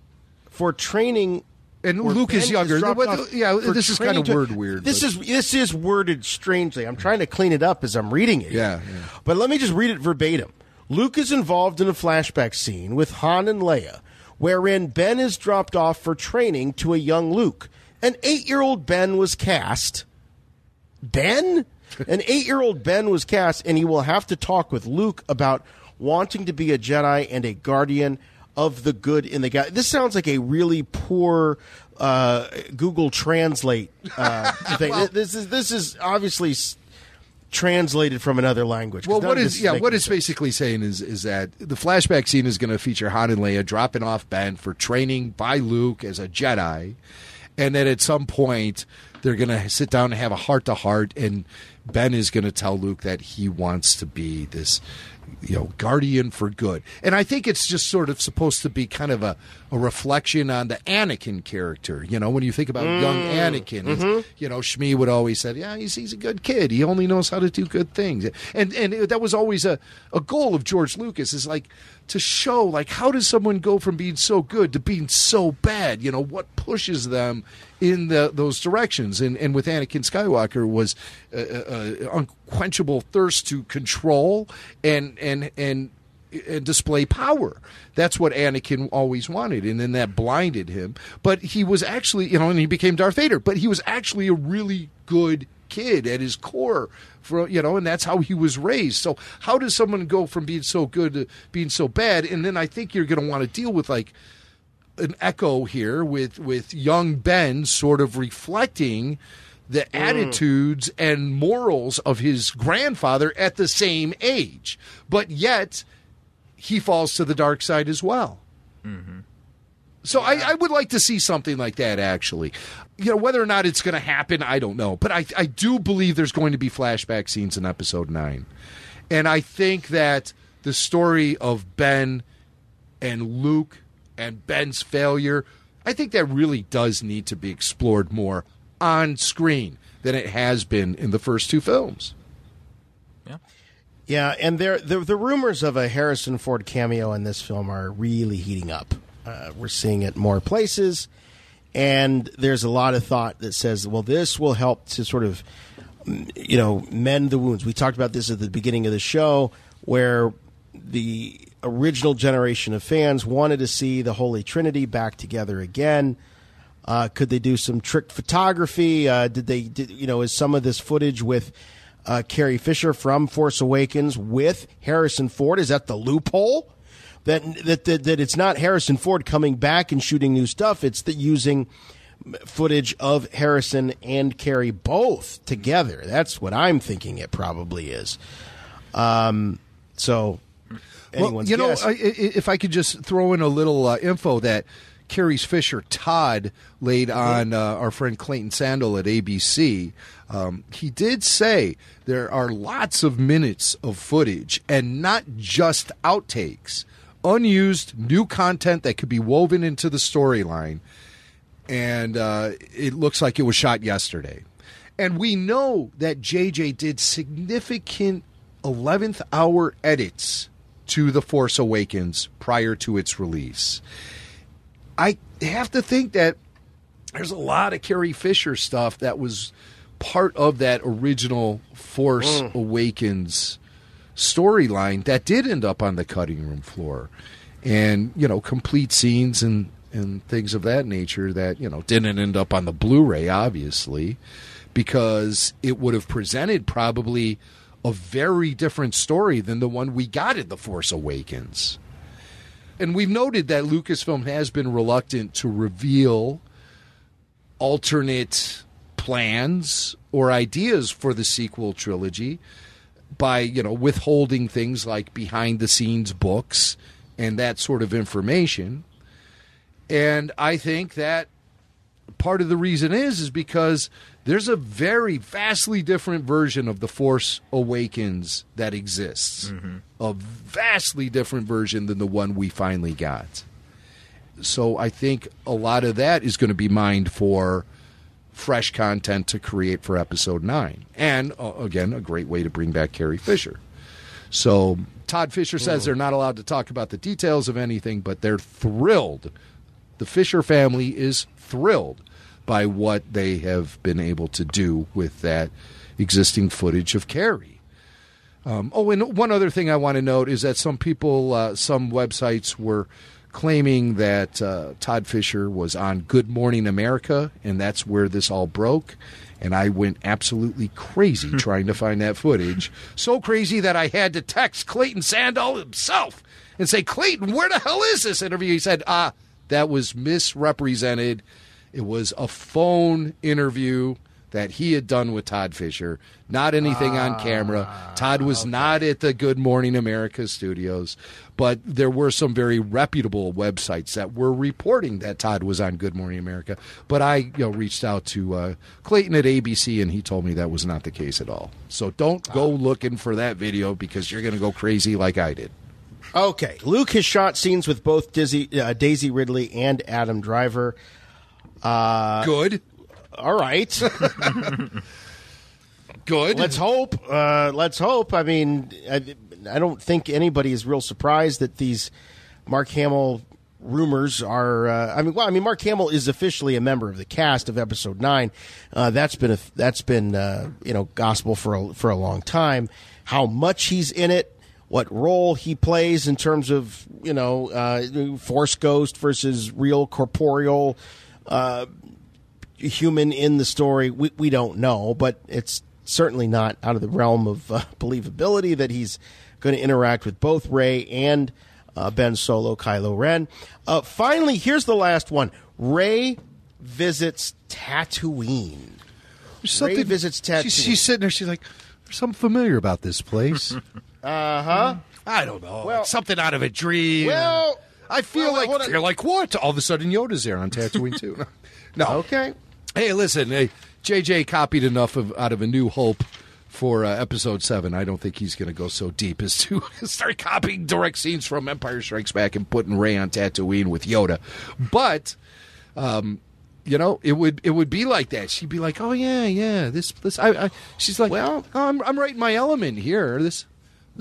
For training And where Luke is Ben younger. dropped off for This is kind of training weird. This is worded strangely. I'm trying to clean it up as I'm reading it. Yeah. But let me just read it verbatim. Luke is involved in a flashback scene with Han and Leia, wherein Ben is dropped off for training to a young Luke. An 8-year-old Ben was cast. Ben? An 8-year-old Ben was cast, and he will have to talk with Luke about wanting to be a Jedi and a guardian of the good in the galaxy. This sounds like a really poor Google Translate thing. Well, this is obviously translated from another language. Well, what it's basically saying is that the flashback scene is going to feature Han and Leia dropping off Ben for training by Luke as a Jedi, and then at some point they're going to sit down and have a heart-to-heart, and Ben is going to tell Luke that he wants to be this, guardian for good. And I think it's just sort of supposed to be kind of a reflection on the Anakin character. When you think about young Anakin, Shmi would always say, yeah, he's a good kid. He only knows how to do good things. And that was always a goal of George Lucas, is like to show, like, how does someone go from being so good to being so bad? What pushes them in those directions? And with Anakin Skywalker was unquenchable thirst to control and display power. That's what Anakin always wanted, and then that blinded him. But he was actually, and he became Darth Vader, but he was actually a really good kid at his core, and that's how he was raised. So how does someone go from being so good to being so bad? And then I think you're going to want to deal with, like, an echo here with young Ben sort of reflecting the attitudes and morals of his grandfather at the same age, but yet he falls to the dark side as well. Mm-hmm. So I would like to see something like that, actually. Whether or not it's going to happen, I don't know. But I do believe there's going to be flashback scenes in Episode 9. And I think that the story of Ben and Luke and Ben's failure, I think that really does need to be explored more on screen than it has been in the first two films. Yeah, and the rumors of a Harrison Ford cameo in this film are really heating up. We're seeing it more places, and there's a lot of thought that says, well, this will help to sort of, mend the wounds. We talked about this at the beginning of the show, where the original generation of fans wanted to see the Holy Trinity back together again. Could they do some trick photography? Is some of this footage with Carrie Fisher from Force Awakens with Harrison Ford? Is that the loophole? That it's not Harrison Ford coming back and shooting new stuff. It's using footage of Harrison and Carrie both together. That's what I'm thinking it probably is. So, anyone's guess. If I could just throw in a little info that Carrie Fisher Todd laid on our friend Clayton Sandel at ABC. He did say there are lots of minutes of footage and not just outtakes, unused new content that could be woven into the storyline. And it looks like it was shot yesterday. And we know that JJ did significant 11th hour edits to The Force Awakens prior to its release. I have to think that there's a lot of Carrie Fisher stuff that was part of that original Force Awakens storyline that did end up on the cutting room floor. And, complete scenes and things of that nature that, didn't end up on the Blu-ray, obviously, because it would have presented probably a very different story than the one we got in The Force Awakens. And we've noted that Lucasfilm has been reluctant to reveal alternate plans or ideas for the sequel trilogy by, withholding things like behind-the-scenes books and that sort of information. And I think that part of the reason is because there's a very vastly different version of The Force Awakens that exists. Mm-hmm. A vastly different version than the one we finally got. So I think a lot of that is going to be mined for fresh content to create for Episode 9. And, again, a great way to bring back Carrie Fisher. So Todd Fisher says they're not allowed to talk about the details of anything, but they're thrilled. The Fisher family is thrilled by what they have been able to do with that existing footage of Carrie. And one other thing I want to note is that some people, some websites were claiming that Todd Fisher was on Good Morning America, and that's where this all broke. And I went absolutely crazy trying to find that footage. So crazy that I had to text Clayton Sandall himself and say, Clayton, where the hell is this interview? He said, that was misrepresented. It was a phone interview that he had done with Todd Fisher, not anything on camera. Todd was not at the Good Morning America studios, but there were some very reputable websites that were reporting that Todd was on Good Morning America. But I reached out to Clayton at ABC, and he told me that was not the case at all. So don't go looking for that video because you're going to go crazy like I did. Okay. Luke has shot scenes with both Daisy Ridley and Adam Driver. Good. All right. Good. Let's hope. I mean, I don't think anybody is real surprised that these Mark Hamill rumors are. Mark Hamill is officially a member of the cast of Episode 9. That's been gospel for a long time. How much he's in it, what role he plays in terms of Force ghost versus real corporeal human in the story, we don't know, but it's certainly not out of the realm of believability that he's going to interact with both Rey and Ben Solo, Kylo Ren. Finally, here's the last one. Rey visits Tatooine. Rey visits Tatooine. She's sitting there. She's like, there's something familiar about this place. I don't know. Well, something out of a dream. Well, I feel like what? All of a sudden, Yoda's there on Tatooine too. No. Okay. Hey, listen. Hey, JJ copied enough out of A New Hope for Episode 7. I don't think he's going to go so deep as to start copying direct scenes from Empire Strikes Back and putting Rey on Tatooine with Yoda. But, it would be like that. She'd be like, oh yeah. This. She's like, well, I'm right in my element here. This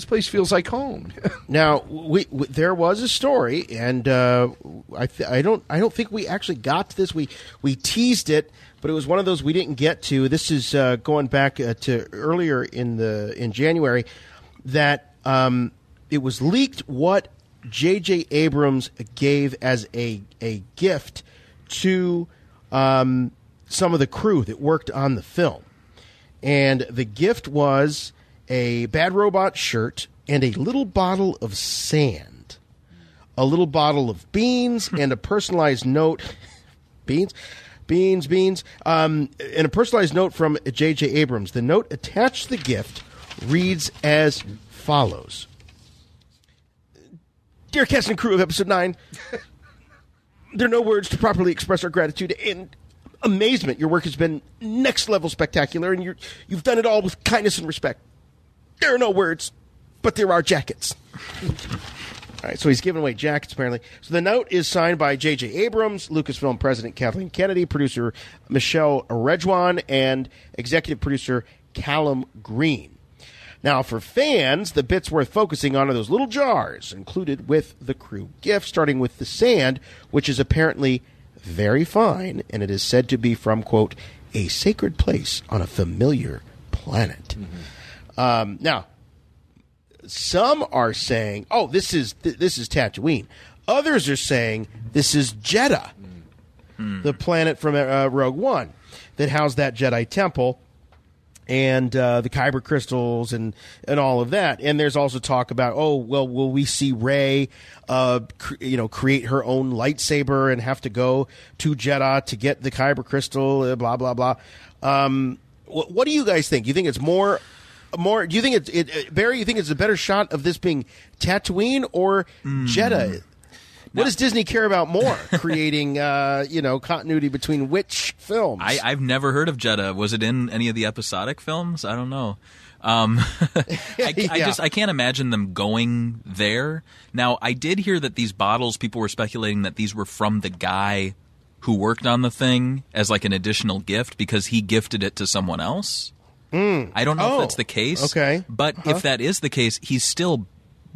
place feels like home. Now, there was a story, and I don't think we actually got to this. We teased it, but it was one of those we didn't get to. This is going back to earlier in January, that it was leaked what J.J. Abrams gave as a gift to some of the crew that worked on the film, and the gift was a Bad Robot shirt and a little bottle of sand, a little bottle of beans, and a personalized note. Beans, and a personalized note from J.J. Abrams. The note attached to the gift reads as follows. Dear cast and crew of Episode 9, there are no words to properly express our gratitude and amazement. Your work has been next level spectacular, and you've done it all with kindness and respect. There are no words, but there are jackets. All right, so he's giving away jackets, apparently. So the note is signed by J.J. Abrams, Lucasfilm President Kathleen Kennedy, producer Michelle Rejwan, and executive producer Callum Green. Now, for fans, the bits worth focusing on are those little jars included with the crew gift, starting with the sand, which is apparently very fine, and it is said to be from, quote, a sacred place on a familiar planet. Mm-hmm. Now, some are saying, "Oh, this is Tatooine." Others are saying this is Jedha, the planet from Rogue One that housed that Jedi temple and the Kyber crystals and all of that. And there's also talk about, oh, well, will we see Rey, create her own lightsaber and have to go to Jedha to get the Kyber crystal? Blah blah blah. What do you guys think? Do you think it's more? Do you think it's Barry? You think it's a better shot of this being Tatooine or Jedha? What does Disney care about more? Creating continuity between which films? I've never heard of Jedha. Was it in any of the episodic films? I don't know. I can't imagine them going there. Now, I did hear that these bottles, people were speculating that these were from the guy who worked on the thing as like an additional gift because he gifted it to someone else. I don't know if that's the case. Okay. But if that is the case, he's still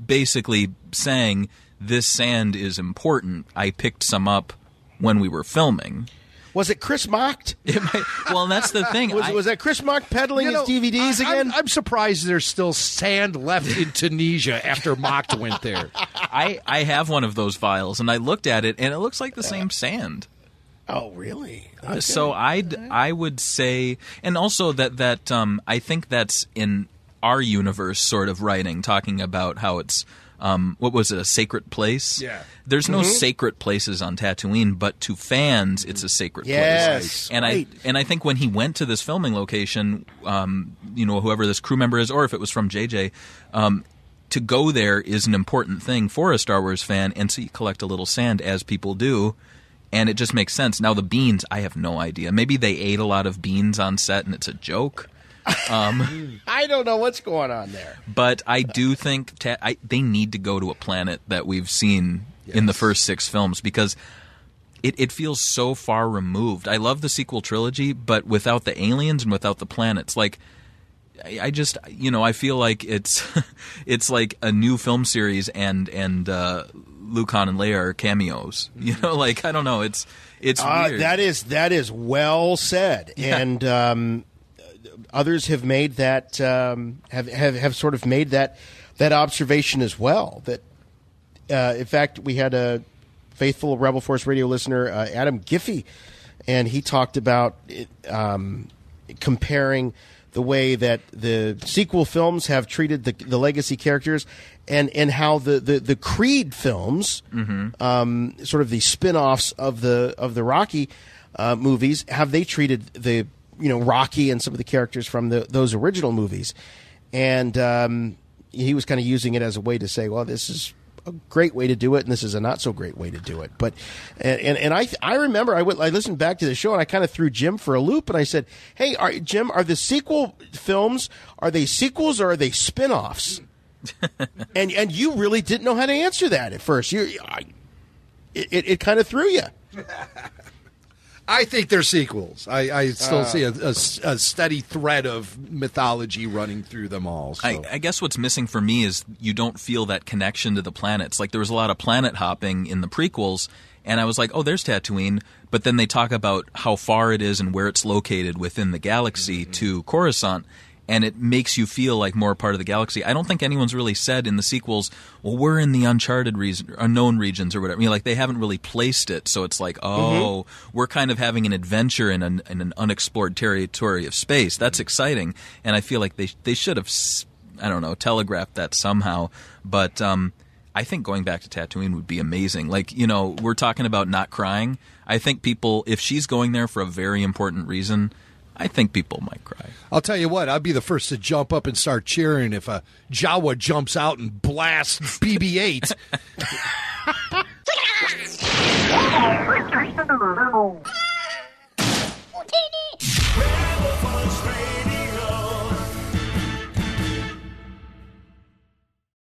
basically saying this sand is important. I picked some up when we were filming. Was it Chris Mocked? Well, that's the thing. Was that Chris Mock peddling his DVDs again? I'm surprised there's still sand left in Tunisia after Mocked went there. I have one of those files, and I looked at it, and it looks like the same sand. Oh, really? Okay. So I would say, and also that I think that's in our universe sort of writing, talking about how it's what was it, a sacred place? Yeah. There's no sacred places on Tatooine, but to fans, it's a sacred place. And I think when he went to this filming location, whoever this crew member is, or if it was from JJ, to go there is an important thing for a Star Wars fan, and so you collect a little sand, as people do. And it just makes sense. Now, the beans, I have no idea. Maybe they ate a lot of beans on set and it's a joke. I don't know what's going on there. But I do think they need to go to a planet that we've seen in the first 6 films, because it feels so far removed. I love the sequel trilogy, but without the aliens and without the planets, like, I just, I feel like it's it's like a new film series and Luke, Han, and Leia are cameos. Like, I don't know. It's weird. That is well said, and others have made that have sort of made that observation as well. That in fact, we had a faithful Rebel Force Radio listener, Adam Giffey, and he talked about comparing the way that the sequel films have treated the legacy characters, and how the Creed films, sort of the spin-offs of the Rocky movies, have they treated the Rocky and some of the characters from those original movies. And he was kind of using it as a way to say, well, this is a great way to do it, and this is a not so great way to do it. But and I remember I listened back to the show, and I kind of threw Jim for a loop, and I said, hey, Jim, are the sequel films, are they sequels or are they spin-offs? and you really didn't know how to answer that at first. It kind of threw you. I think they're sequels. I still see a steady thread of mythology running through them all. So. I guess what's missing for me is you don't feel that connection to the planets. Like, there was a lot of planet hopping in the prequels, and I was like, oh, there's Tatooine. But then they talk about how far it is and where it's located within the galaxy to Coruscant, and it makes you feel like more part of the galaxy. I don't think anyone's really said in the sequels, well, we're in the unknown regions or whatever. Like, they haven't really placed it, so it's like, we're kind of having an adventure in an unexplored territory of space. That's exciting, and I feel like they should have, I don't know, telegraphed that somehow. But I think going back to Tatooine would be amazing. Like, we're talking about not crying. I think people, if she's going there for a very important reason, I think people might cry. I'll tell you what, I'd be the first to jump up and start cheering if a Jawa jumps out and blasts BB-8.